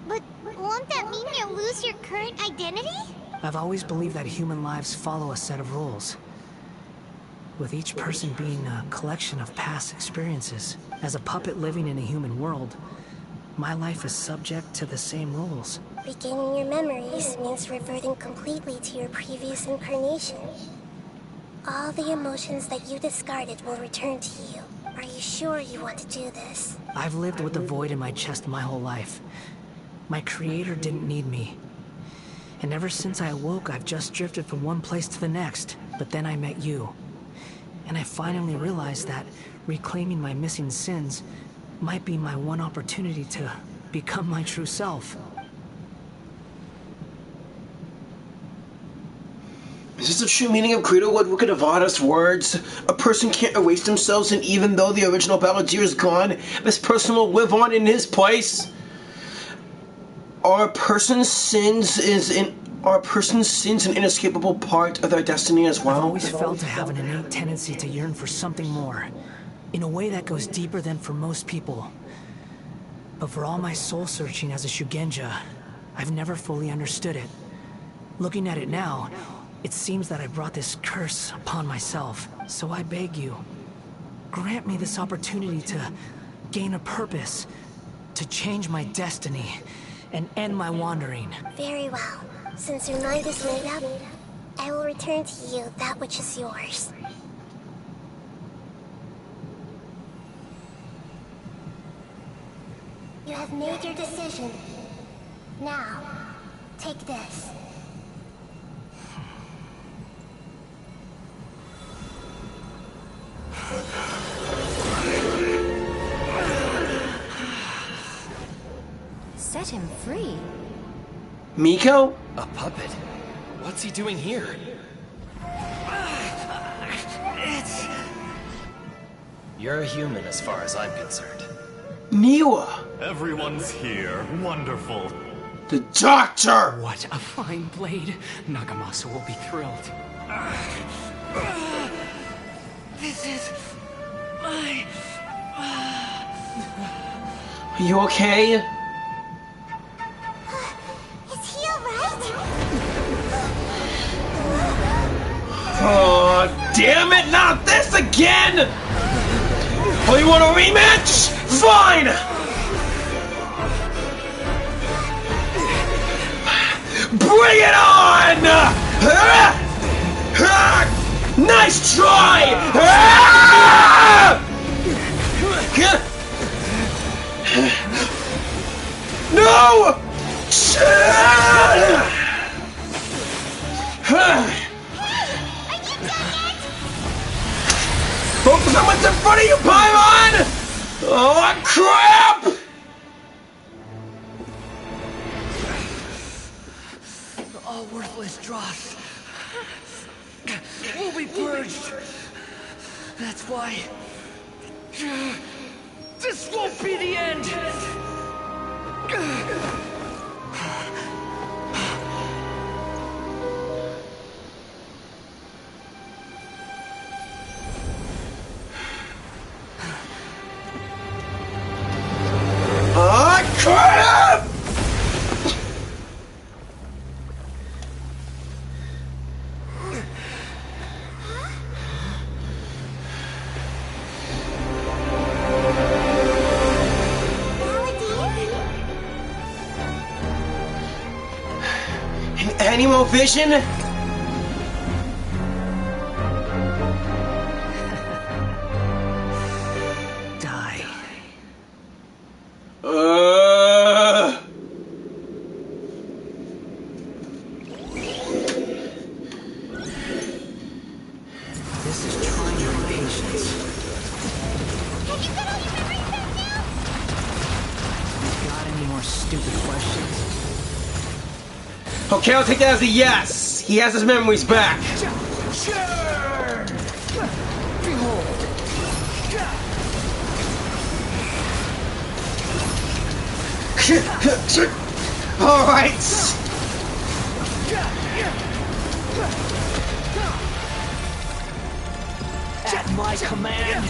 But won't that mean you'll lose your current identity? I've always believed that human lives follow a set of rules, with each person being a collection of past experiences. As a puppet living in a human world, my life is subject to the same rules. Regaining your memories means reverting completely to your previous incarnation. All the emotions that you discarded will return to you. Are you sure you want to do this? I've lived with the void in my chest my whole life. My creator didn't need me. And ever since I awoke, I've just drifted from one place to the next. But then I met you. And I finally realized that reclaiming my missing sins might be my one opportunity to become my true self. Is this the true meaning of Greedo Woodwick and Avada's words? A person can't erase themselves, and even though the original Balladeer is gone, this person will live on in his place? Are a person's sins an inescapable part of their destiny as well? I've always felt to have an innate tendency to yearn for something more, in a way that goes deeper than for most people. But for all my soul-searching as a Shugenja, I've never fully understood it. Looking at it now, it seems that I brought this curse upon myself. So I beg you, grant me this opportunity to gain a purpose, to change my destiny, and end my wandering. Very well. Since your mind is made up, I will return to you that which is yours. You have made your decision. Now, take this. Set him free. Miko? A puppet? What's he doing here? You're a human as far as I'm concerned. Niwa! Everyone's here. Wonderful. The doctor! What a fine blade. Nagamasa will be thrilled. This is my... Are you okay? Is he alright? Oh, damn it, not this again! Oh, you want a rematch? Fine! Bring it on! Nice try! No! Focus on what's in front of you, Paimon! Oh, crap! All worthless dross will be purged. That's why this won't be the end. Oh, crap! Any more vision? Die. This is trying your patience. Have you got all your memories back now? Got any more stupid questions? Okay, I'll take that as a yes. He has his memories back. All right. At my command,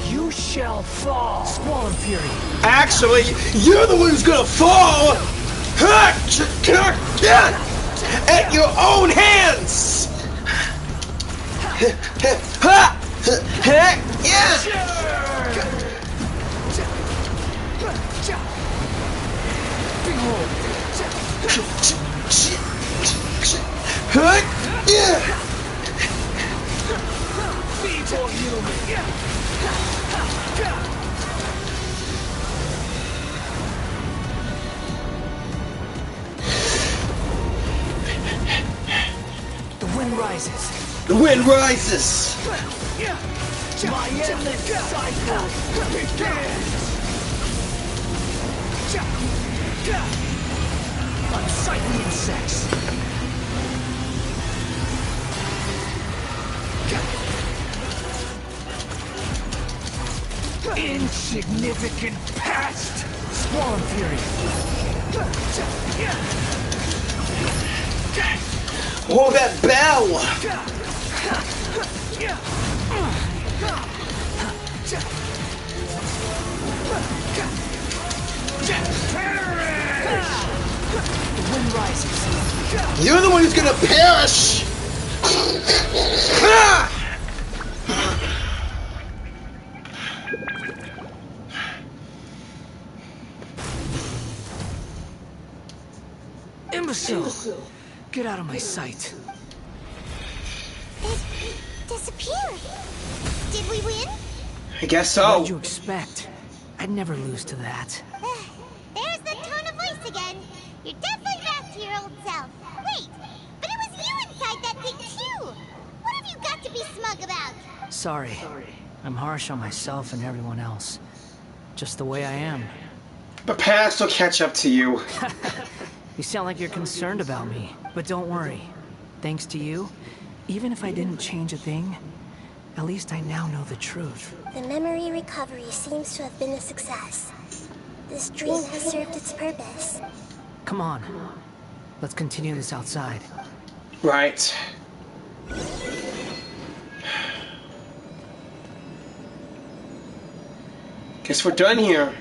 you shall fall. Squall and Fury. Actually, you're the one who's gonna fall. At your own hands. The wind rises. The wind rises. My endless cycle begins. Unsightly insects. Insignificant past. Squall and Fury. Oh, that bell! The wind rises. You're the one who's gonna perish! Imbecile! Get out of my sight. It disappeared. Did we win? I guess so. What'd you expect? I'd never lose to that. There's the tone of voice again. You're definitely back to your old self. Wait, but it was you inside that thing too. What have you got to be smug about? Sorry. I'm harsh on myself and everyone else. Just the way I am. But past will catch up to you. You sound like you're concerned about me, but don't worry. Thanks to you, even if I didn't change a thing, at least I now know the truth. The memory recovery seems to have been a success. This dream has served its purpose. Come on. Let's continue this outside. Right. Guess we're done here.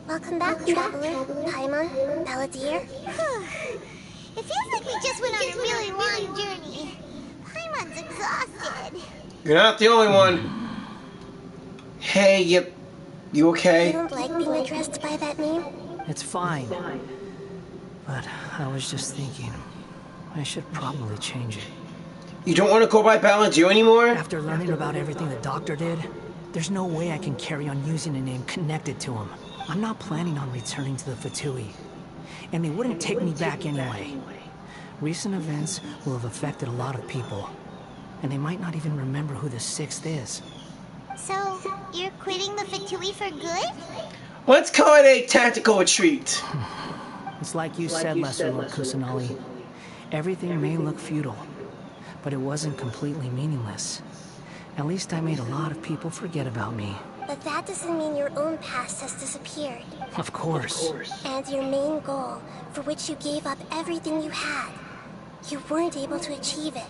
Welcome back, Traveler, Paimon, Balladeer. It feels like we just went on a really long journey. Paimon's exhausted. You're not the only one. Hey, you okay? You don't like being addressed by that name? It's fine. But I was just thinking, I should probably change it. You don't want to go by Balladeer anymore? After learning about everything the doctor did, there's no way I can carry on using a name connected to him. I'm not planning on returning to the Fatui, and they wouldn't take me back anyway. Recent events will have affected a lot of people, and they might not even remember who the Sixth is. So, you're quitting the Fatui for good? Let's call it a tactical retreat. It's like you said, Lesser Lord Kusanali. Everything may look futile, but it wasn't completely meaningless. At least I made a lot of people forget about me. But that doesn't mean your own past has disappeared. Of course. And your main goal, for which you gave up everything you had, you weren't able to achieve it.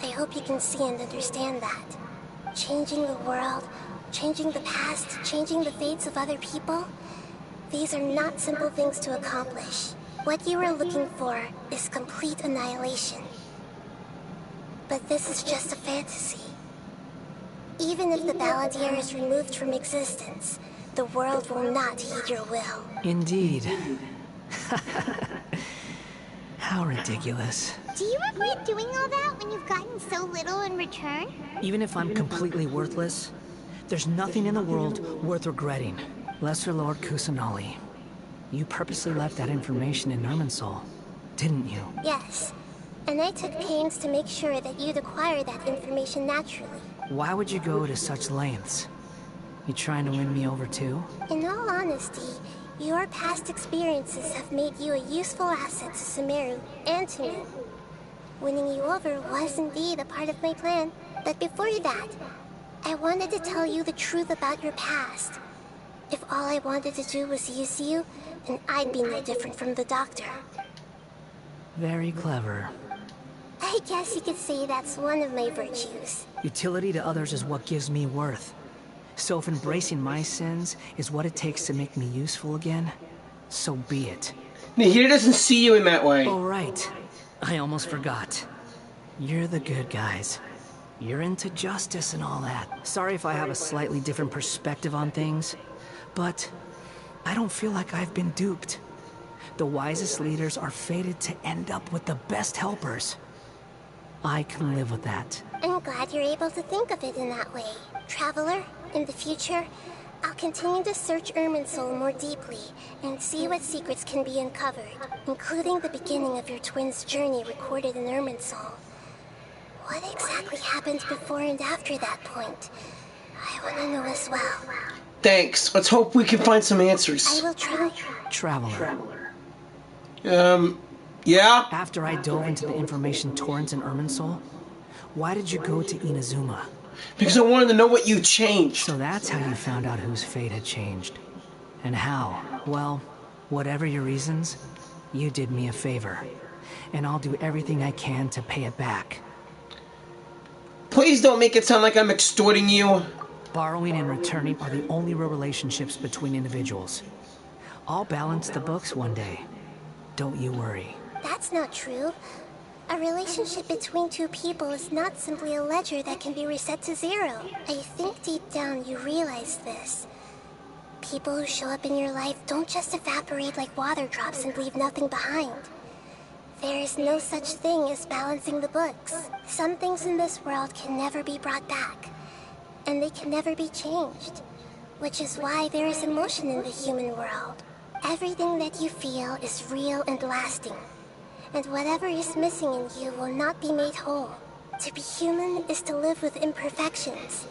I hope you can see and understand that. Changing the world, changing the past, changing the fates of other people, these are not simple things to accomplish. What you are looking for is complete annihilation. But this is just a fantasy. Even if the Balandier is removed from existence, the world will not heed your will. Indeed. How ridiculous. Do you regret doing all that when you've gotten so little in return? Even if I'm completely worthless, there's nothing in the world worth regretting. Lesser Lord Kusanali, you purposely left that information in Irminsul, didn't you? Yes, and I took pains to make sure that you'd acquire that information naturally. Why would you go to such lengths? You trying to win me over too? In all honesty, your past experiences have made you a useful asset to Sumeru and to me. Winning you over was indeed a part of my plan, but before that, I wanted to tell you the truth about your past. If all I wanted to do was use you, then I'd be no different from the doctor. Very clever. I guess you could say that's one of my virtues. Utility to others is what gives me worth. So if embracing my sins is what it takes to make me useful again, so be it. Nahida doesn't see you in that way. Oh, right. I almost forgot. You're the good guys. You're into justice and all that. Sorry if I have a slightly different perspective on things, but I don't feel like I've been duped. The wisest leaders are fated to end up with the best helpers. I can live with that. I'm glad you're able to think of it in that way. Traveler, in the future, I'll continue to search Irminsul more deeply and see what secrets can be uncovered, including the beginning of your twins' journey recorded in Irminsul. What exactly happened before and after that point? I want to know as well. Thanks. Let's hope we can find some answers. I will try. Traveler. Yeah? After I dove into the information torrents in Irminsul, why did you go to Inazuma? Because I wanted to know what you changed. So that's how you found out whose fate had changed. And how? Well, whatever your reasons, you did me a favor. And I'll do everything I can to pay it back. Please don't make it sound like I'm extorting you. Borrowing and returning are the only real relationships between individuals. I'll balance the books one day. Don't you worry. That's not true. A relationship between two people is not simply a ledger that can be reset to zero. I think deep down you realize this. People who show up in your life don't just evaporate like water drops and leave nothing behind. There is no such thing as balancing the books. Some things in this world can never be brought back, and they can never be changed, which is why there is emotion in the human world. Everything that you feel is real and lasting, and whatever is missing in you will not be made whole. To be human is to live with imperfections.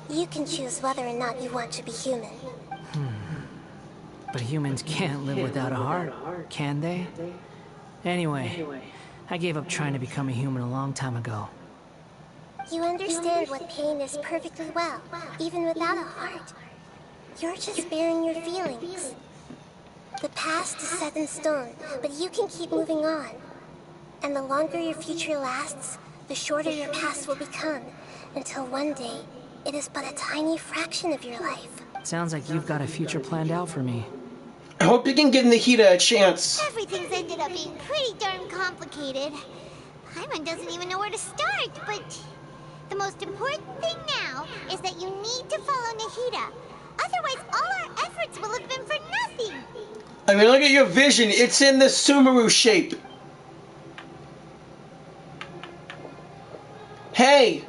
You can choose whether or not you want to be human. But humans can't live without a heart, can they? Anyway, I gave up trying to become a human a long time ago. You understand what pain is perfectly well, even without a heart. You're just bearing your feelings. The past is set in stone, but you can keep moving on. And the longer your future lasts, the shorter your past will become, until one day, it is but a tiny fraction of your life. Sounds like you've got a future planned out for me. I hope you can give Nahida a chance. Everything's ended up being pretty darn complicated. Paimon doesn't even know where to start, but the most important thing now is that you need to follow Nahida. Otherwise, all our efforts will have been for nothing. I mean, look at your vision. It's in the Sumeru shape. Hey!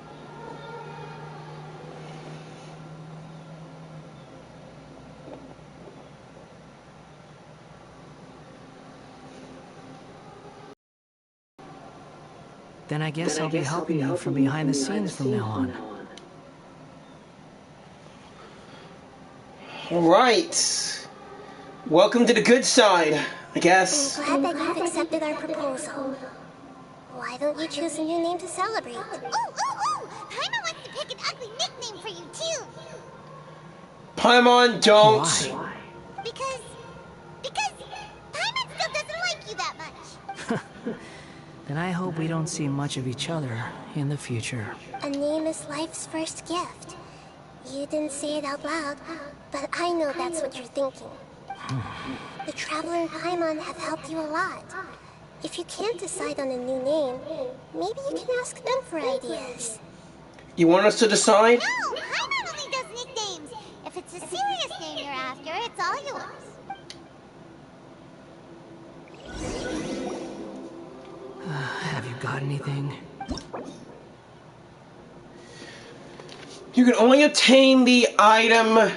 Then I guess I'll be helping you from behind the scenes from now on. Alright. Welcome to the good side, I guess. I'm glad that you've accepted our proposal. Why don't you choose a new name to celebrate? Ooh! Paimon wants to pick an ugly nickname for you, too. Paimon, don't. Why? Because Paimon still doesn't like you that much. Then I hope we don't see much of each other in the future. A name is life's first gift. You didn't say it out loud, but I know that's what you're thinking. The Traveler and Paimon have helped you a lot. If you can't decide on a new name, maybe you can ask them for ideas. You want us to decide? No, Paimon only does nicknames. If it's a serious name you're after, it's all yours. Have you got anything? You can only obtain the item.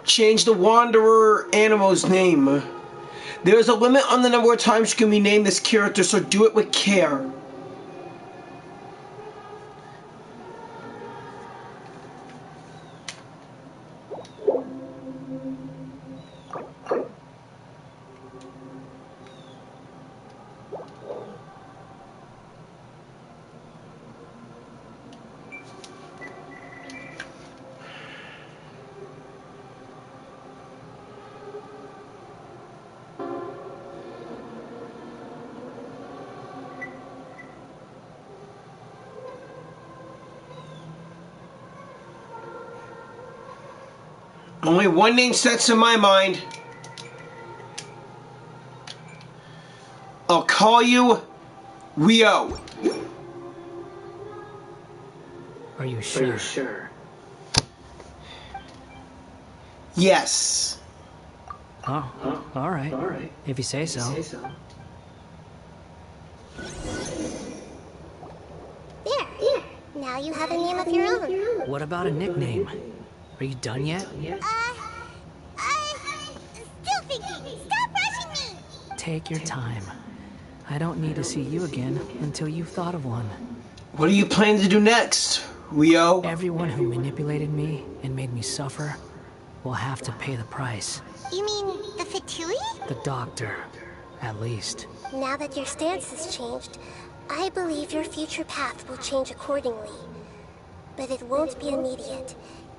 Change the Wanderer animal's name. There is a limit on the number of times you can rename this character, so do it with care. Only one name sets in my mind. I'll call you Rio. Are you sure? Yes. Oh, all right. If you say so. There. Now you have a name of your own. What about a nickname? Are you done yet? Still thinking. Stop rushing me. Take your time. I don't need to see you again until you've thought of one. What are you planning to do next, Rio? Everyone who manipulated me and made me suffer will have to pay the price. You mean the Fatui? The doctor, at least. Now that your stance has changed, I believe your future path will change accordingly. But it won't be immediate.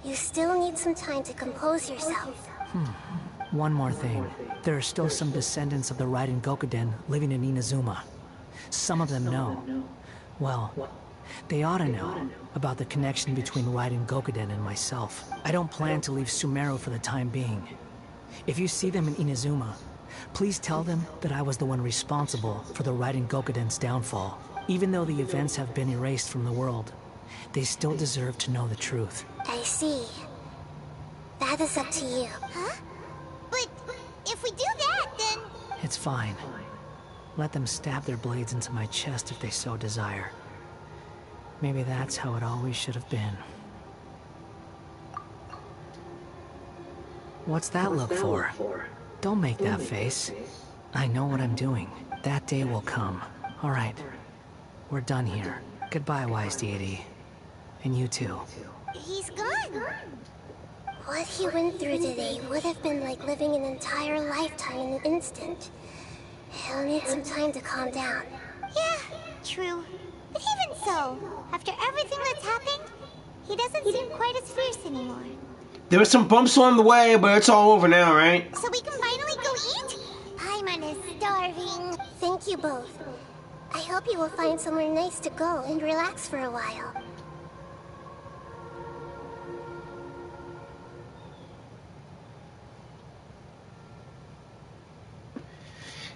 You still need some time to compose yourself. One more thing. There are still some descendants of the Raiden Gokuden living in Inazuma. Some of them know. Well, they ought to know about the connection between Raiden Gokuden and myself. I don't plan to leave Sumeru for the time being. If you see them in Inazuma, please tell them that I was the one responsible for the Raiden Gokuden's downfall. Even though the events have been erased from the world, they still deserve to know the truth. I see. That is up to you. Huh? But if we do that, then... It's fine. Let them stab their blades into my chest if they so desire. Maybe that's how it always should have been. What's that look for? Don't make that face. I know what I'm doing. That day will come. All right. We're done here. Goodbye, wise deity. And you too. He's gone. What he went through today would have been like living an entire lifetime in an instant. He'll need some time to calm down. Yeah, true. But even so, after everything that's happened, he doesn't seem quite as fierce anymore. There were some bumps along the way, but it's all over now, right? So we can finally go eat? Paimon is starving. Thank you both. I hope you will find somewhere nice to go and relax for a while.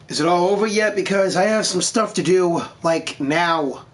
Is it all over yet? Because I have some stuff to do, like, now.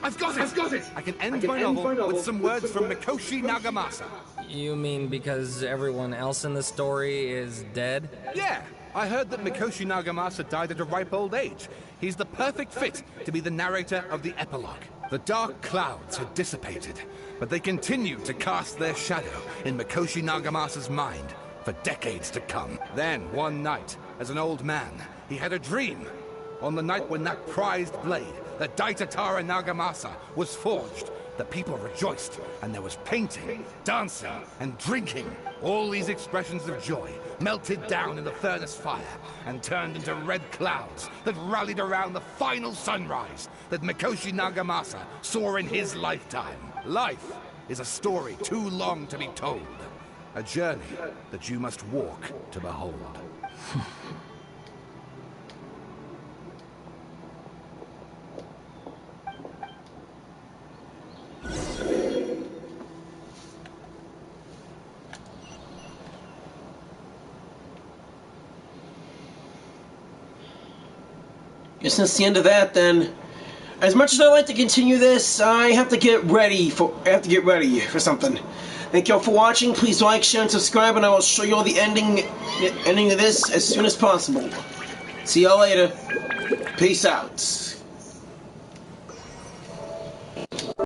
I've got it! I can end my novel with some words from Mikoshi Nagamasa. You mean because everyone else in the story is dead? Yeah! I heard that Mikoshi Nagamasa died at a ripe old age. He's the perfect fit to be the narrator of the epilogue. The dark clouds had dissipated, but they continue to cast their shadow in Mikoshi Nagamasa's mind for decades to come. Then, one night, as an old man, he had a dream. On the night when that prized blade, the Daitatara Nagamasa, was forged, the people rejoiced, and there was painting, dancing, and drinking. All these expressions of joy melted down in the furnace fire and turned into red clouds that rallied around the final sunrise that Mikoshi Nagamasa saw in his lifetime. Life is a story too long to be told, a journey that you must walk to behold. Guess that's the end of that then. As much as I like to continue this, I have to get ready for something. Thank you all for watching. Please like, share, and subscribe, and I will show you all the ending of this as soon as possible. See y'all later. Peace out.